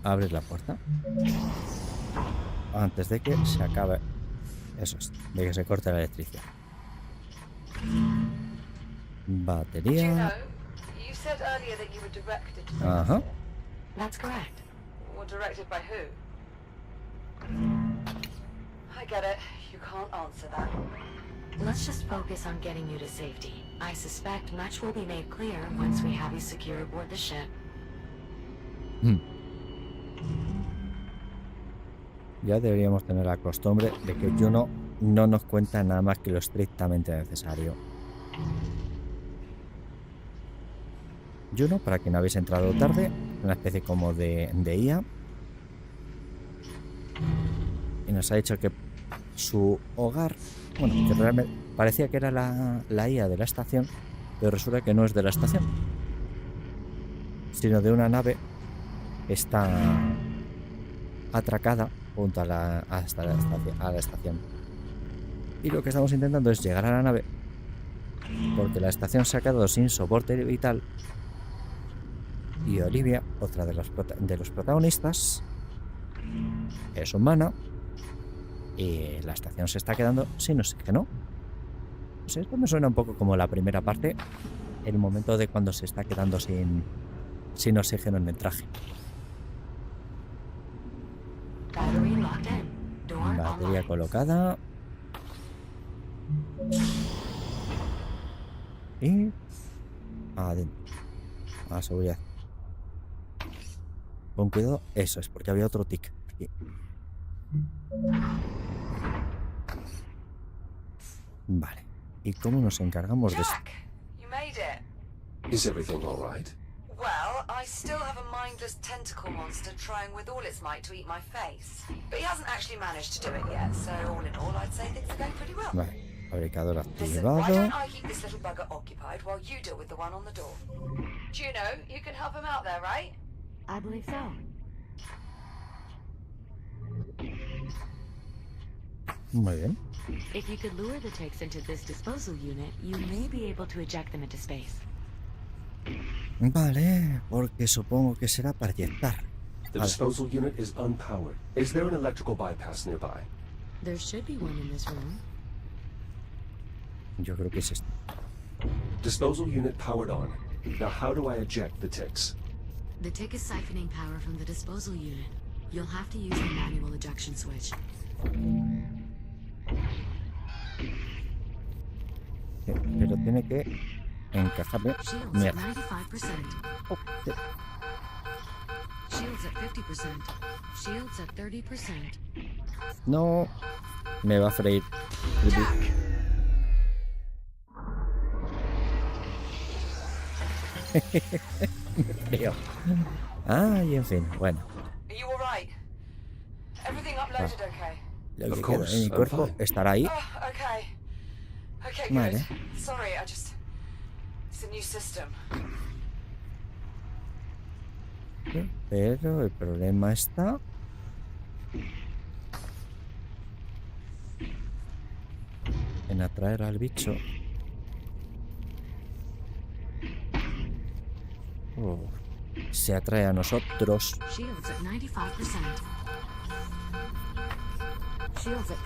abrir la puerta antes de que se acabe. Eso es, de que se corte la electricidad. Batería. You said earlier that you were directed to Ajá. That's correct. Well, directed by who? I get it. You can't answer that. Let's just focus on getting you to safety. I suspect much will be made clear once we have you secure aboard the ship. Ya deberíamos tener la costumbre de que Juno no nos cuenta nada más que lo estrictamente necesario. Juno, para quien no habéis entrado tarde, una especie como de IA. Y nos ha dicho que su hogar, bueno, que realmente parecía que era la IA de la estación, pero resulta que no es de la estación, sino de una nave que está atracada junto a la estación. Y lo que estamos intentando es llegar a la nave, porque la estación se ha quedado sin soporte vital. Y Olivia, otra de los protagonistas, es humana y la estación se está quedando sin oxígeno. Pues esto me suena un poco como la primera parte, el momento de cuando se está quedando sin oxígeno en el traje. Batería colocada. Y adentro. A seguridad. Con cuidado, eso es, porque había otro tic aquí. Vale. ¿Y cómo nos encargamos de esto? Jack, you made it. Is everything all right? Well, I still have a mindless tentacle monster trying with all its might to eat my face. But he hasn't actually managed to do it yet, so all in all, I'd say things are going pretty well. Vale. Fabricador Listen, why activado. don't I keep this little bugger occupied while you deal with the one on the door? Juno, you can help him out there, right? I believe so. Muy bien. If you could lure the ticks into this disposal unit, you may be able to eject them into space. Vale, porque supongo que será para inyectar. The disposal unit is unpowered. Is there an electrical bypass nearby? There should be one in this room. Yo creo que es esto. Disposal unit powered on. Now how do I eject the ticks? The tick is siphoning power from the disposal unit. You'll have to use the manual ejection switch. Pero tiene que encajarle. Shields at Mierda. 95%. Oh, sí. Shields at 50%. Shields at 30%. No. Me va a freír. Frío. Y en fin, bueno. Are you alright? Everything uploaded okay? Lo que Of queda course, de mi I'm cuerpo fine. estará ahí. Oh, okay. Okay, Vale. good. Sorry, it's a new system. Pero el problema está en atraer al bicho. Se atrae a nosotros. Shields at 95%. Shields at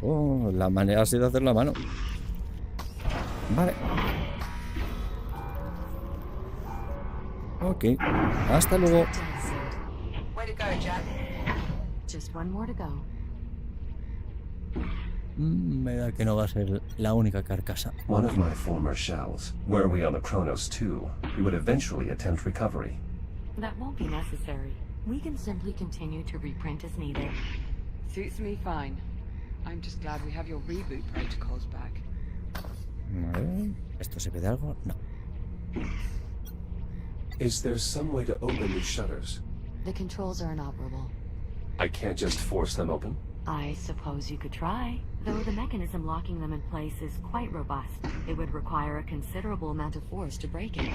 50%. La manera ha sido hacerlo a mano. Vale. Ok. Hasta luego. Way to go, Jack. Just one more to go. Me da que no va a ser la única carcasa. One of my former shells. Were we on the Kronos 2, we would eventually attempt recovery. That won't be necessary. We can simply continue to reprint as needed. Suits me fine. I'm just glad we have your reboot protocols back. Vale. ¿Esto se ve de algo? No. Is there some way to open these shutters? The controls are inoperable. I can't just force them open? I suppose you could try, though the mechanism locking them in place is quite robust. It would require a considerable amount of force to break it.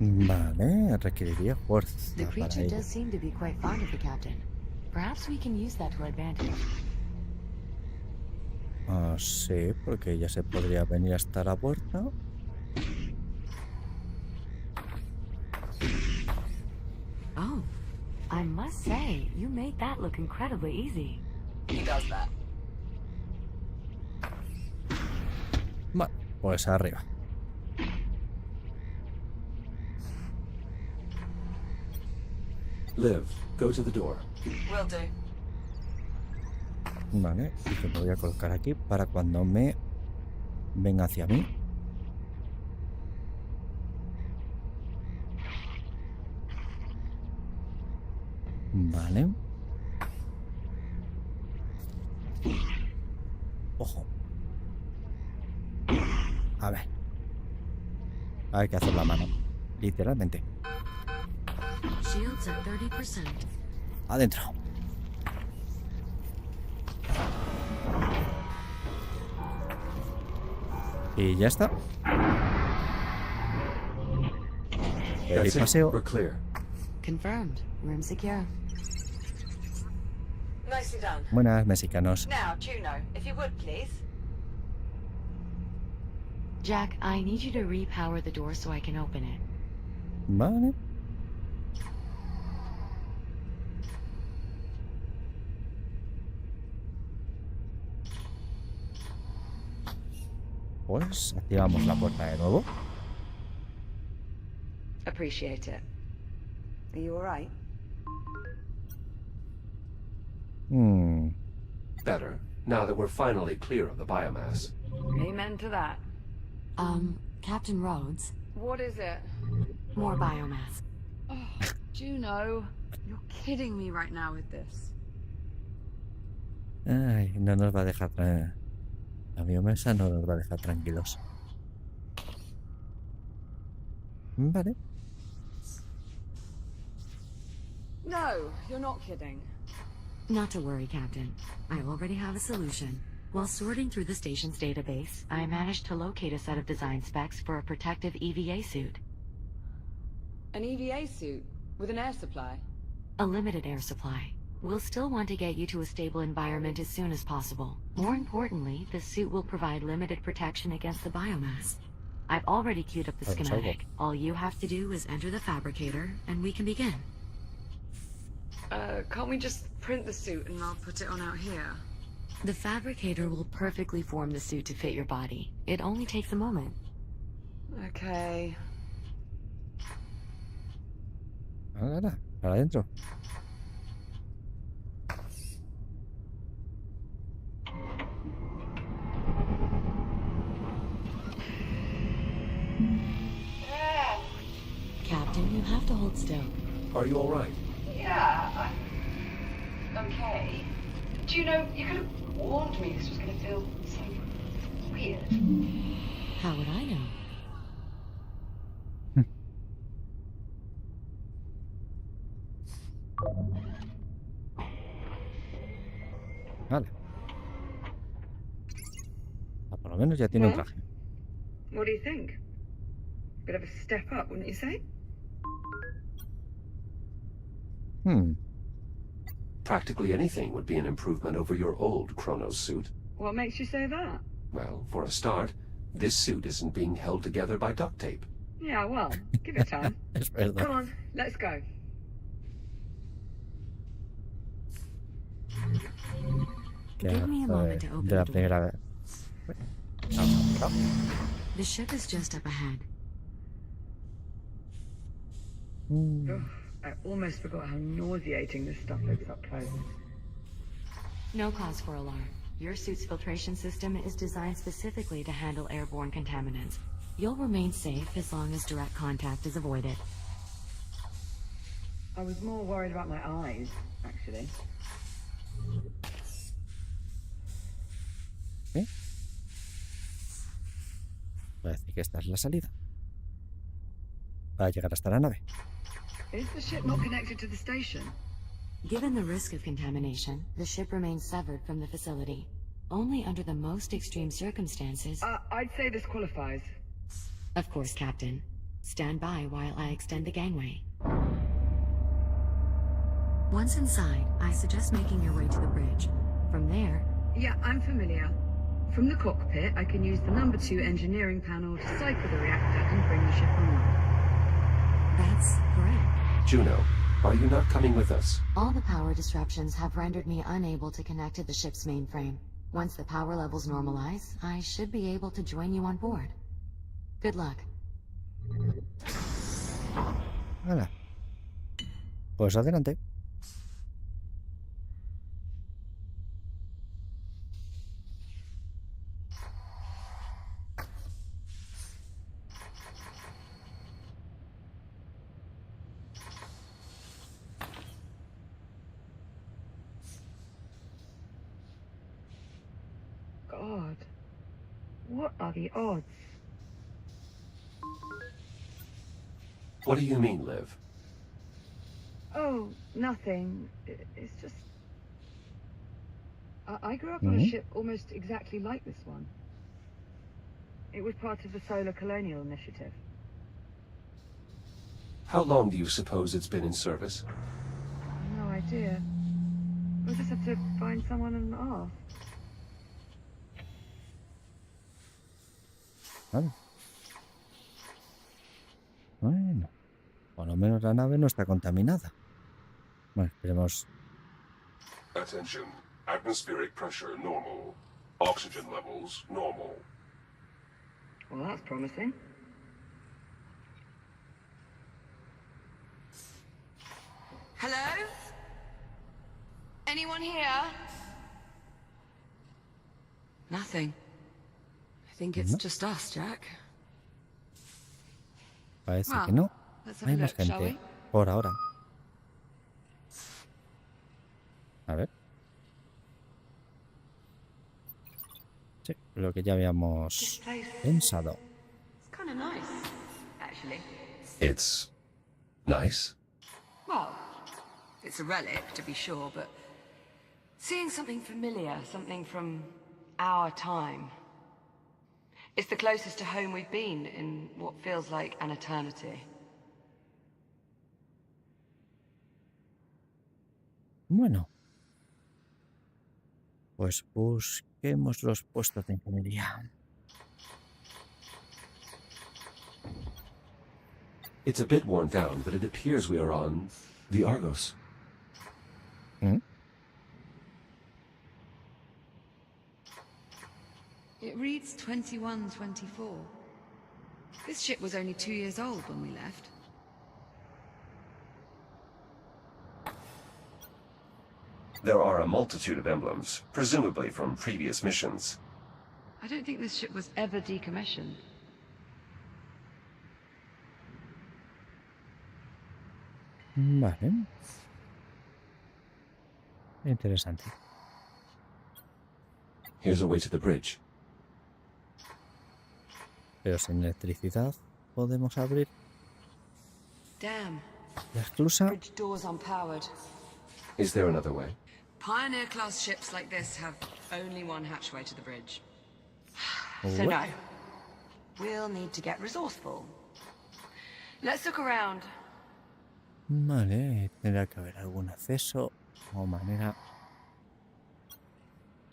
Vale, requeriría fuerza The para creature ello. does seem to be quite fond of the captain. Perhaps we can use that to our advantage. Sí, porque ella se podría venir hasta la puerta. Oh, I must say, you made that look incredibly easy. He does that. Vale, pues arriba. Liv, go to the door. Will do. Vale, y que me voy a colocar aquí para cuando me venga hacia mí. Vale. Ojo. A ver. Hay que hacer la mano. Literalmente. Shields at 30%. Adentro. Y ya está. El That's it. paseo. We're clear. Confirmed. Room secure. Nicely done. Buenas, mexicanos. Now, Juno, if you would, please. Jack, I need you to repower the door so I can open it. Vale. Pues activamos la puerta de nuevo. Appreciate it. Are you alright? Better, now that we're finally clear of the biomass. Amen to that. Captain Rhodes, What is it? more biomass. Oh, Juno, you're kidding me right now with this. Ay, no nos va a dejar. La biomesa no nos va a dejar tranquilos. Vale. No, you're not kidding. Not to worry, Captain. I already have a solution. While sorting through the station's database, I managed to locate a set of design specs for a protective EVA suit. An EVA suit with an air supply. A limited air supply. We'll still want to get you to a stable environment as soon as possible. More importantly, the suit will provide limited protection against the biomass. I've already queued up the schematic. All you have to do is enter the fabricator, and we can begin. Can't we just print the suit and I'll put it on out here? The fabricator will perfectly form the suit to fit your body. It only takes a moment. Okay. Ahora, para adentro. You have to hold still. Are you all right? Yeah, I'm okay. Do you know, you could have warned me this was going to feel so weird. How would I know? Vale. Por lo menos ya tiene un traje. What do you think? Bit of a step up, wouldn't you say? Practically anything would be an improvement over your old Chronos suit. What makes you say that? Well, for a start, this suit isn't being held together by duct tape. Yeah, well, give it time. Es verdad. Come on, let's go. Give me a moment to open De la the door. primera vez. The ship is just up ahead. Ugh, I almost forgot how nauseating this stuff looks up close. No cause for alarm. Your suit's filtration system is designed specifically to handle airborne contaminants. You'll remain safe as long as direct contact is avoided. I was more worried about my eyes, actually. ¿Eh? Parece que esta es la salida. Para llegar hasta la nave. Is the ship not connected to the station? Given the risk of contamination, the ship remains severed from the facility. Only under the most extreme circumstances... I'd say this qualifies. Of course, Captain. Stand by while I extend the gangway. Once inside, I suggest making your way to the bridge. From there... Yeah, I'm familiar. From the cockpit, I can use the number 2 engineering panel to cycle the reactor and bring the ship online. That's correct. Juno, are you not coming with us? All the power disruptions have rendered me unable to connect to the ship's mainframe. Once the power levels normalize, I should be able to join you on board. Good luck. Hala. Pues adelante. God, what are the odds? What do you mean, Liv? Oh, nothing. It's just... I grew up on a ship almost exactly like this one. It was part of the Solar Colonial Initiative. How long do you suppose it's been in service? No idea. We'll just have to find someone and ask. Vale. Bueno, por lo menos la nave no está contaminada. Bueno, esperemos. Attention. Atmospheric pressure normal. Oxygen levels normal. Well, that's promising. Hello? Anyone here? Nothing. I think it's just us, Jack. Parece Well, que no. let's have Hay a más look, shall gente we? por ahora. A ver. Sí, lo que ya habíamos pensado. It's kind of nice, actually. It's nice. Well, it's a relic, to be sure, but seeing something familiar, something from our time. It's the closest to home we've been in what feels like an eternity. Bueno. Pues busquemos los puestos de ingeniería. It's a bit worn down, but it appears we are on the Argos. ¿Mm? It reads 2124. This ship was only 2 years old when we left. There are a multitude of emblems, presumably from previous missions. I don't think this ship was ever decommissioned. Vale. Interesante. Here's a way to the bridge. Pero sin electricidad podemos abrir Damn. la esclusa. Bridge doors unpowered. Is there another way? Pioneer-class ships like this have only one hatchway to the bridge. So no. We'll need to get resourceful. Let's look around. Vale, tendrá que haber algún acceso o manera.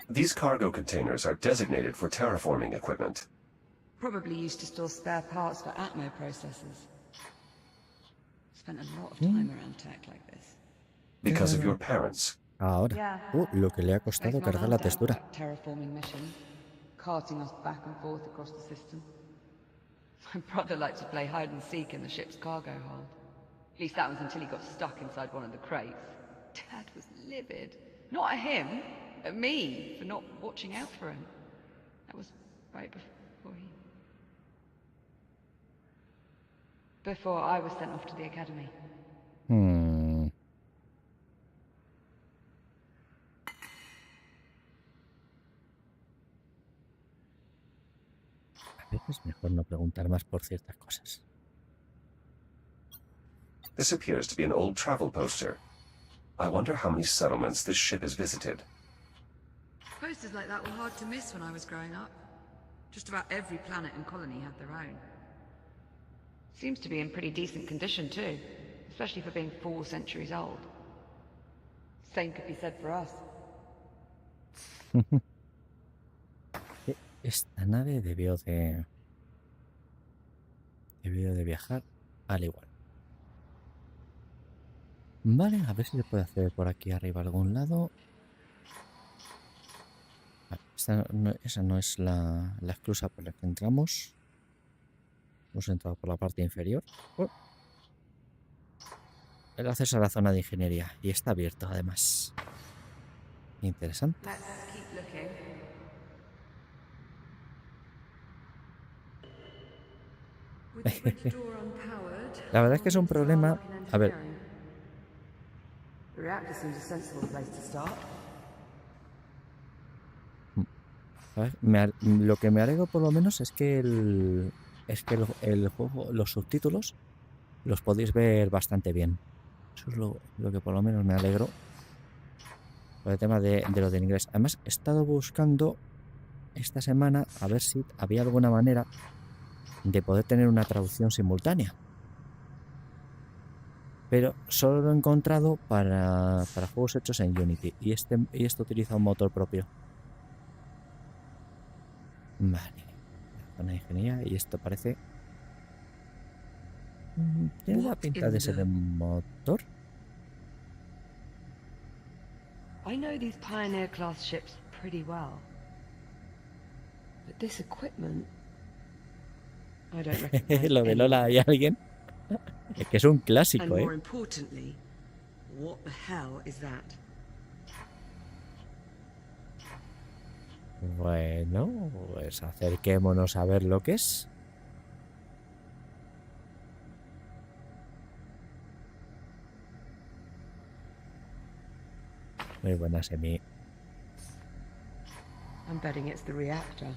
These cargo containers are designated for terraforming equipment. Probably used to store spare parts for Atmo processors. Spent a lot of time around tech like this. Because of your parents. Ahora. Lo que le ha costado cargar la textura. Terraforming mission, carting us back and forth across the system. My brother liked to play hide and seek in the ship's cargo hold. At least that was until he got stuck inside one of the crates. Dad was livid. Not at him, at me, for not watching out for him. That was right before I was sent off to the academy. A veces mejor no preguntar más por ciertas cosas. This appears to be an old travel poster. I wonder how many settlements this ship has visited. Posters like that were hard to miss when I was growing up. Just about every planet and colony had their own. Seems to be in pretty decent condition too, especially for being 4 centuries old. Same could be said for us. Esta nave debió de viajar al igual. Vale, a ver si se puede hacer por aquí arriba a algún lado. Vale, esa no es la esclusa por la que entramos. Hemos entrado por la parte inferior. El acceso a la zona de ingeniería. Y está abierto además. Interesante. La verdad es que es un problema. A ver. Lo que me alegro por lo menos es que el juego, los subtítulos los podéis ver bastante bien. Eso es lo que por lo menos me alegro por el tema de lo del inglés. Además he estado buscando esta semana a ver si había alguna manera de poder tener una traducción simultánea, pero solo lo he encontrado para juegos hechos en Unity y esto utiliza un motor propio. Vale, la zona de ingeniería, y esto parece tiene la pinta de ser un motor. I know these Pioneer class ships pretty well, but this equipment I don't recognize. Lo de Lola, ¿hay alguien? Es que es un clásico, And more importantly, what the hell is that? Bueno, pues acerquémonos a ver lo que es. Muy buena semi. I'm betting it's the reactor.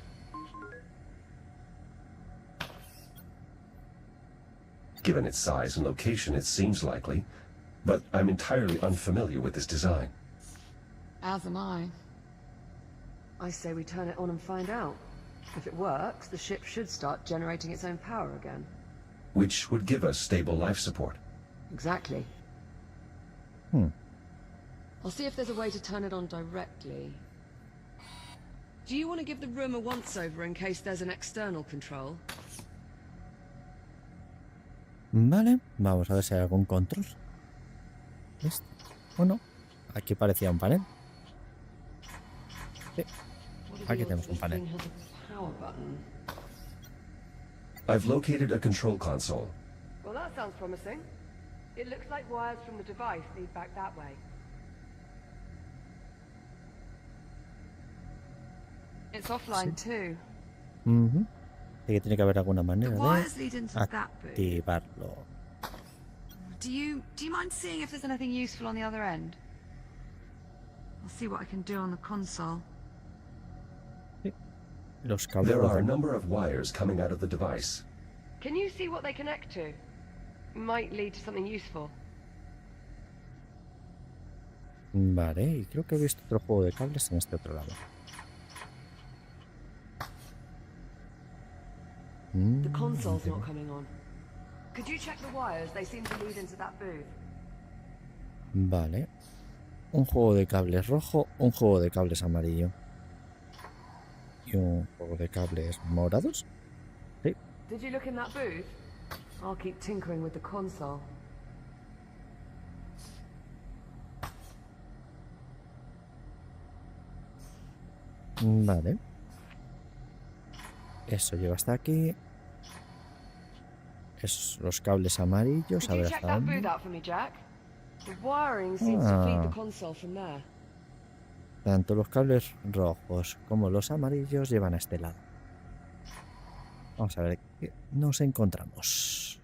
Given its size and location, it seems likely, but I'm entirely unfamiliar with this design. As am I. I say we turn it on and find out. If it works, the ship should start generating its own power again. Which would give us stable life support. Exactly. I'll see if there's a way to turn it on directly. Do you want to give the room a once-over in case there's an external control? Vale, vamos a ver si hay algún control. Bueno, aquí parecía un panel. Sí, aquí tenemos un panel. I've located a control console. Well, that sounds promising. It looks like wires from the device lead back that way. It's offline too. Así que tiene que haber alguna manera The de wires lead into that booth. activarlo. Do you mind seeing if there's anything useful on the other end? I'll see what I can do on the console. Los cables. There are a number of wires coming out of the device. Can you see what they connect to? Might lead to something useful. Vale, y creo que he visto otro juego de cables en este otro lado. The console's not coming on. Could you check the wires? They seem to lead into that booth. Vale. Un juego de cables rojo, un juego de cables amarillo. Y un juego de cables morados. Sí. Did you look in that booth? I'll keep tinkering with the console. Vale. Eso lleva hasta aquí. Esos los cables amarillos. A Could you ver check hasta that dónde. booth out for me, Jack? The wiring seems to feed the console from there. Tanto los cables rojos como los amarillos llevan a este lado. Vamos a ver qué nos encontramos.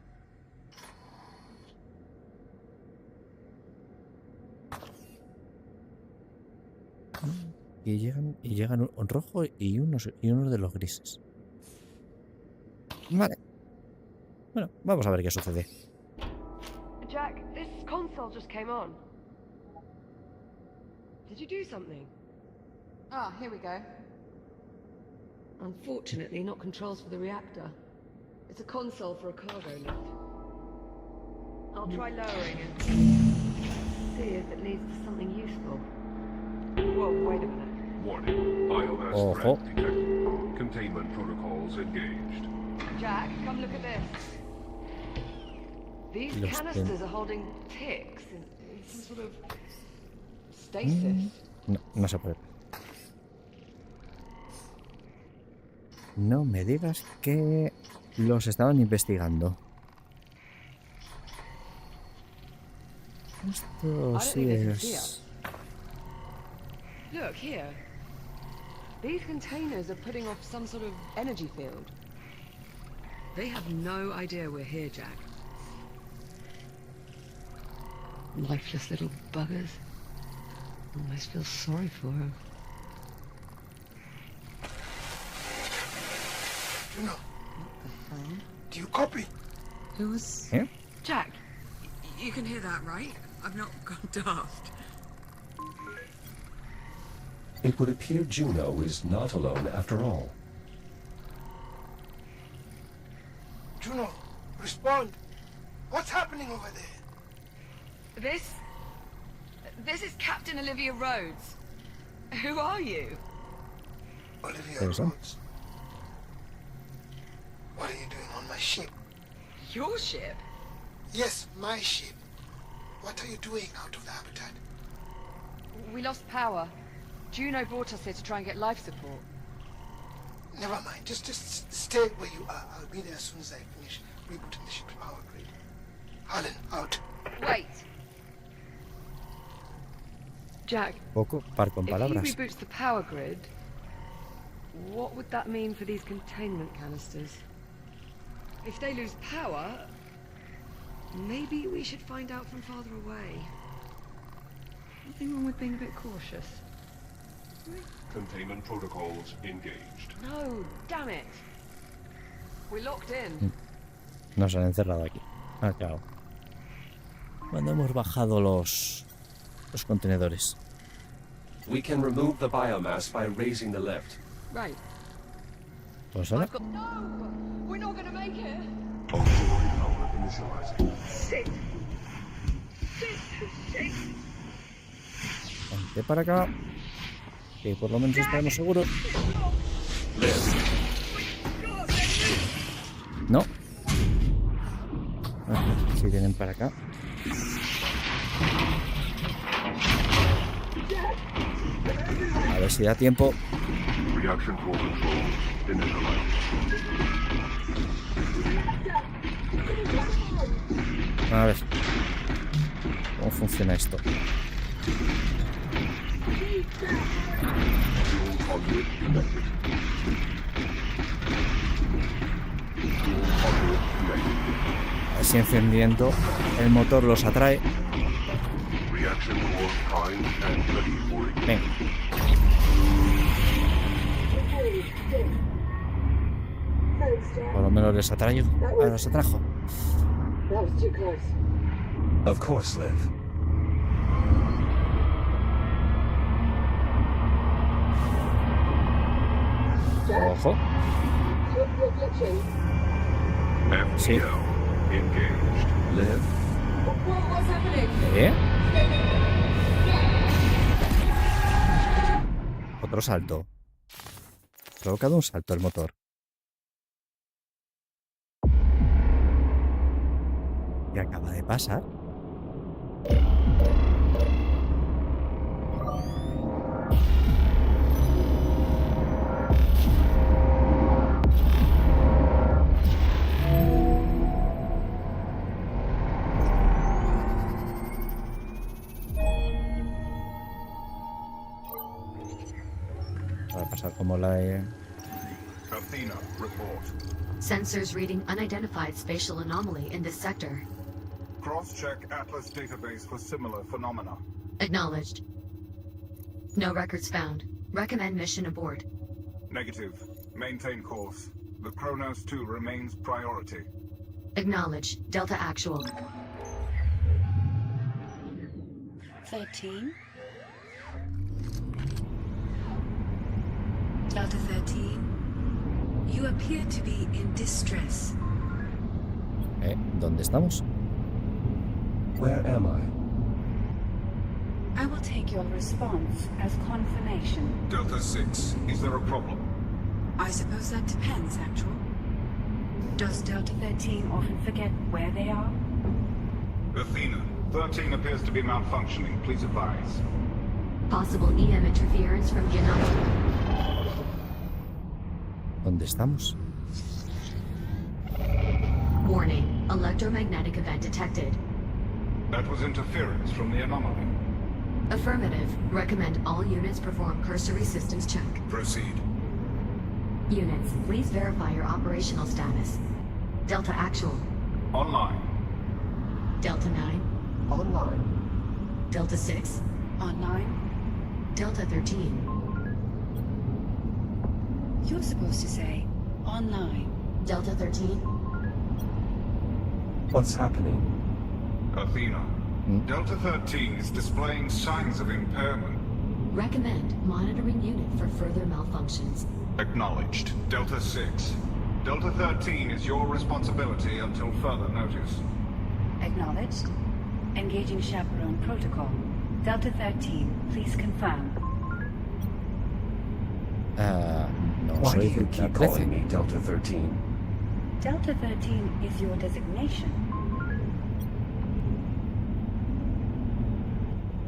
Y llegan un rojo y uno de los grises. Vale. Bueno, vamos a ver qué sucede. Jack, this console just came on. Did you do something? Ah, here we go. Unfortunately, not controls for the reactor. It's a console for a cargo lift. I'll try lowering it. See if it leads to something useful. Whoa, wait a minute. Warning. Biomass Oh, threat detected. Containment protocols engaged. Jack, come look at this. These canisters are holding ticks in some sort of stasis. No, no se puede. No me digas que los estaban investigando. Esto sí es... Look here. These containers are putting off some sort of energy field. They have no idea we're here, Jack. Lifeless little buggers. Almost feel sorry for them. Juno, What the hell? do you copy? Who was... ¿Eh? Jack, You can hear that, right? I've not gone daft. It would appear Juno is not alone after all. Juno, respond. What's happening over there? This is Captain Olivia Rhodes. Who are you? Olivia There's some. Rhodes. What are you doing on my ship? Your ship? Yes, my ship. What are you doing out of the habitat? We lost power. Juno brought us here to try and get life support. Never mind. Just stay where you are. I'll be there as soon as I finish rebooting the ship's power grid. Harlan, out. Wait. Jack, Poco par con if palabras. he reboots the power grid, what would that mean for these containment canisters? If they lose power, maybe we should find out from farther away. Nothing wrong with being a bit cautious. Containment protocols engaged. No, damn it. We're locked in. Nos han encerrado aquí. Ah, claro. Cuando hemos bajado los contenedores. We can remove the biomass by raising the lift. Right. Pues ahora. No! We're not gonna make it! Auxiliary power initializing. Shit! Shit! Vente para acá. Que por lo menos estamos seguros. No. Si vienen para acá. A ver si da tiempo. Reaction core controls initialized. A ver. ¿Cómo funciona esto? Fuel conduit connected. Fuel conduit connected. así encendiendo el motor los atrae. Reaction core primed and ready for ignition. Venga. Por lo menos les atrajo. Los atrajo. Of course, Liv. Ojo. Sí. FTL engaged. Liv? Otro salto. Provocado un salto el motor. ¿Qué acaba de pasar? Va a pasar como la de... Athena, report. Sensors reading unidentified spatial anomaly in this sector. Cross-check Atlas database for similar phenomena. Acknowledged. No records found. Recommend mission abort. Negative. Maintain course. The Kronos 2 remains priority. Acknowledge. Delta Actual. 13. Delta 13. You appear to be in distress. ¿Dónde estamos? Where am I? I will take your response as confirmation. Delta 6, is there a problem? I suppose that depends, Actual. Does Delta 13 often forget where they are? Athena, 13 appears to be malfunctioning. Please advise. Possible EM interference from the anomaly. ¿Dónde estamos? Warning. Electromagnetic event detected. That was interference from the anomaly. Affirmative. Recommend all units perform cursory systems check. Proceed. Units, please verify your operational status. Delta Actual. Online. Delta 9. Online. Delta 6. Online? Delta 13. You're supposed to say online. Delta 13. What's happening? Athena, Delta 13 is displaying signs of impairment. Recommend monitoring unit for further malfunctions. Acknowledged. Delta 6. Delta 13 is your responsibility until further notice. Acknowledged. Engaging chaperone protocol. Delta 13, please confirm. No, Why do soy you keep Delta calling 13. me Delta 13? Delta 13 is your designation.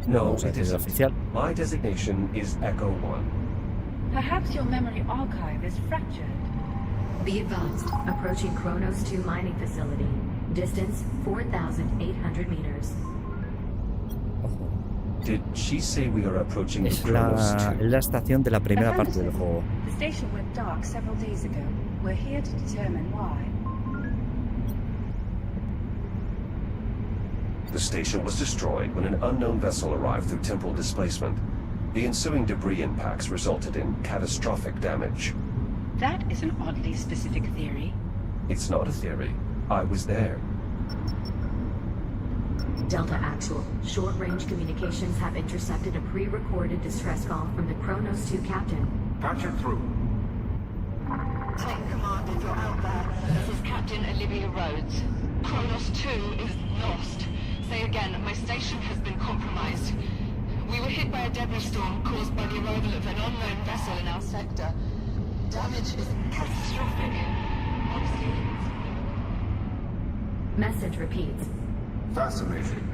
No, Vamos a it decir isn't. oficial. My designation is Echo 1. Perhaps your memory archive is fractured. Be advised. Approaching Kronos 2 mining facility. Distance 4,800 meters. Ojo. Did she say we are approaching the Es Kronos la, 2? es la estación de la primera parte del juego. The station went dark several days ago. We're here to determine why. The station was destroyed when an unknown vessel arrived through temporal displacement. The ensuing debris impacts resulted in catastrophic damage. That is an oddly specific theory. It's not a theory. I was there. Delta Actual. Short-range communications have intercepted a pre-recorded distress call from the Kronos 2 captain. Patch it through. Take command if you're out there. This is Captain Olivia Rhodes. Kronos 2 is lost. Say again, my station has been compromised. We were hit by a debris storm caused by the arrival of an unknown vessel in our sector. Damage is catastrophic. Message repeats. Fascinating.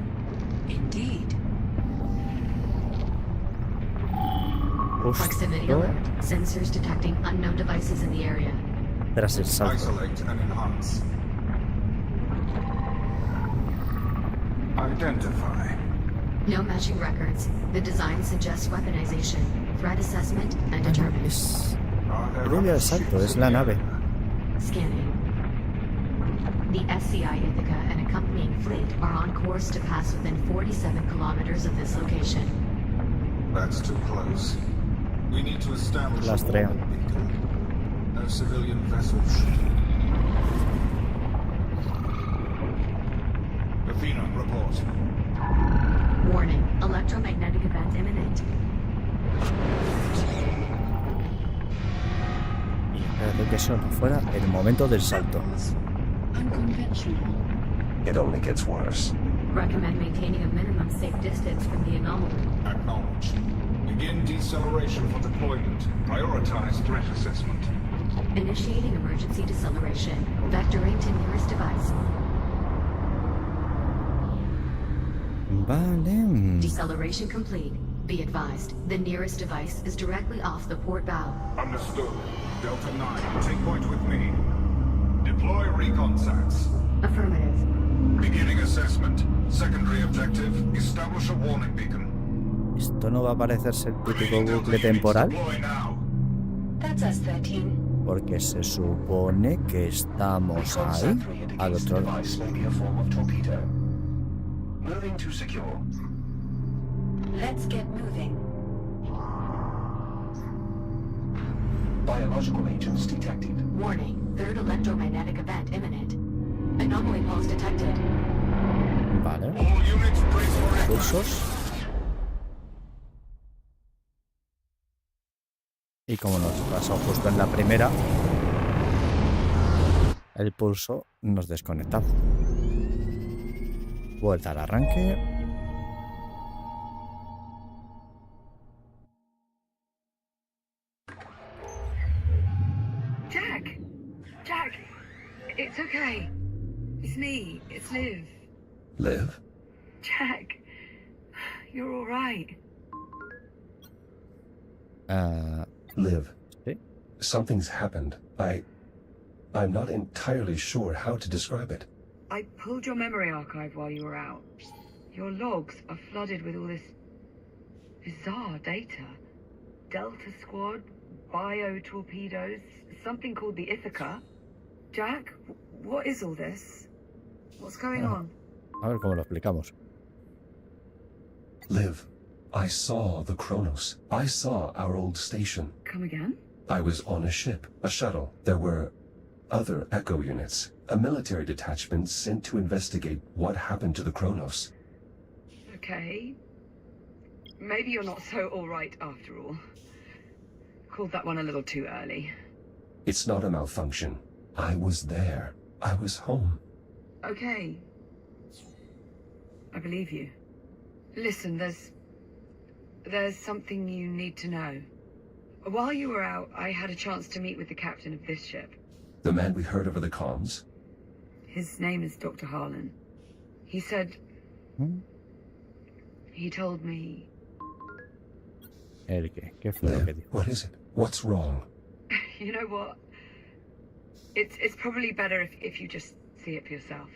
Indeed. Proximity Justo alert. Sensors detecting unknown devices in the area. tras el salto. Isolate and enhance. Identify. No matching records. The design suggests weaponization, threat assessment, and determination. Es el salto, es la nave. Scanning. The SCI Ithaca and accompanying fleet are on course to pass within 47 kilometers of this location. That's too close. We need to establish a warning beacon. No civilian vessels. Athena, report. Warning, electromagnetic event imminent. Y espérate que eso no fuera el momento del salto. It only gets worse. Recommend maintaining a minimum safe distance from the anomaly. Acknowledge. Begin deceleration for deployment. Prioritize threat assessment. Initiating emergency deceleration. Vectoring to nearest device. Vale. Deceleration complete. Be advised, the nearest device is directly off the port bow. Understood. Delta 9, take point with me. Deploy recon sats. Affirmative. Beginning assessment. Secondary objective, establish a warning beacon. ¿Esto no va a parecerse el típico bucle temporal? That's us, 13. Porque se supone que estamos ahí, al otro lado. Moving to secure. Let's get moving. Biological agents detected. Warning, third electromagnetic event imminent. Anomaly pulse detected. Vale. All units brace for Pulsos. Y como nos pasó justo en la primera, el pulso nos desconectaba. Vuelta al arranque. Jack! Jack! It's okay. It's me. It's Liv. Liv? Jack! You're alright. Liv. ¿Sí? Something's happened. I'm not entirely sure how to describe it. I pulled your memory archive while you were out. Your logs are flooded with all this bizarre data. Delta Squad, bio-torpedoes, something called the Ithaca. Jack, what is all this? What's going on? A ver cómo lo explicamos. Liv, I saw the Kronos. I saw our old station. Come again? I was on a ship, a shuttle. There were other Echo units, a military detachment sent to investigate what happened to the Kronos. Okay. Maybe you're not so alright after all. Called that one a little too early. It's not a malfunction. I was there. I was home. Okay. I believe you. Listen, there's something you need to know. While you were out, I had a chance to meet with the captain of this ship. The man we heard over the comms? His name is Dr. Harlan. He said... He told me... ¿El qué? ¿Qué fue lo que Liv, dijo? what is it? What's wrong? You know what? It's probably better if you just see it for yourself.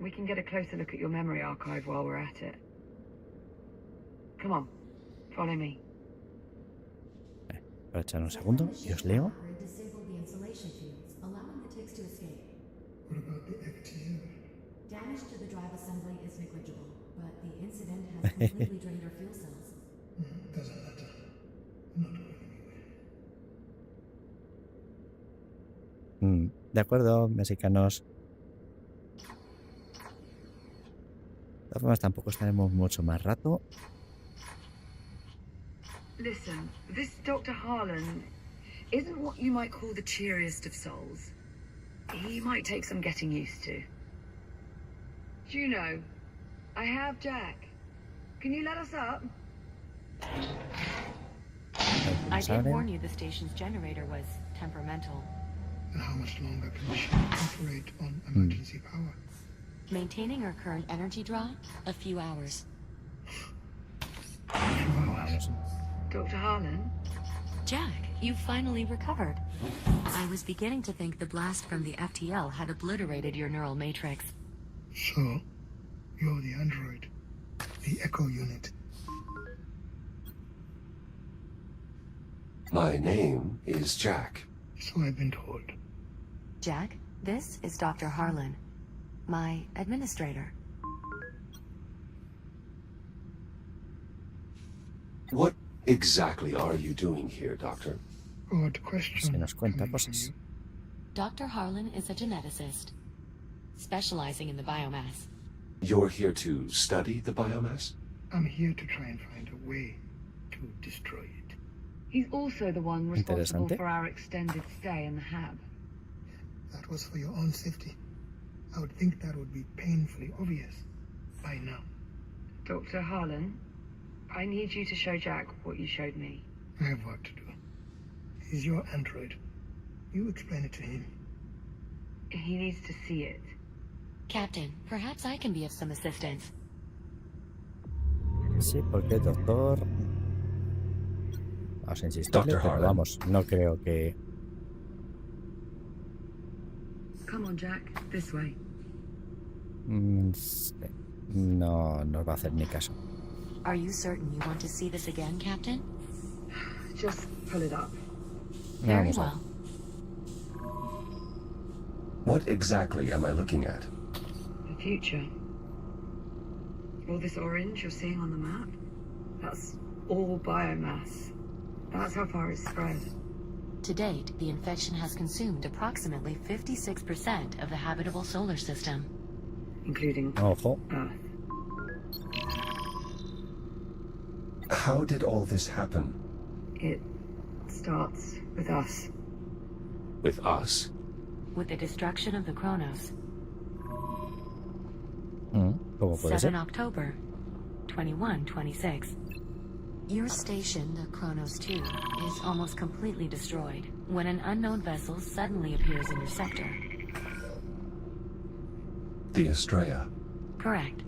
We can get a closer look at your memory archive while we're at it. Come on, follow me. Para echar un segundo y os leo. What about the FTL? Damage to the drive assembly is negligible, but the incident has completely drained our fuel cells. Doesn't matter. I'm not going anywhere. De acuerdo, mexicanos. De todas formas, tampoco estaremos mucho más rato. Listen, this Dr. Harlan isn't what you might call the cheeriest of souls. He might take some getting used to. Juno, I have Jack. Can you let us up? I did warn you the station's generator was temperamental. And how much longer can the ship operate on emergency power? Maintaining our current energy draw, a few hours. Dr. Harlan? Jack, you finally recovered. I was beginning to think the blast from the FTL had obliterated your neural matrix. So, you're the android. The Echo unit. My name is Jack. So I've been told. Jack, This is Dr. Harlan, my administrator. What exactly are you doing here, Doctor? Good question. Se nos cuenta cosas. Dr. Harlan is a geneticist, specializing in the biomass. You're here to study the biomass? I'm here to try and find a way to destroy it. He's also the one responsible Interesante. for our extended stay in the hab. That was for your own safety. I would think that would be painfully obvious by now. Dr. Harlan, I need you to show Jack what you showed me. I have work to do. He's your android. You explain it to him. He needs to see it. Captain, perhaps I can be of some assistance. Sí, porque doctor... Vamos a insistirle, Dr. pero Harlan. vamos, no creo que... Come on, Jack. This way. No nos va a hacer ni caso. Are you certain you want to see this again, Captain? Just pull it up. Very Vamos a ver. well. What exactly am I looking at? The future. All this orange you're seeing on the map? That's all biomass. That's how far it's spread. To date, the infection has consumed approximately 56% of the habitable solar system. Including Ojo. Earth. How did all this happen? It starts with us. With us? With the destruction of the Kronos. ¿Cómo puede 7 ser? October, 2126. Your station, the Kronos 2, is almost completely destroyed when an unknown vessel suddenly appears in your sector. The Estrella. Correct.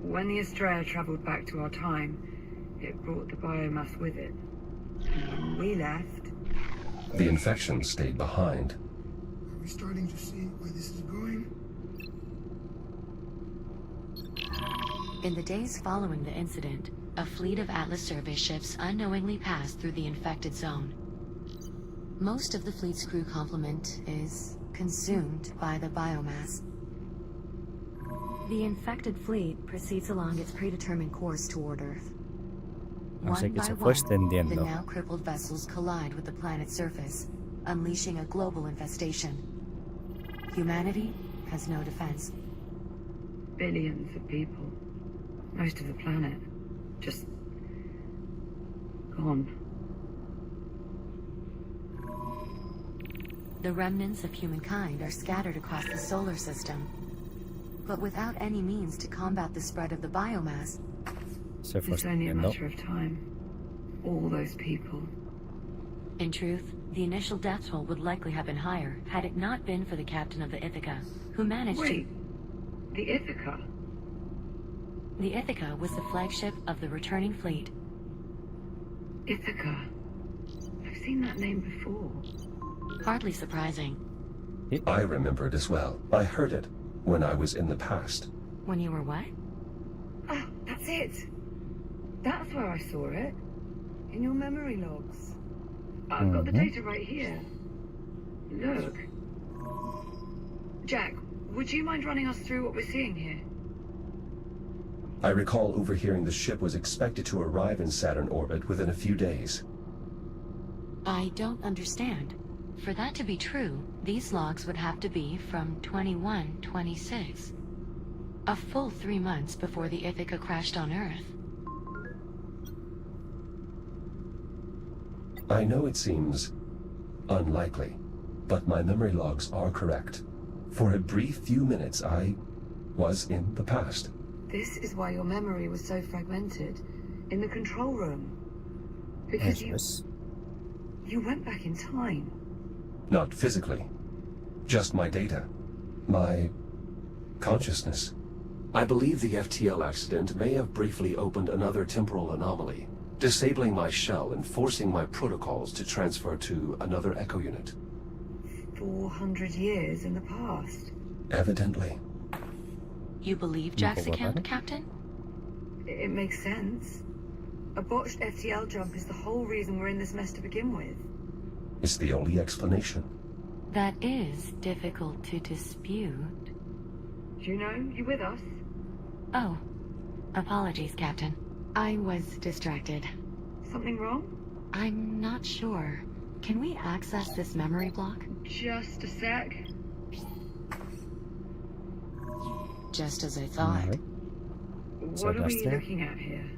When the Estrella traveled back to our time, it brought the biomass with it. And when we left, The infection stayed behind. Are we starting to see where this is going? In the days following the incident, a fleet of Atlas service ships unknowingly passed through the infected zone. Most of the fleet's crew complement is consumed by the biomass. The infected fleet proceeds along its predetermined course toward Earth. Así One que by se fue one, extendiendo. the now crippled vessels collide with the planet's surface, unleashing a global infestation. Humanity has no defense. billions of people, most of the planet, just gone. The remnants of humankind are scattered across the solar system, but without any means to combat the spread of the biomass. Se fue It's only a extendiendo. matter of time. All those people. In truth, the initial death toll would likely have been higher had it not been for the captain of the Ithaca, who managed Wait, the Ithaca? The Ithaca was the flagship of the returning fleet. Ithaca. I've seen that name before. Hardly surprising. I remember it as well. I heard it when I was in the past. When you were what? Ah, that's it. That's where I saw it. In your memory logs. I've got the data right here. Look. Jack, would you mind running us through what we're seeing here? I recall overhearing the ship was expected to arrive in Saturn orbit within a few days. I don't understand. For that to be true, these logs would have to be from 2126. A full 3 months before the Ithaca crashed on Earth. I know it seems unlikely, but my memory logs are correct. For a brief few minutes, I was in the past. This is why your memory was so fragmented. In the control room. Because Eso es. you went back in time. Not physically. Just my data. My consciousness. I believe the FTL accident may have briefly opened another temporal anomaly, disabling my shell and forcing my protocols to transfer to another echo unit. 400 years in the past. Evidently. You believe Jack's account, Captain? It makes sense. A botched FTL jump is the whole reason we're in this mess to begin with. It's the only explanation. That is difficult to dispute. Juno, you with us? Oh, apologies, Captain. I was distracted. Something wrong? I'm not sure. Can we access this memory block? Just a sec. Just as I thought. What are we looking at here?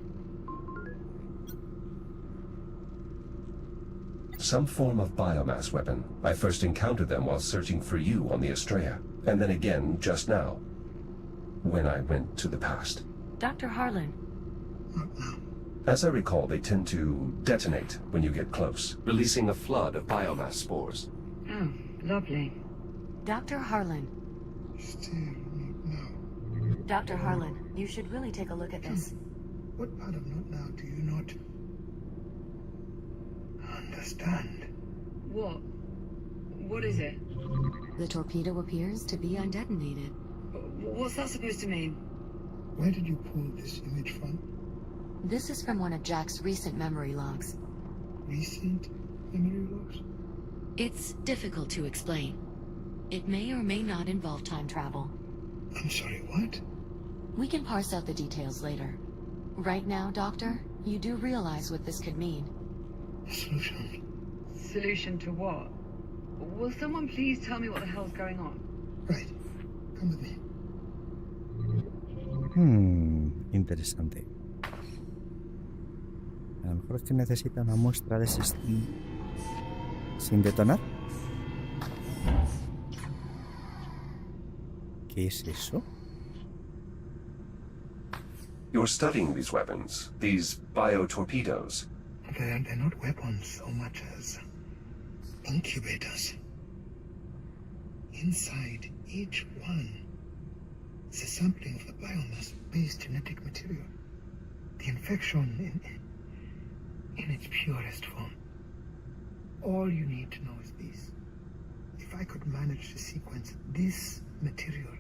Some form of biomass weapon. I first encountered them while searching for you on the Estrella, and then again just now, when I went to the past. Dr. Harlan. As I recall, they tend to detonate when you get close, releasing a flood of biomass spores. Oh, lovely. Dr. Harlan. Still not now. Dr. Harlan, you should really take a look at this. What part of not now do you not understand? What? What is it? The torpedo appears to be undetonated. What's that supposed to mean? Where did you pull this image from? This is from one of Jack's recent memory logs. Recent memory logs? It's difficult to explain. It may or may not involve time travel. I'm sorry, what? We can parse out the details later. Right now, Doctor, you do realize what this could mean. A solution. Solution to what? Will someone please tell me what the hell's going on? Right. Come with me. Interesante. A lo mejor es que necesita una muestra de ese sin detonar. ¿Qué es eso? You're studying these weapons, these biotorpedoes. They're not weapons so much as incubators. Inside each one is a sampling of the biomass-based genetic material. The infection in its purest form. All you need to know is this. If I could manage to sequence this material,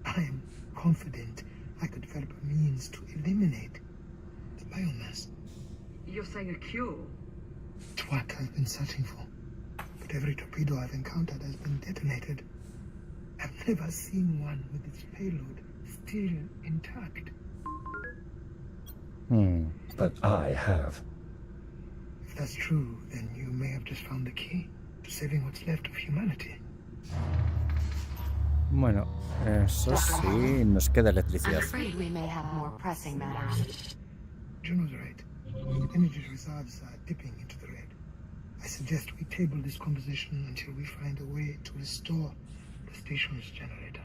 I am confident I could develop a means to eliminate the biomass. You're saying a cure? It's what I've been searching for. But every torpedo I've encountered has been detonated. I've never seen one with its payload still intact. But I have. If that's true, then you may have just found the key to saving what's left of humanity. Bueno, eso sí, nos queda electricidad. I'm afraid we may have more pressing matters. Juno's right. Energy reserves are dipping into the red. I suggest we table this conversation until we find a way to restore the station's generator.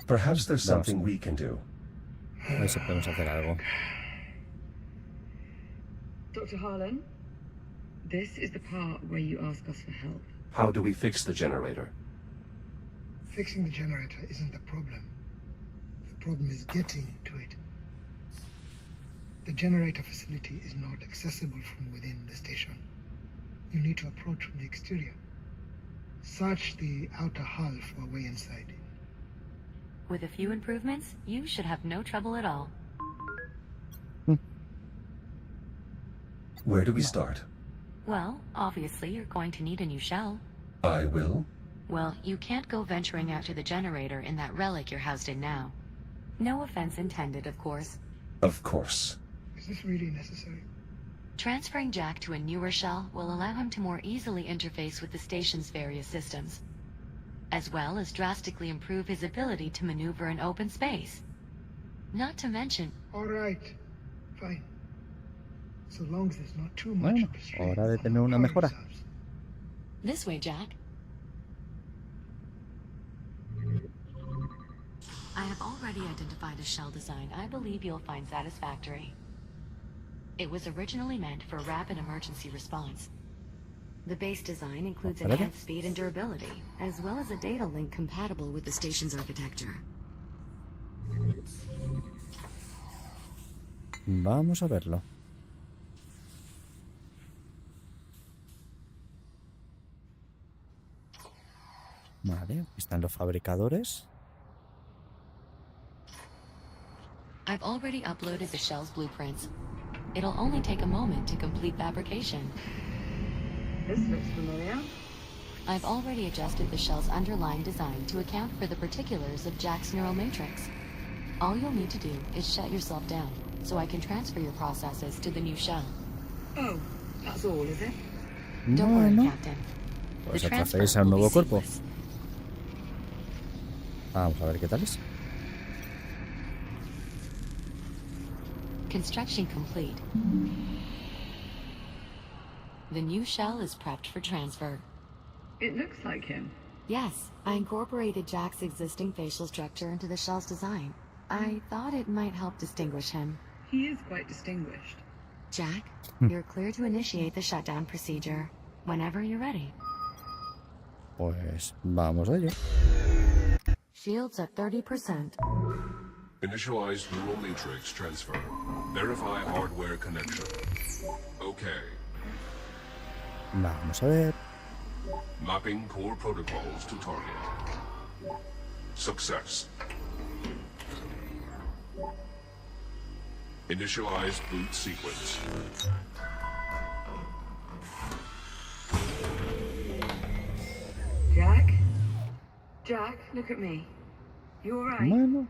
Perhaps there's something we can do. A ver si podemos hacer algo. Dr. Harlan, this is the part where you ask us for help. How do we fix the generator? Fixing the generator isn't the problem. The problem is getting to it. The generator facility is not accessible from within the station. You need to approach from the exterior. Search the outer hull for a way inside. With a few improvements, you should have no trouble at all. Where do we start? Well, obviously you're going to need a new shell. I will? Well, you can't go venturing out to the generator in that relic you're housed in now. No offense intended, of course. Of course. Is this really necessary? Transferring Jack to a newer shell will allow him to more easily interface with the station's various systems, as well as drastically improve his ability to maneuver in open space. Not to mention... All right. Fine. So long as there's not too much Bueno, hora de tener una mejora. This way, Jack. I have already identified a shell design I believe you'll find satisfactory. It was originally meant for rapid emergency response. The base design includes enhanced speed and durability, as well as a data link compatible with the station's architecture. Vamos a verlo. Vale, aquí están los fabricadores. I've already uploaded the shell's blueprints. It'll only take a moment to complete fabrication. This looks familiar. I've already adjusted the shell's underlying design to account for the particulars of Jack's neural matrix. All you'll need to do is shut yourself down, so I can transfer your processes to the new shell. Oh, that's all, is it? Don't worry, Captain. Pues a transferirse a un nuevo cuerpo. Vamos a ver qué tal es. Construction complete. The new shell is prepped for transfer. It looks like him. Yes, I incorporated Jack's existing facial structure into the shell's design. I thought it might help distinguish him. He is quite distinguished. Jack, you're clear to initiate the shutdown procedure whenever you're ready. Pues vamos a ello. Shields at 30%. Initialize neural matrix transfer. Verify hardware connection. Okay. Vamos a ver. Mapping core protocols to target. Success. Initialize boot sequence. Jack? Jack, look at me. You alright? Bueno.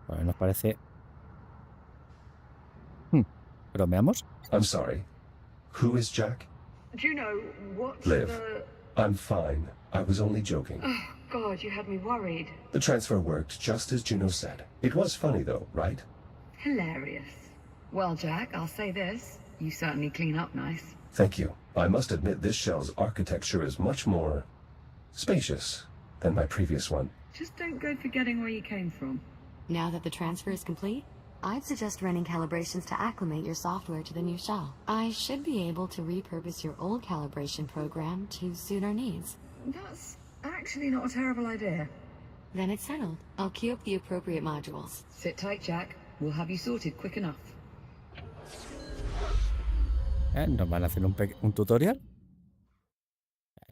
Bueno, nos parece... ¿Bromeamos? I'm sorry. Who is Jack? Do you know what's Liv. the... I'm fine. I was only joking. Oh, God, you had me worried. The transfer worked just as Juno said. It was funny though, right? Hilarious. Well, Jack, I'll say this. You certainly clean up nice. Thank you. I must admit this shell's architecture is much more spacious than my previous one. Just don't go forgetting where you came from. Now that the transfer is complete, I'd suggest running calibrations to acclimate your software to the new shell. I should be able to repurpose your old calibration program to suit our needs. That's actually not a terrible idea. Then it's settled. I'll queue up the appropriate modules. Sit tight, Jack. We'll have you sorted quick enough. ¿Nos van a hacer un tutorial?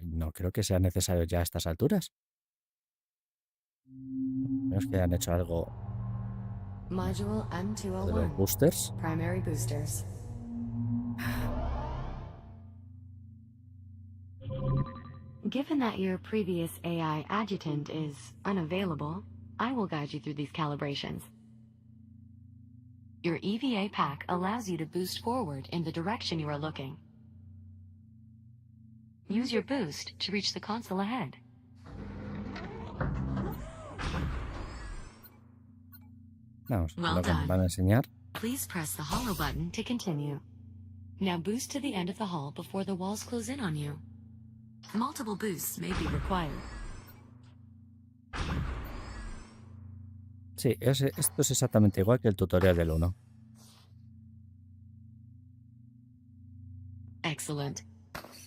No creo que sea necesario ya a estas alturas. Menos que hayan hecho algo Module de los M201. boosters. Primary boosters. Given that your previous AI adjutant is unavailable, I will guide you through these calibrations. Your EVA pack allows you to boost forward in the direction you are looking. Use your boost to reach the console ahead. Vamos, Well lo que nos done. van a enseñar. Please press the hollow button to continue. Now boost to the end of the hall before the walls close in on you. Multiple boosts may be required. Sí, esto es exactamente igual que el tutorial del 1. Excellent.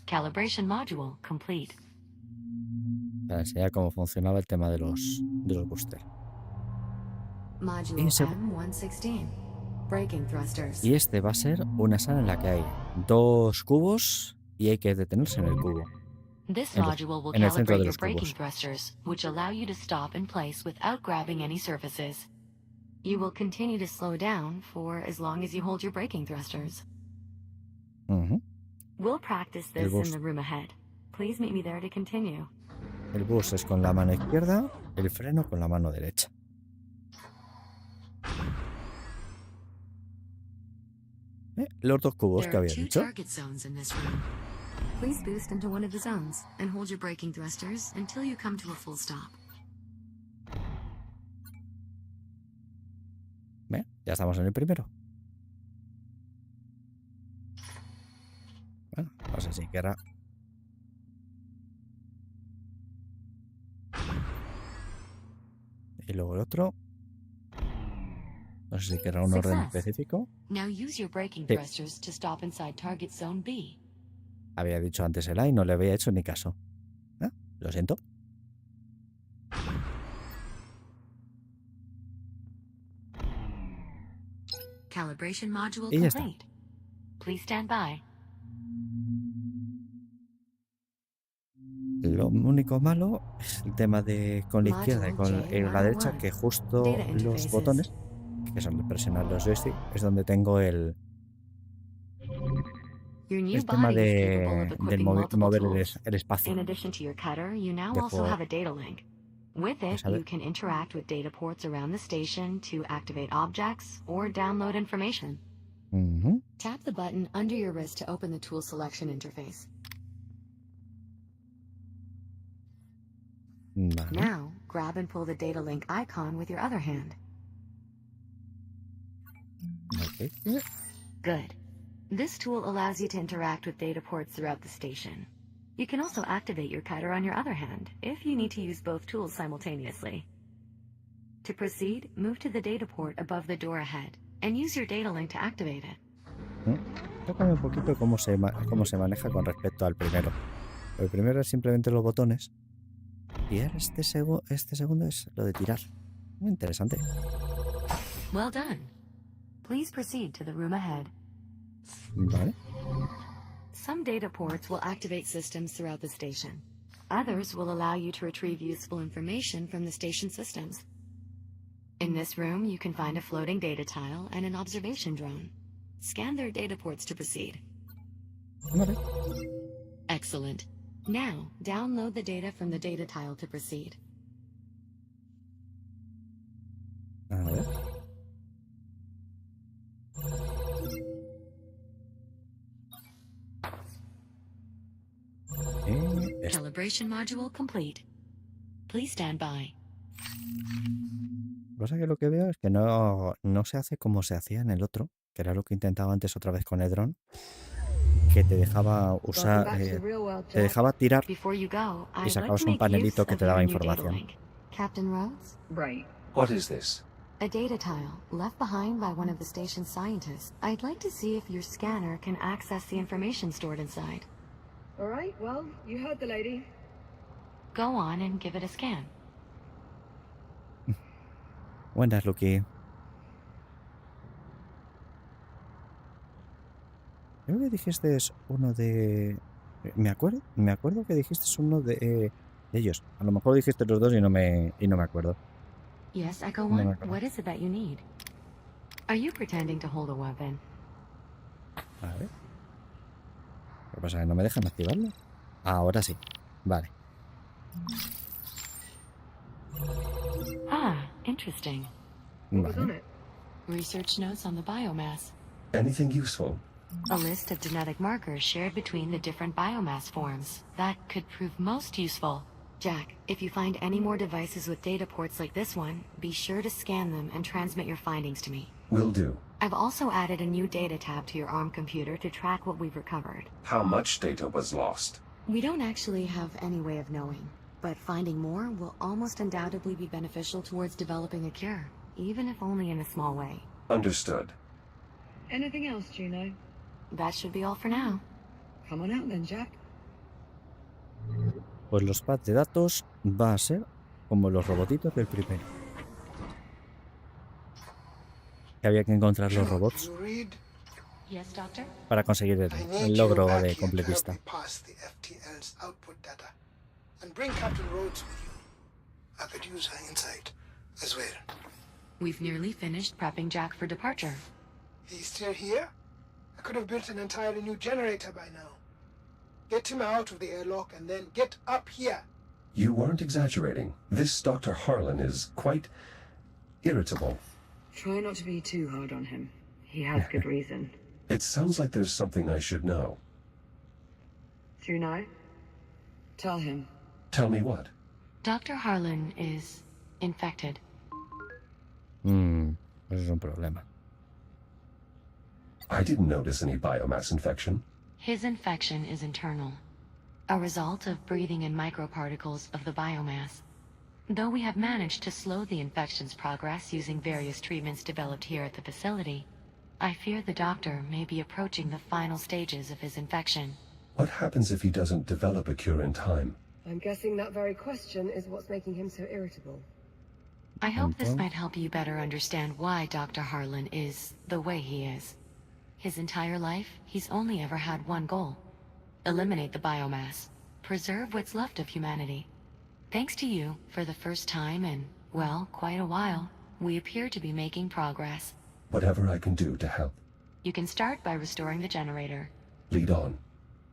Calibration module complete. Para enseñar cómo funcionaba el tema de los boosters. Module M116. Braking thrusters. Y este va a ser una sala en la que hay 2 cubos y hay que detenerse en el cubo. This En module will el centro calibrate de your los braking cubos. thrusters, which allow you to stop in place without grabbing any surfaces. You will continue to slow down for as long as you hold your braking thrusters. We'll practice El this in boost. the room ahead. Please meet me there to continue. El boost es con la mano izquierda, el freno con la mano derecha. Los 2 cubos que There are había 2 dicho. target zones in this room. Please boost into one of the zones and hold your braking thrusters until you come to a full stop. Ya estamos en el primero. Bueno, no sé si querrá. Y luego el otro. No sé si querrá un orden Success. específico. Now use your braking Sí. thrusters to stop inside target zone B. Había dicho antes el A y no le había hecho ni caso. Lo siento. Calibration module Y ya está. complete. Please stand by. Lo único malo es el tema de con la izquierda y con la derecha, que justo los botones que es al presionar los joysticks, es donde tengo el Your new tema body is capable of del equipping multiple mover tools. el espacio. In addition to your cutter, you now De also juego. have a data link. With it, Pues a ver. you can interact with data ports around the station to activate objects or download information. Ujú. Tap the button under your wrist to open the tool selection interface. Vale. Now, grab and pull the data link icon with your other hand. Ok. Good. This tool allows you to interact with data ports throughout the station. You can also activate your cutter on your other hand, if you need to use both tools simultaneously. To proceed, move to the data port above the door ahead, and use your data link to activate it. Tócame un poquito cómo se maneja con respecto al primero. El primero es simplemente los botones. Y ahora este segundo es lo de tirar. Muy interesante. Well done. Please proceed to the room ahead. Vale. Some data ports will activate systems throughout the station. Others will allow you to retrieve useful information from the station systems. In this room, you can find a floating data tile and an observation drone. Scan their data ports to proceed. Vale. Excellent. Now, download the data from the data tile to proceed. A ver. Calibration module complete. Please stand by. Cosa que lo que veo es que no se hace como se hacía en el otro, que era lo que intentaba antes otra vez con el dron, que te dejaba usar, te dejaba tirar Before you go, y I'd like sacabas to un make panelito use que of te your daba new data información. link. Captain Rhodes? Right. What is this? A data tile left behind by one of the station's scientists. I'd like to see if your scanner can access the information stored inside. All right, well, you heard the lady. Go on and give it a scan. Buenas, Lucky. Creo que dijiste uno de... Me acuerdo que dijiste uno de ellos. A lo mejor dijiste los dos y no me acuerdo. Yes, Echo No me One, acuerdo. what is it that you need? Are you pretending to hold a weapon? A ver. ¿Qué pasa? ¿Que no me dejan activarlo? Ahora sí. Vale. Ah, interesting. What was on Vale. it? Research notes on the biomass. Anything useful? A list of genetic markers shared between the different biomass forms. That could prove most useful. Jack, if you find any more devices with data ports like this one, be sure to scan them and transmit your findings to me. Will do. I've also added a new data tab to your ARM computer to track what we've recovered. How much data was lost? We don't actually have any way of knowing, but finding more will almost undoubtedly be beneficial towards developing a cure, even if only in a small way. Understood. Anything else, Juno? That should be all for now. Come on out then, Jack. Pues los pads de datos va a ser como los robotitos del primero. Que había que encontrar los robots Yes, Doctor? para conseguir el logro de completista. FTL's output data and bring Captain Rhodes with you. I could use her insight as well. We've nearly finished prepping Jack for departure. He's still here? I could have built an entirely new generator by now. Get him out of the airlock and then get up here. You weren't exaggerating. This Dr. Harlan is quite irritable. Try not to be too hard on him. He has good reason. It sounds like there's something I should know. Juno? Tell him. Tell me what? Dr. Harlan is infected. Eso es un problema. I didn't notice any biomass infection. His infection is internal, a result of breathing in microparticles of the biomass. Though we have managed to slow the infection's progress using various treatments developed here at the facility, I fear the doctor may be approaching the final stages of his infection. What happens if he doesn't develop a cure in time? I'm guessing that very question is what's making him so irritable. I hope this might help you better understand why Dr. Harlan is the way he is. His entire life, he's only ever had one goal: eliminate the biomass, preserve what's left of humanity. Thanks to you, for the first time in, well, quite a while, We appear to be making progress. Whatever I can do to help. You can start by restoring the generator. Lead on.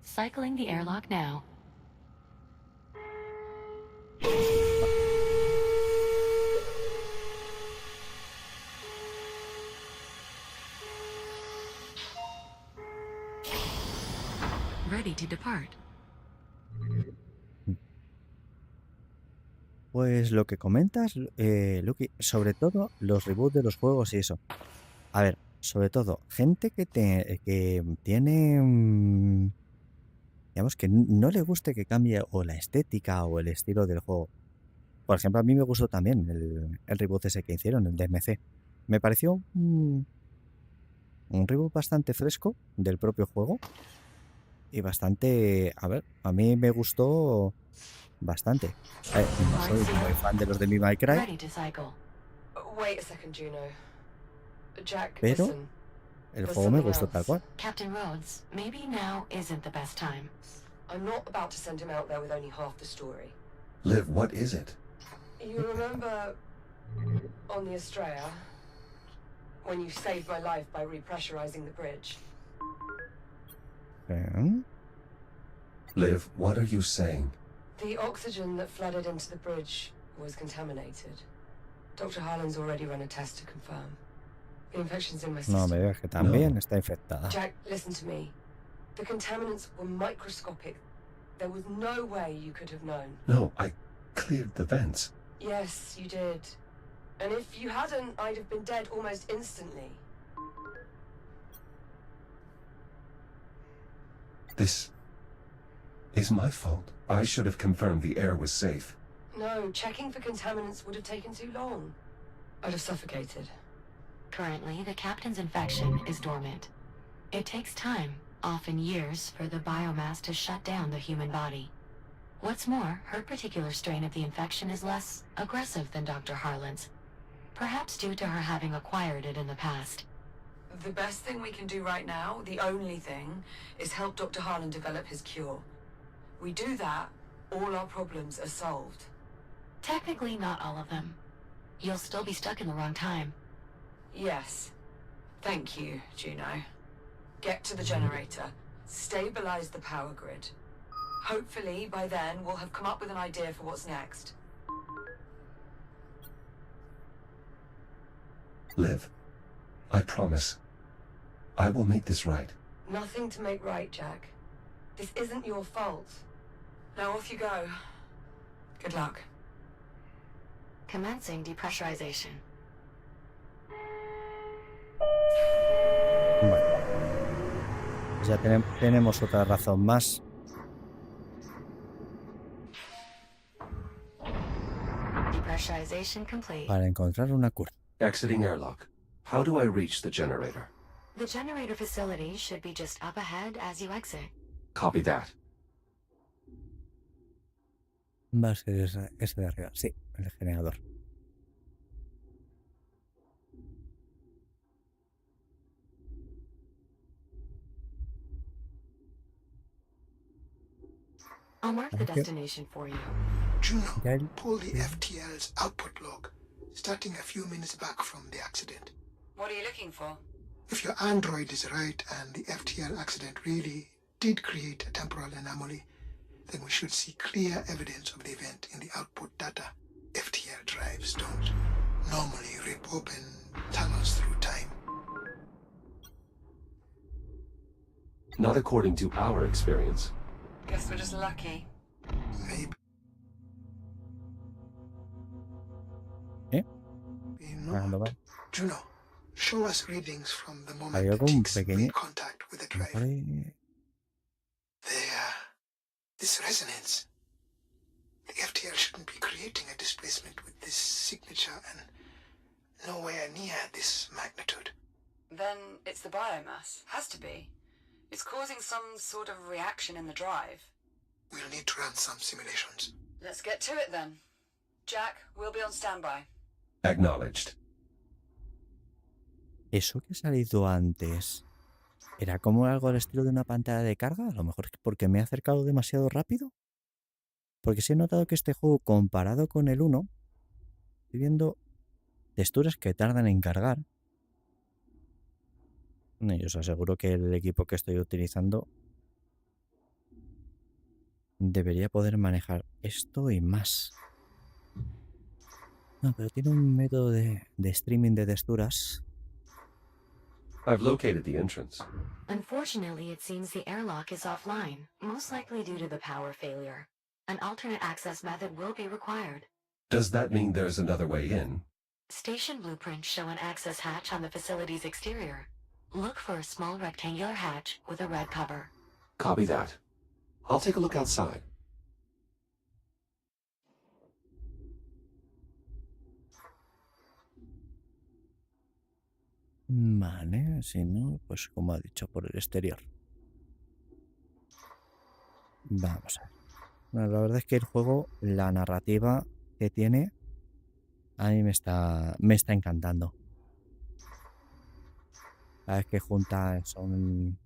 Cycling the airlock now. Ready to depart. Pues lo que comentas, Lucky, sobre todo los reboots de los juegos y eso. A ver, sobre todo, gente que tiene, digamos, que no le guste que cambie o la estética o el estilo del juego. Por ejemplo, a mí me gustó también el reboot ese que hicieron, el DMC. Me pareció un reboot bastante fresco del propio juego y bastante, a ver, a mí me gustó bastante. No soy muy fan de los de My Cry, Wait a second, Juno. Jack, pero listen. el There's juego me something gustó else. tal cual. Captain Rhodes, maybe now isn't the best time. I'm not about to send him out there with only half the story. Liv, what is it? You remember on the Estrella when you saved my life by repressurizing the bridge? Liv, what are you saying? The oxygen that flooded into the bridge was contaminated. Dr. Harlan's already run a test to confirm. The infection's in my system. No me digas que también está infectada. Jack, listen to me. The contaminants were microscopic. There was no way you could have known. No, I cleared the vents. Yes, you did. And if you hadn't, I'd have been dead almost instantly. This is my fault. I should have confirmed the air was safe. No, checking for contaminants would have taken too long. I'd have suffocated. Currently, the captain's infection is dormant. It takes time, often years, for the biomass to shut down the human body. What's more, her particular strain of the infection is less aggressive than Dr. Harlan's, perhaps due to her having acquired it in the past. The best thing we can do right now, the only thing, is help Dr. Harlan develop his cure. We do that, all our problems are solved. Technically, not all of them. You'll still be stuck in the wrong time. Yes. Thank you, Juno. Get to the generator. Stabilize the power grid. Hopefully, by then, we'll have come up with an idea for what's next. Liv, I promise. I will make this right. Nothing to make right, Jack. This isn't your fault. Now off you go. Good luck. Commencing depressurization. Bueno, pues ya tenemos otra razón más Depressurization complete. para encontrar una cura. Exiting airlock. How do I reach the generator? The generator facility should be just up ahead as you exit. Copy that. Va a ser ese de arriba, sí, el generador. I'll mark the destination for you. Juno, Ya pull the FTL's output log, starting a few minutes back from the accident. What are you looking for? If your android is right and the FTL accident really did create a temporal anomaly, then we should see clear evidence of the event in the output data. FTL drives don't normally rip open tunnels through time. Not according to our experience. Guess we're just lucky. Maybe. ¿Eh? No. Juno, show us readings from the moment Hay the algún chicks pequeño. made contact with the drive. There. This resonance. The FTL shouldn't be creating a displacement with this signature and nowhere near this magnitude. Then it's the biomass. Has to be. It's causing some sort of reaction in the drive. We'll need to run some simulations. Let's get to it then. Jack, we'll be on standby. Acknowledged. Eso que ha salido antes, ¿era como algo al estilo de una pantalla de carga? A lo mejor es porque me he acercado demasiado rápido. Porque sí he notado que este juego, comparado con el 1, estoy viendo texturas que tardan en cargar. Y os aseguro que el equipo que estoy utilizando debería poder manejar esto y más. No, pero tiene un método de streaming de texturas. I've located the entrance. Unfortunately, it seems the airlock is offline, most likely due to the power failure. An alternate access method will be required. Does that mean there's another way in? Station blueprints show an access hatch on the facility's exterior. Look for a small rectangular hatch with a red cover. Copy that. I'll take a look outside. Vale, si no, pues como ha dicho, por el exterior. Vamos a ver. Bueno, la verdad es que el juego, la narrativa que tiene, a mí me está encantando. La vez que junta son...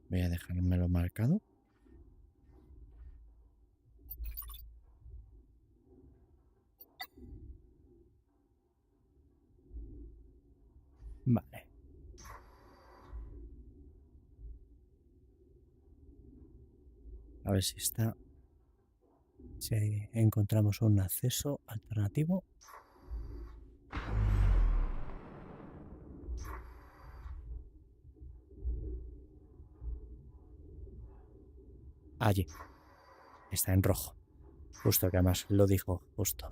Voy a dejármelo marcado. Vale. A ver si está... Si encontramos un acceso alternativo. Allí. Está en rojo. Justo, que además lo dijo justo.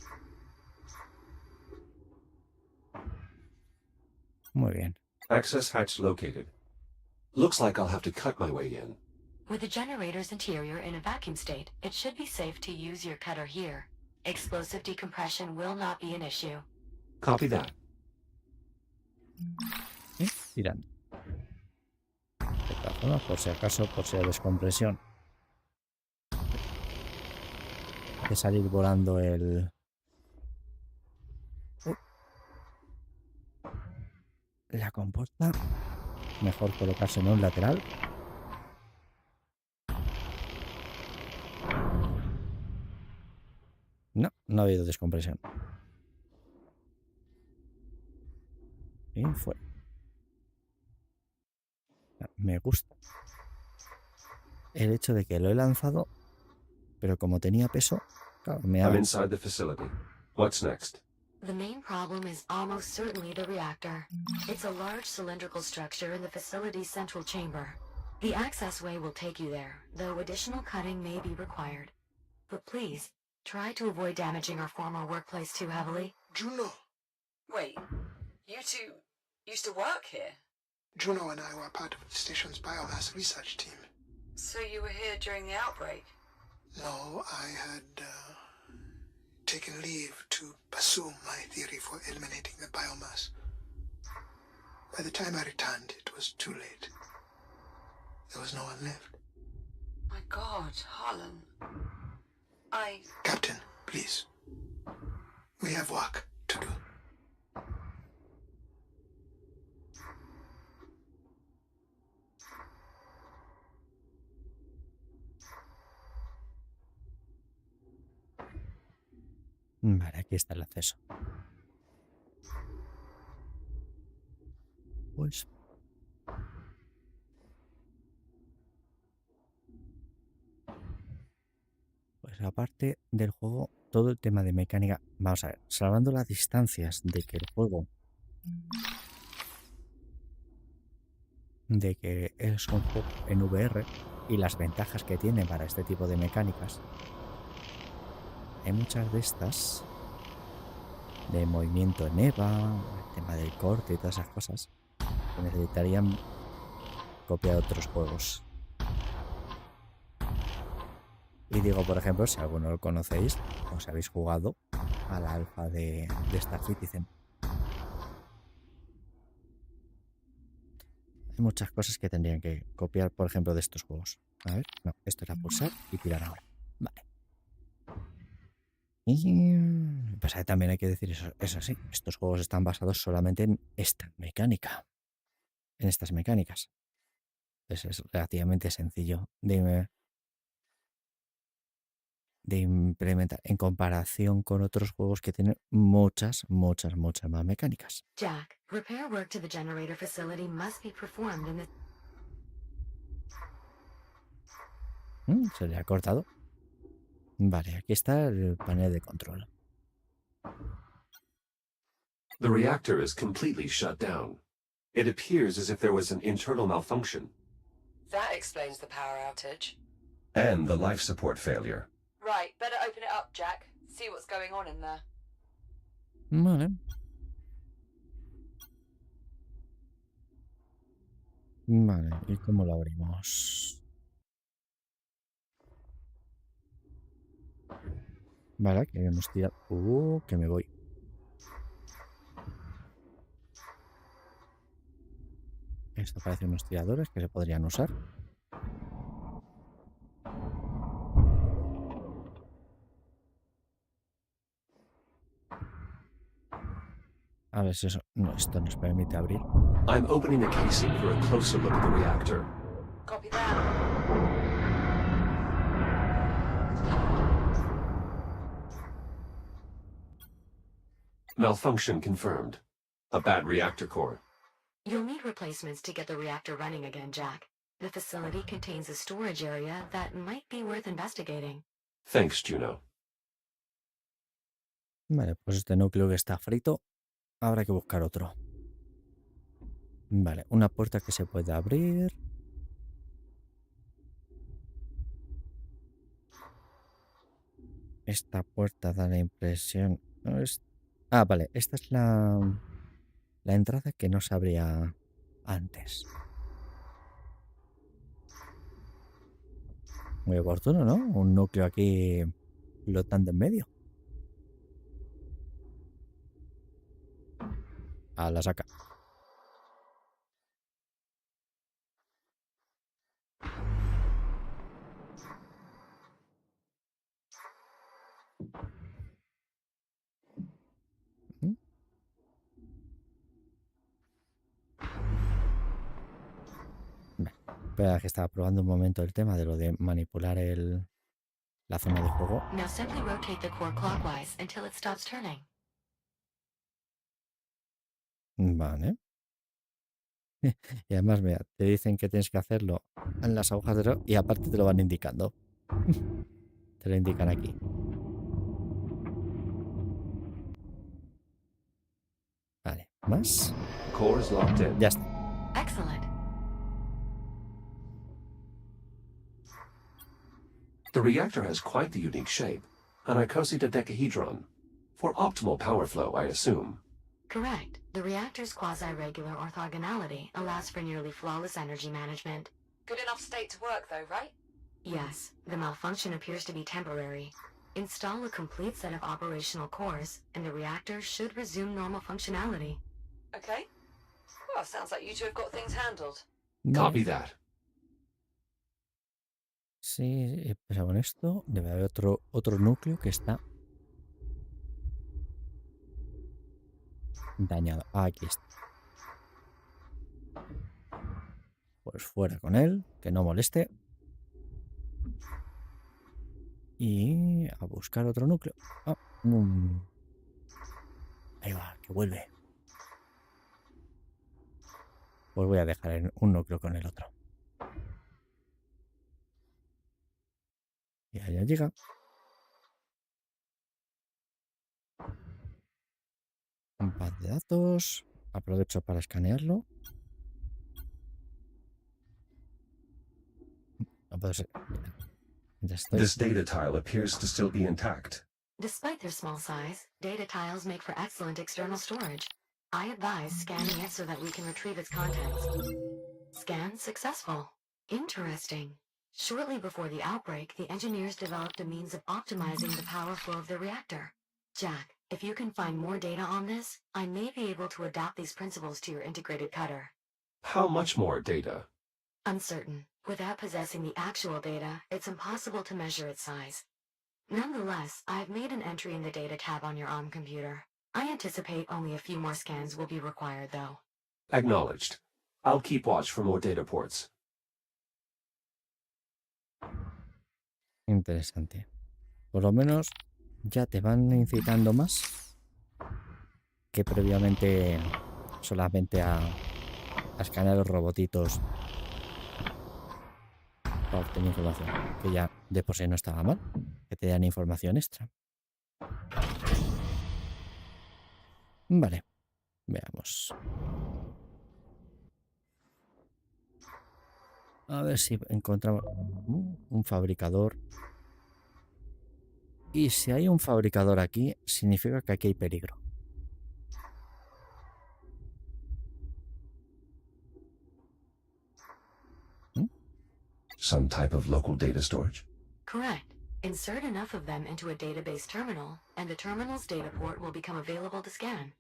Muy bien. Access hatch located. Looks like I'll have to cut my way in. With the generator's interior in a vacuum state, it should be safe to use your cutter here. Explosive decompression will not be an issue. Copy that. Tirando. De todas formas, por si acaso, por si hay descompresión. Hay que salir volando el... La compuerta. Mejor colocarse en un lateral. No, no ha habido descompresión. Y fue. Me gusta el hecho de que lo he lanzado, pero como tenía peso, claro, I'm inside the facility. What's next? The main problem is almost certainly the reactor. It's a large cylindrical structure in the facility's central chamber. The access way will take you there, though additional cutting may be required. But please, try to avoid damaging our former workplace too heavily. Juno! Wait, you two used to work here? Juno and I were part of the station's biomass research team. So you were here during the outbreak? No, I had taken leave to pursue my theory for eliminating the biomass. By the time I returned, it was too late. There was no one left. My God, Harlan. Captain, please. We have work to do. Vale, aquí está el acceso. Pues aparte del juego, todo el tema de mecánica, vamos a ver, salvando las distancias de que el juego, de que es un juego en VR y las ventajas que tiene para este tipo de mecánicas, hay muchas de estas de movimiento en EVA, el tema del corte y todas esas cosas que necesitarían copiar otros juegos. Y digo, por ejemplo, si alguno lo conocéis, os habéis jugado a la alfa de Star Citizen. Hay muchas cosas que tendrían que copiar, por ejemplo, de estos juegos. A ver, no, esto era pulsar y tirar ahora. Vale. Y pues también hay que decir eso, es así. Estos juegos están basados solamente en esta mecánica, en estas mecánicas. Entonces es relativamente sencillo de implementar en comparación con otros juegos que tienen muchas más mecánicas. Jack, repair work to the generator facility must be performed in the... Se le ha cortado. Vale, aquí está el panel de control. The reactor is completely shut down. It appears as if there was an internal malfunction. That explains the power outage. And the life support failure. Right, better open it up, Jack. See what's going on in there. Vale. Vale, ¿y cómo lo abrimos? Vale, que hemos tirado. Que me voy. Esto parece unos tiradores que se podrían usar. A ver si eso... No, esto nos permite abrir. I'm opening the casing for a closer look at the reactor. Copy that. Malfunction confirmed. A bad reactor core. You'll need replacements to get the reactor running again, Jack. The facility contains a storage area that might be worth investigating. Thanks, Juno. Vale, pues este núcleo que está frito, habrá que buscar otro. Vale, una puerta que se puede abrir. Esta puerta da la impresión... No es... Ah, vale, esta es la entrada que no se abría antes. Muy oportuno, ¿no? Un núcleo aquí flotando en medio. A la saca. Espera, que estaba probando un momento el tema de lo de manipular la zona de juego. Now simply rotate the core clockwise until it stops turning. Vale. Y además, mira, te dicen que tienes que hacerlo en las agujas de reloj y aparte te lo van indicando. Te lo indican aquí. Vale, más. Cores locked in. Ya está. Excellent. The reactor has quite the unique shape. An icosahedron. For optimal power flow, I assume. Correct. The reactor's quasi-regular orthogonality allows for nearly flawless energy management. Good enough state to work, though, right? Yes, the malfunction appears to be temporary. Install a complete set of operational cores, and the reactor should resume normal functionality. Okay. Well, sounds like you two have got things handled. Copy that. Sí, pues con esto debe haber otro núcleo que está dañado. Aquí está. Pues fuera con él, que no moleste. Y a buscar otro núcleo. Ahí va, que vuelve. Pues voy a dejar un núcleo con el otro. Y allá llega. Un par de datos. Aprovecho para escanearlo. No puede ser. Ya estoy. This data tile appears to still be intact. Despite their small size, data tiles make for excellent external storage. I advise scanning it so that we can retrieve its contents. Scan successful. Interesting. Shortly before the outbreak, the engineers developed a means of optimizing the power flow of the reactor. Jack, if you can find more data on this, I may be able to adapt these principles to your integrated cutter. How much more data? Uncertain. Without possessing the actual data, it's impossible to measure its size. Nonetheless, I've made an entry in the data tab on your ARM computer. I anticipate only a few more scans will be required, though. Acknowledged. I'll keep watch for more data ports. Interesante. Por lo menos ya te van incitando más que previamente solamente a escanear los robotitos para obtener información, que ya de por sí no estaba mal, que te dan información extra. Vale, veamos. A ver si encontramos un fabricador. Y si hay un fabricador aquí, significa que aquí hay peligro. Some type of local data storage? Correct. Insert enough of them into a database terminal, and the terminal's data port will become available to scan.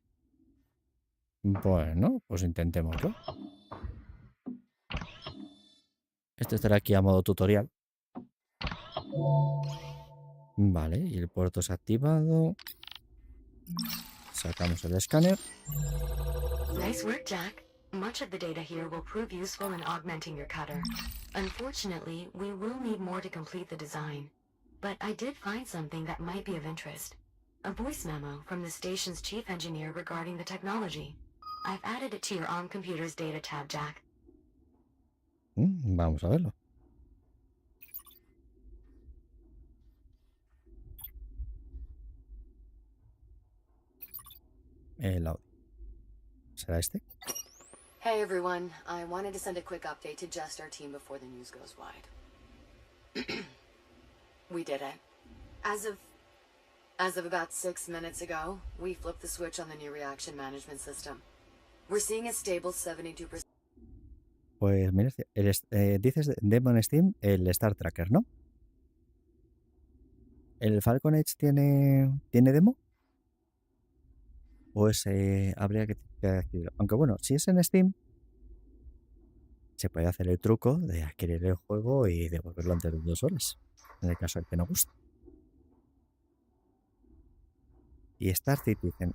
Bueno, pues intentémoslo. Este estará aquí a modo tutorial. Vale, y el puerto es activado. Sacamos el escáner. Nice work, Jack. Much of the data here will prove useful in augmenting your cutter. Unfortunately, we will need more to complete the design. But I did find something that might be of interest. A voice memo from the station's chief engineer regarding the technology. I've added it to your ARM computer's data tab, Jack. Vamos a verlo. El audio. ¿Será este? Hey everyone, I wanted to send a quick update to just our team before the news goes wide. We did it. As of about 6 minutes ago, we flipped the switch on the new reaction management system. We're seeing a stable 72%. Pues mira, dices demo en Steam, el Star Tracker, ¿no? ¿El Falcon Edge tiene demo? Pues habría que adquirirlo. Aunque bueno, si es en Steam, se puede hacer el truco de adquirir el juego y devolverlo antes de 2 horas, en el caso de que no guste. Y Star Citizen.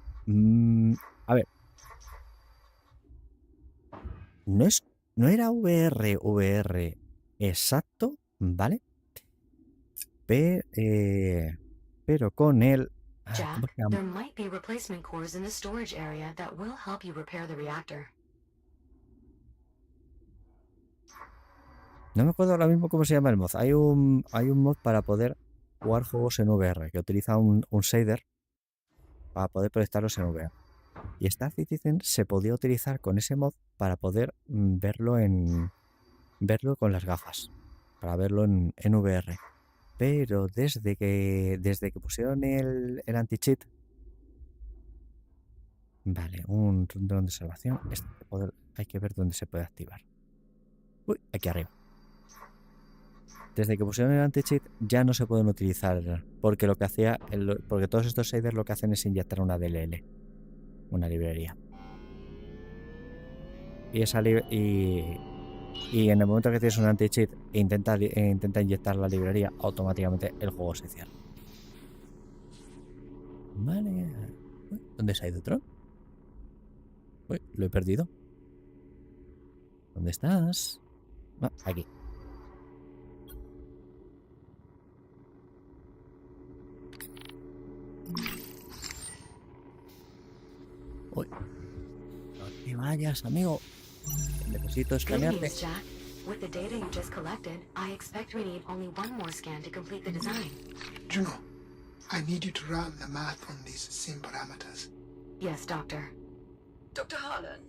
A ver. No era VR exacto, ¿vale? Pero con el... Jack, there might be replacement cores in the storage area that will help you repair the reactor. No me acuerdo ahora mismo cómo se llama el mod. Hay un mod para poder jugar juegos en VR que utiliza un shader para poder proyectarlos en VR. Y Star Citizen se podía utilizar con ese mod para poder verlo con las gafas, para verlo en VR. Pero desde que pusieron el anti-cheat, vale, un dron de salvación, hay que ver dónde se puede activar. Uy, aquí arriba. Desde que pusieron el anti-cheat ya no se pueden utilizar, porque porque todos estos shaders lo que hacen es inyectar una DLL, una librería. Y en el momento que tienes un anti-cheat e intenta inyectar la librería, automáticamente el juego se cierra. Vale. ¿Dónde se ha ido otro? Uy, lo he perdido. ¿Dónde estás? Ah, aquí. Uy. No te vayas, amigo. Necesito escanearte. With the data you just collected, I expect we need only one more scan to complete the design. Juno, I need you to run the math on these sim parameters. Yes, Doctor. Dr. Harlan,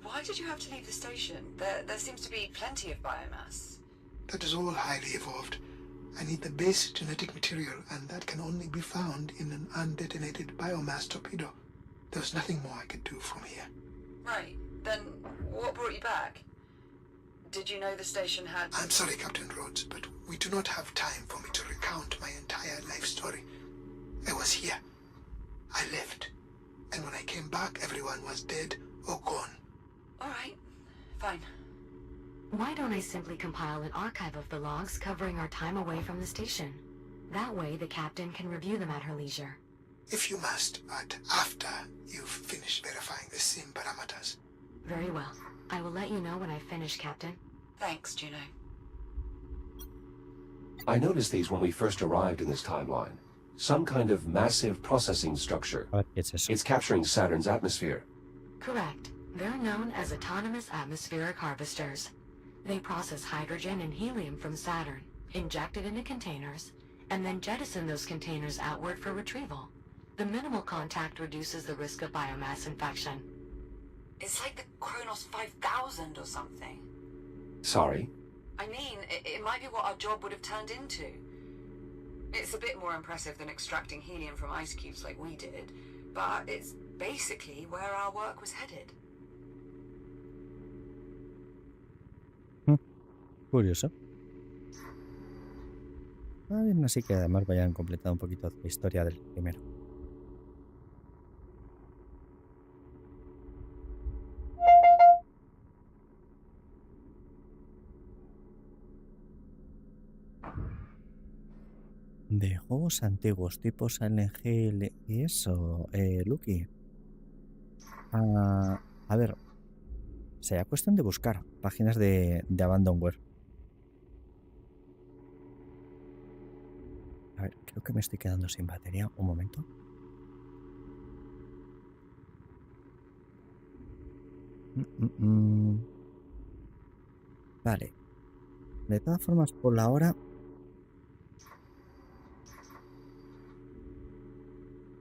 why did you have to leave the station? There seems to be plenty of biomass. That is all highly evolved. I need the base genetic material, and that can only be found in an undetonated biomass torpedo. There's nothing more I could do from here. Right. Then what brought you back? Did you know the station had... I'm sorry, Captain Rhodes, but we do not have time for me to recount my entire life story. I was here. I lived. And when I came back, everyone was dead or gone. All right. Fine. Why don't I simply compile an archive of the logs covering our time away from the station? That way, the captain can review them at her leisure. If you must, but after you've finished verifying the sim parameters. Very well. I will let you know when I finish, Captain. Thanks, Juno. I noticed these when we first arrived in this timeline. Some kind of massive processing structure. It's capturing Saturn's atmosphere. Correct. They're known as autonomous atmospheric harvesters. They process hydrogen and helium from Saturn, inject it into containers, and then jettison those containers outward for retrieval. The minimal contact reduces the risk of biomass infection. It's like the Kronos 5000 or something. Sorry? I mean, it might be what our job would have turned into. It's a bit more impressive than extracting helium from ice cubes like we did, but it's basically where our work was headed. Curioso. Bien, así que además vayan completando un poquito la historia del primero. De juegos antiguos, tipo Silent Hill y eso, Lucky. A ver, sería cuestión de buscar páginas de Abandonware. A ver, creo que me estoy quedando sin batería. Un momento. Vale. De todas formas, por la hora...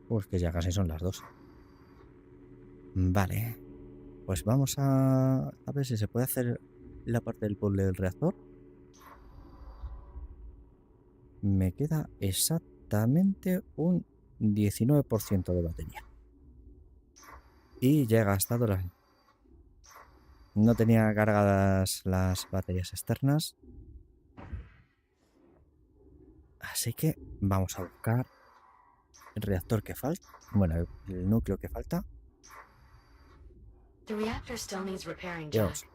Pues que ya casi son las 2. Vale. Pues vamos a ver si se puede hacer la parte del puzzle del reactor. Me queda exactamente un 19% de batería. Y ya he gastado las... No tenía cargadas las baterías externas. Así que vamos a buscar el reactor que falta. Bueno, el núcleo que falta. Dios.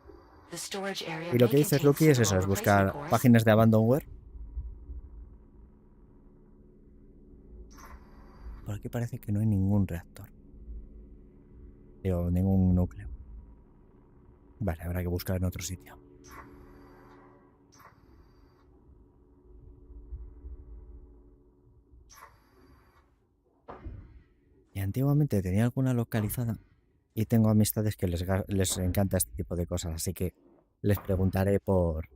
Y lo que dices, Lucky, es eso, es buscar páginas de Abandonware. Por aquí parece que no hay ningún reactor. Digo, ningún núcleo. Vale, habrá que buscar en otro sitio. Y antiguamente tenía alguna localizada y tengo amistades que les encanta este tipo de cosas, así que les preguntaré por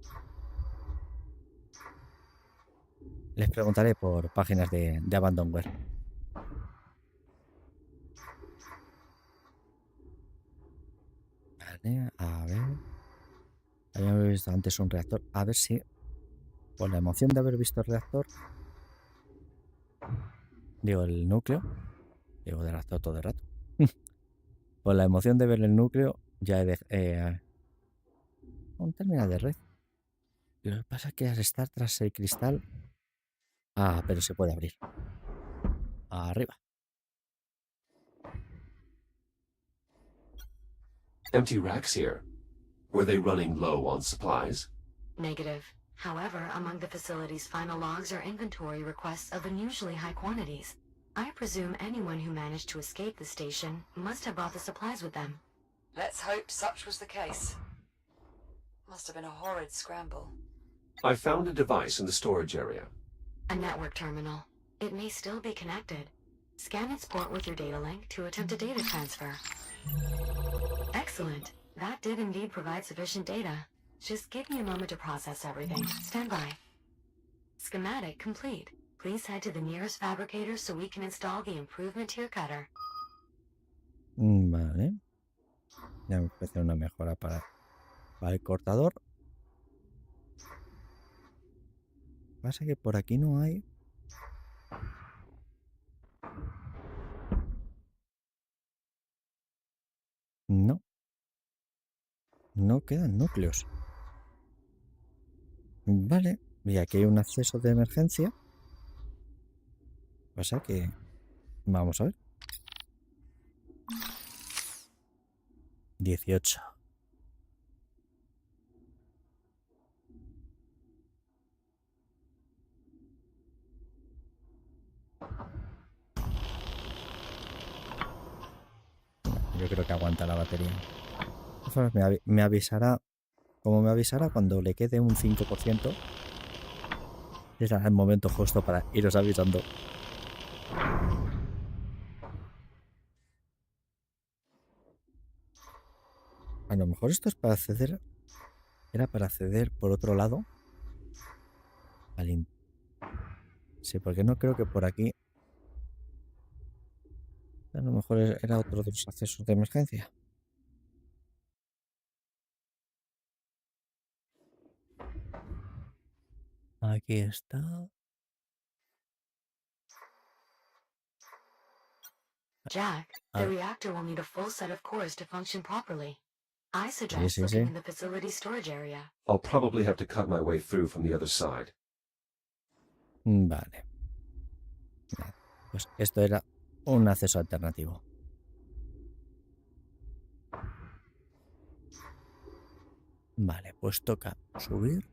páginas de Abandonware. Vale, a ver. Habíamos visto antes un reactor. A ver si por la emoción de haber visto el reactor, digo el núcleo, digo de reactor todo el rato. Por la emoción de ver el núcleo, ya he un terminal de red. Lo que pasa es que al estar tras el cristal... Ah, pero se puede abrir. Arriba. Empty racks here. Were they running low on supplies? Negative. However, among the facility's final logs are inventory requests of unusually high quantities. I presume anyone who managed to escape the station must have brought the supplies with them. Let's hope such was the case. Must have been a horrid scramble. I found a device in the storage area. A network terminal. It may still be connected. Scan its port with your data link to attempt a data transfer. Excellent. That did indeed provide sufficient data. Just give me a moment to process everything. Stand by. Schematic complete. Please head to the nearest fabricator so we can install the improvement to your cutter. Vale. Ya me parece una mejora para el cortador. Pasa que por aquí no hay. No. No quedan núcleos. Vale. Y aquí hay un acceso de emergencia. Pasa que... Vamos a ver. 18. yo creo que aguanta la batería. Me avisará, como me avisará cuando le quede un 5%, será el momento justo para iros avisando. A lo mejor esto es para acceder, era para acceder por otro lado. Sí, porque no creo que por aquí. A lo mejor era otro de los accesos de emergencia. Aquí está. Jack, the reactor will need a full set of cores to function properly. I suggest looking in the facility storage area. I'll probably have to cut my way through from the other side. Vale. Pues esto era un acceso alternativo. Vale, pues toca subir.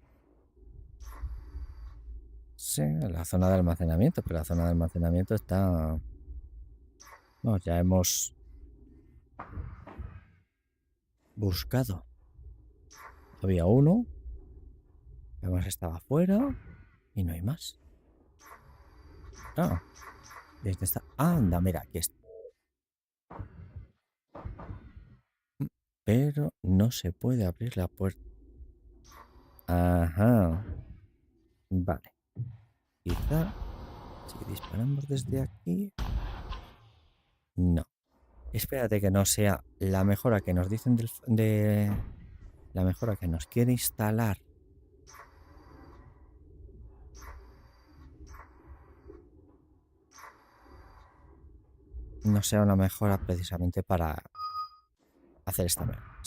Sí, la zona de almacenamiento, pero la zona de almacenamiento está... No, ya hemos buscado. Había uno, además estaba afuera y no hay más. Ah, desde esta... Anda, mira, aquí está. Pero no se puede abrir la puerta. Ajá. Vale. Quizá si disparamos desde aquí... No. Espérate que no sea la mejora que nos dicen la mejora que nos quiere instalar. No sea una mejora precisamente para hacer esta mejora.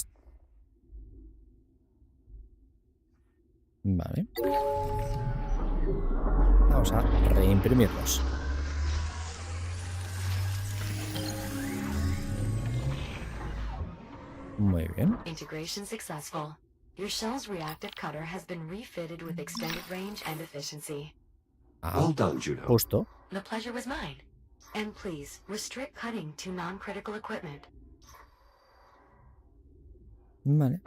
Vale. Vamos a reimprimirlos. Muy bien. Integration successful. Your shell's reactive cutter has been refitted with extended range and efficiency. Well done, Juno. Justo. The pleasure was mine. And please, restrict cutting to non-critical equipment. Vale.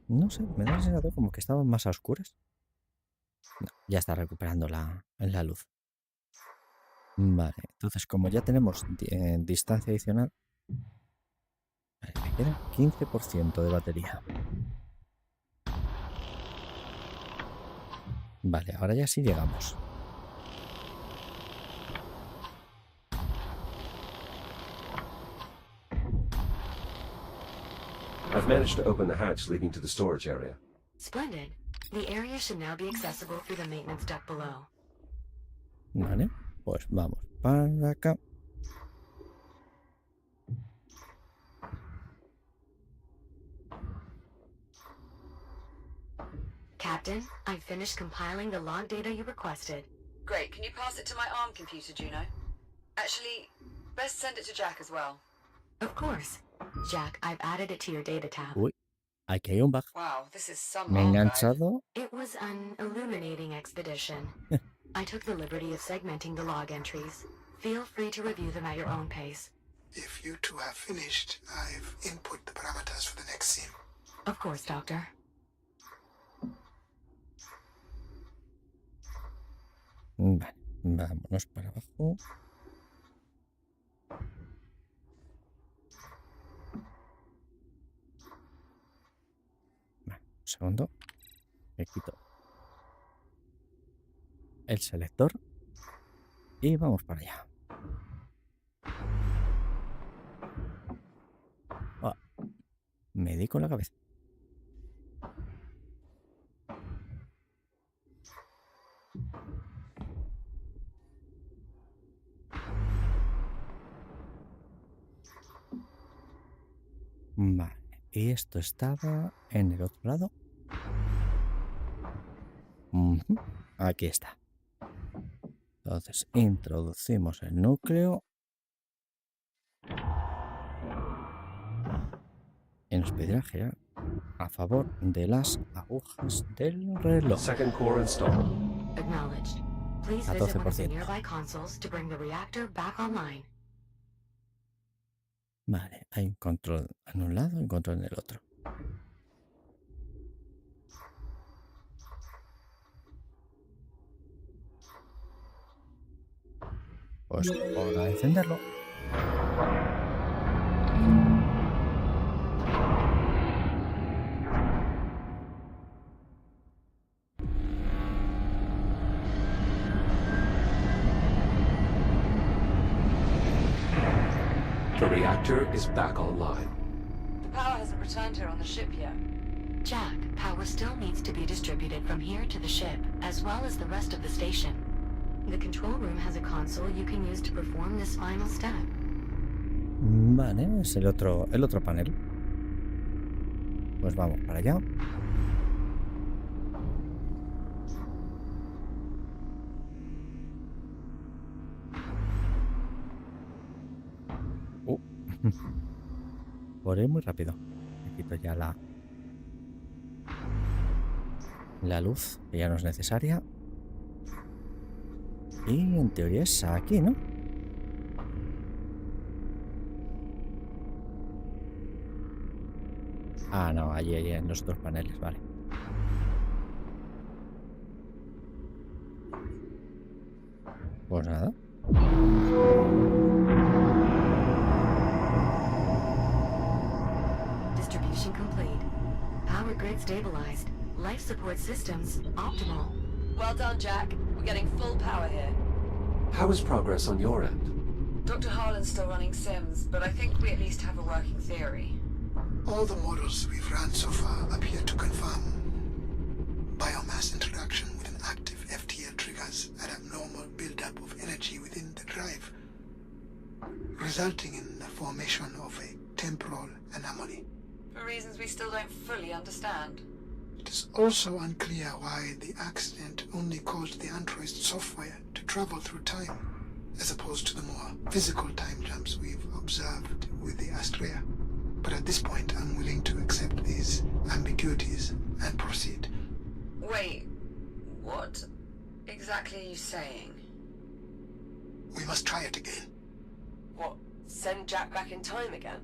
No sé, me da la sensación como que estaban más a oscuras. No, ya está recuperando la luz. Vale, entonces como ya tenemos distancia adicional, vale, me queda 15% de batería. Vale, ahora ya sí llegamos. I've managed to open the hatch leading to the storage area. Splendid. The area should now be accessible through the maintenance duct below. Vale, pues vamos para acá. Captain, I've finished compiling the log data you requested. Great, can you pass it to my ARM computer, Juno? Actually, best send it to Jack as well. Of course. Jack, I've added it to your data tab. Uy, aquí hay un bug. Wow, this is some Me he archive. enganchado. It was an illuminating expedition. I took the liberty of segmenting the log entries. Feel free to review them at your own pace. If you two have finished, I've input the parameters for the next sim. Of course, Doctor. Vale, vámonos para abajo. Vale, un segundo. Me quito el selector y vamos para allá. Ah, me di con la cabeza. Vale, y esto estaba en el otro lado. Aquí está. Entonces introducimos el núcleo y nos pedirá girar a favor de las agujas del reloj. Second core installed. Acknowledged. Please visit one of the nearby consoles to bring the reactor back online. Vale, hay un control en un lado y un control en el otro. Pues hora de encenderlo. The reactor is back online. The power hasn't returned here on the ship yet. Jack, power still needs to be distributed from here to the ship, as well as the rest of the station. The control room has a console you can use to perform this final step. Vale, es el otro panel. Pues vamos para allá. Por ir muy rápido. Me quito ya la luz, que ya no es necesaria. Y en teoría es aquí, ¿no? Ah, no, allí en los otros paneles, vale. Pues nada. Distribution complete. Power grid stabilized. Life support systems optimal. Well done, Jack. We're getting full power here. How is progress on your end? Dr. Harlan's still running sims, but I think we at least have a working theory. All the models we've run so far appear to confirm biomass interaction with an active FTL triggers an abnormal buildup of energy within the drive, resulting in the formation of a temporal anomaly. For reasons we still don't fully understand. It is also unclear why the accident only caused the android's software to travel through time, as opposed to the more physical time jumps we've observed with the Astrea. But at this point, I'm willing to accept these ambiguities and proceed. Wait, what exactly are you saying? We must try it again. What, send Jack back in time again?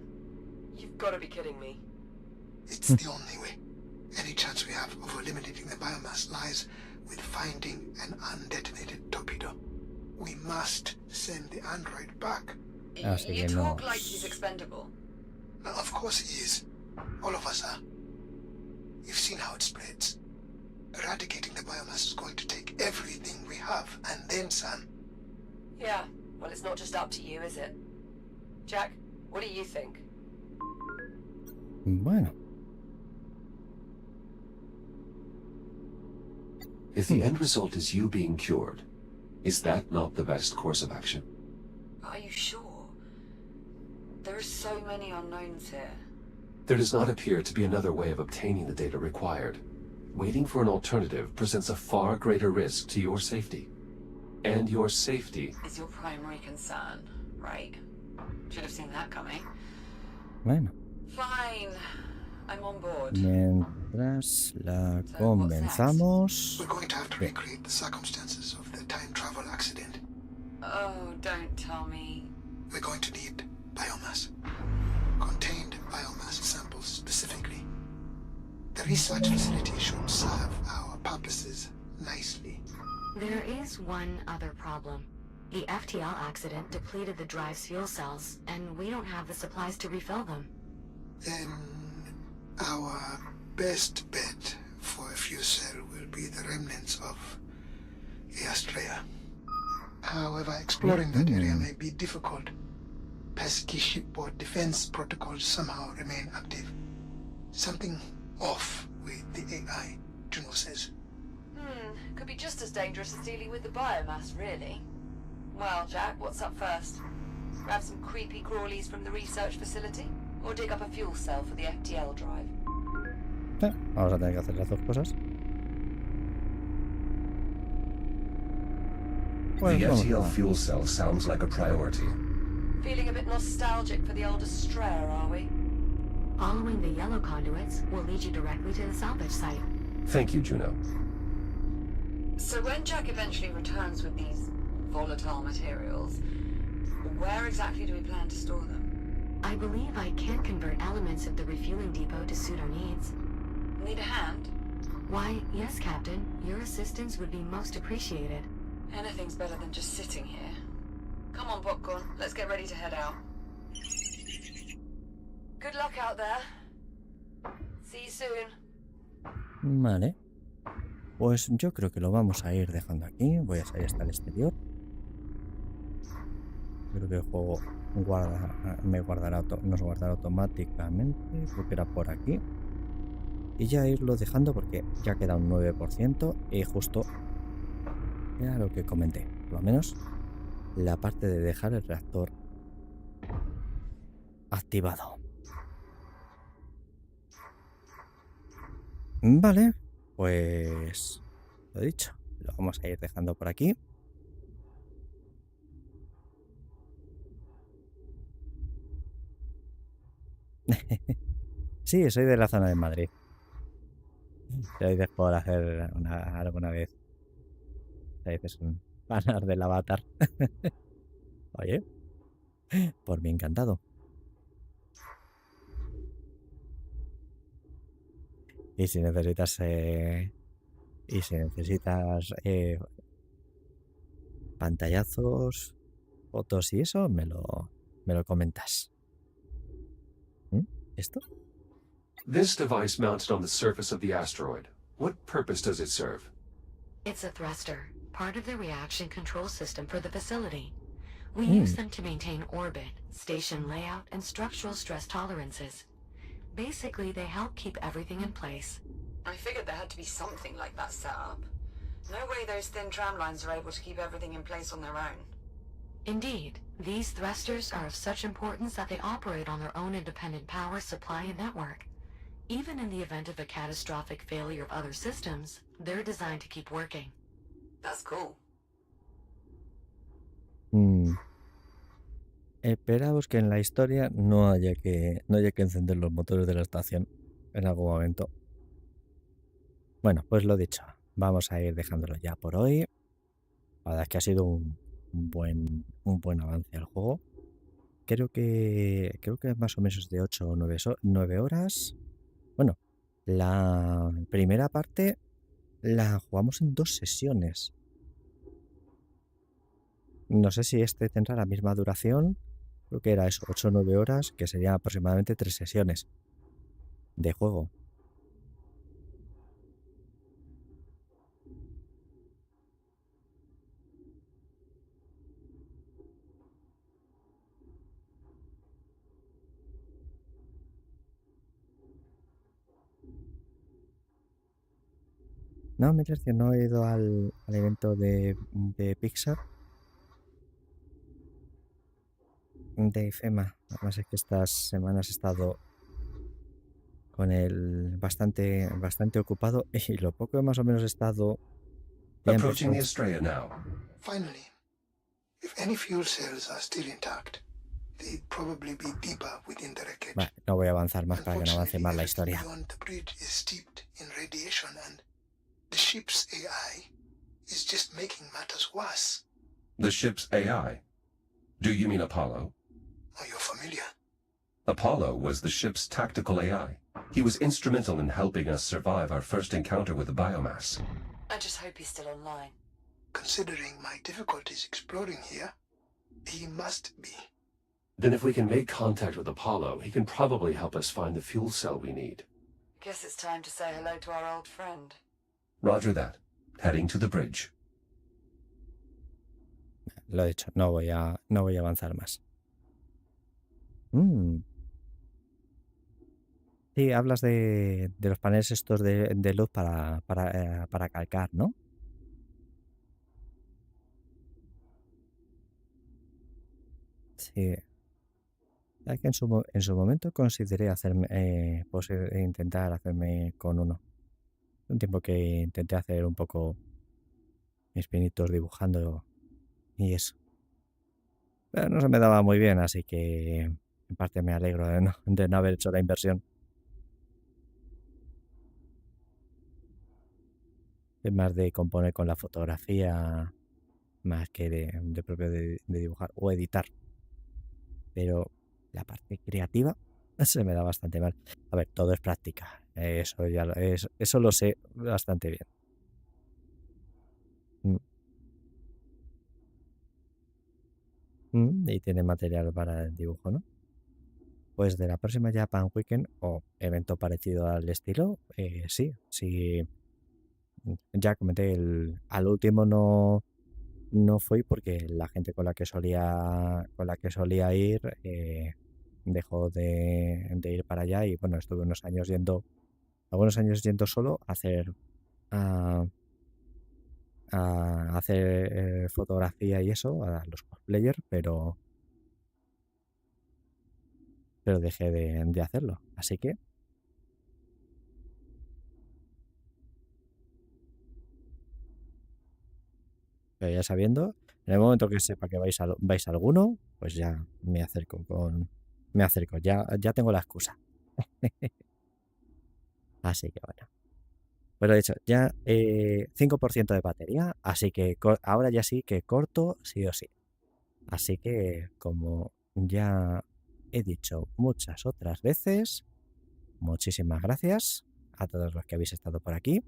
You've got to be kidding me. It's the only way. Any chance we have of eliminating the biomass lies with finding an undetonated torpedo. We must send the android back. You talk like he's expendable. Now, of course he is. All of us are. You've seen how it spreads. Eradicating the biomass is going to take everything we have, and then some. Yeah, well, it's not just up to you, is it? Jack, what do you think? Bueno. If the end result is you being cured, is that not the best course of action? Are you sure? There are so many unknowns here. There does not appear to be another way of obtaining the data required. Waiting for an alternative presents a far greater risk to your safety. And your safety is your primary concern, right? Should have seen that coming. Bueno. Fine. I'm on board. Mientras la comenzamos. We're going to have to recreate the circumstances of the time travel accident. Oh, don't tell me. We're going to need biomass. Contained biomass samples specifically. The research facility should serve our purposes nicely. There is one other problem. The FTL accident depleted the drive's fuel cells, and we don't have the supplies to refill them. Then our best bet for a fuel cell will be the remnants of the Astrea. However, exploring that area may be difficult. Pesky shipboard defense protocols somehow remain active. Something off with the AI, Juno says. Could be just as dangerous as dealing with the biomass, really. Well, Jack, what's up first? Grab some creepy crawlies from the research facility? Or dig up a fuel cell for the FTL drive? Vamos a tener que hacer las dos cosas. The FTL fuel cell sounds like a priority. Feeling a bit nostalgic for the old Astrea, are we? Following the yellow conduits will lead you directly to the salvage site. Thank you, Juno. So when Jack eventually returns with these volatile materials, where exactly do we plan to store them? I believe I can convert elements of the refueling depot to suit our needs. Need a hand? Why, yes, Captain. Your assistance would be most appreciated. Anything's better than just sitting here. Come on, Popcorn. Let's get ready to head out. Good luck out there. See you soon. Vale. Pues yo creo que lo vamos a ir dejando aquí. Voy a salir hasta el exterior. Creo que el juego nos guardará automáticamente. Creo que era por aquí. Y ya irlo dejando porque ya queda un 9%. Y justo era lo que comenté. Por lo menos la parte de dejar el reactor activado. Vale, pues lo dicho, lo vamos a ir dejando por aquí. Sí, soy de la zona de Madrid. Soy de por hacer alguna vez. Es un fanar del avatar. Oye, por mí encantado. Y si necesitas pantallazos, fotos y eso, me lo comentas. ¿Esto? This device mounted on the surface of the asteroid. What purpose does it serve? It's a thruster, part of the reaction control system for the facility. We use them to maintain orbit, station layout, and structural stress tolerances. Basically, they help keep everything in place. I figured there had to be something like that set up. No way those thin tram lines are able to keep everything in place on their own. Indeed, these thrusters are of such importance that they operate on their own independent power supply and network. Even in the event of a catastrophic failure of other systems, they're designed to keep working. That's cool. Esperamos que en la historia no haya que encender los motores de la estación en algún momento. Bueno, pues lo dicho, vamos a ir dejándolo ya por hoy. La verdad es que ha sido un buen avance al juego. Creo que más o menos de 8 o 9 horas. Bueno, la primera parte la jugamos en 2 sesiones. No sé si este tendrá la misma duración. Creo que era eso, 8 o 9 horas, que serían aproximadamente 3 sesiones de juego. No, me que no he ido al evento de Pixar, de FEMA. Además es que estas semanas he estado con él bastante ocupado y lo poco que más o menos he estado... Approaching the Estrella now. Finally, if any fuel cells are still intact, they'd probably be deeper within the wreckage. Vale, no voy a avanzar más para que no avance más la historia. The bridge is steeped in radiation and the ship's AI is just making matters worse. The ship's AI? Do you mean Apollo? Are you familiar? Apollo was the ship's tactical AI. He was instrumental in helping us survive our first encounter with the biomass. I just hope he's still online. Considering my difficulties exploring here, he must be. Then if we can make contact with Apollo, he can probably help us find the fuel cell we need. Guess it's time to say hello to our old friend. Roger that. Heading to the bridge. Lo he dicho, no voy a avanzar más. Sí, hablas de los paneles estos de luz para calcar, ¿no? Sí. Es que en su momento consideré intentar hacerme con uno. Un tiempo que intenté hacer un poco mis pinitos dibujando y eso. Pero no se me daba muy bien, así que en parte me alegro de no haber hecho la inversión. Es más de componer con la fotografía más que de propio de dibujar o editar. Pero la parte creativa se me da bastante mal. A ver, todo es práctica. Eso lo sé bastante bien. Y tiene material para el dibujo, ¿no? Pues de la próxima Japan Weekend o evento parecido al estilo, sí. Ya comenté, al último no fui porque la gente con la que solía ir dejó de ir para allá y bueno, estuve algunos años yendo solo a, a hacer fotografía y eso, a los cosplayers, pero dejé de hacerlo. Así que, ya sabiendo, en el momento que sepa que vais a alguno, pues ya me acerco, ya tengo la excusa. Así que bueno. Pues lo dicho, ya 5% de batería, así que ahora ya sí que corto sí o sí. Así que como ya he dicho muchas otras veces, muchísimas gracias a todos los que habéis estado por aquí,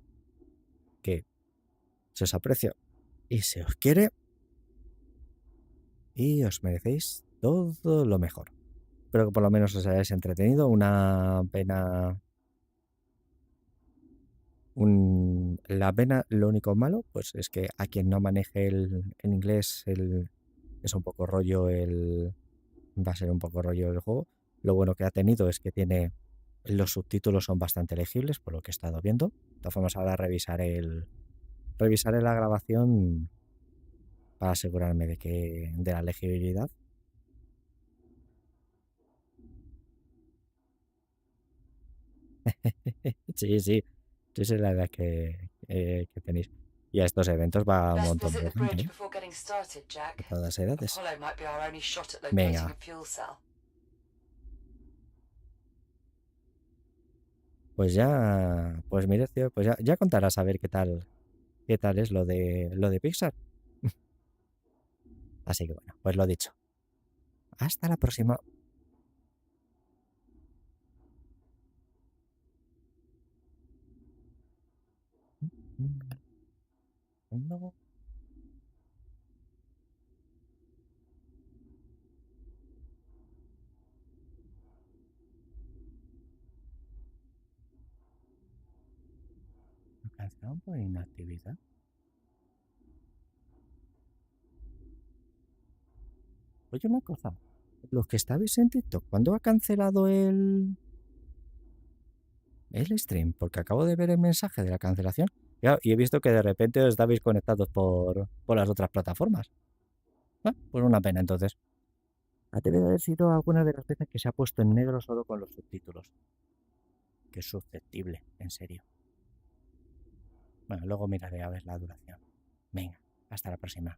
que se os aprecia y se os quiere y os merecéis todo lo mejor. Espero que por lo menos os hayáis entretenido. Una pena. La pena, lo único malo, pues es que a quien no maneje el inglés es un poco rollo va a ser un poco rollo el juego. Lo bueno que ha tenido es que los subtítulos son bastante legibles, por lo que he estado viendo. De todas formas, ahora revisaré la grabación para asegurarme de la legibilidad. Sí, es la edad que tenéis. Y a estos eventos va un Let's montón visit de the gente, bridge ¿eh? before getting started, De Jack. todas edades. Apollo might be our only shot at locating a Venga, fuel cell. pues mire, tío, pues ya contarás a ver qué tal es lo de Pixar. Así que bueno, pues lo dicho. Hasta la próxima. No. ¿Lo cancelaron por inactividad? Oye, una cosa. Los que estabais en TikTok, ¿cuándo ha cancelado el stream? Porque acabo de ver el mensaje de la cancelación. Y he visto que de repente os estabais conectados por las otras plataformas. Pues una pena entonces. Debe de haber sido alguna de las veces que se ha puesto en negro solo con los subtítulos. Que es susceptible, en serio. Bueno, luego miraré a ver la duración. Venga, hasta la próxima.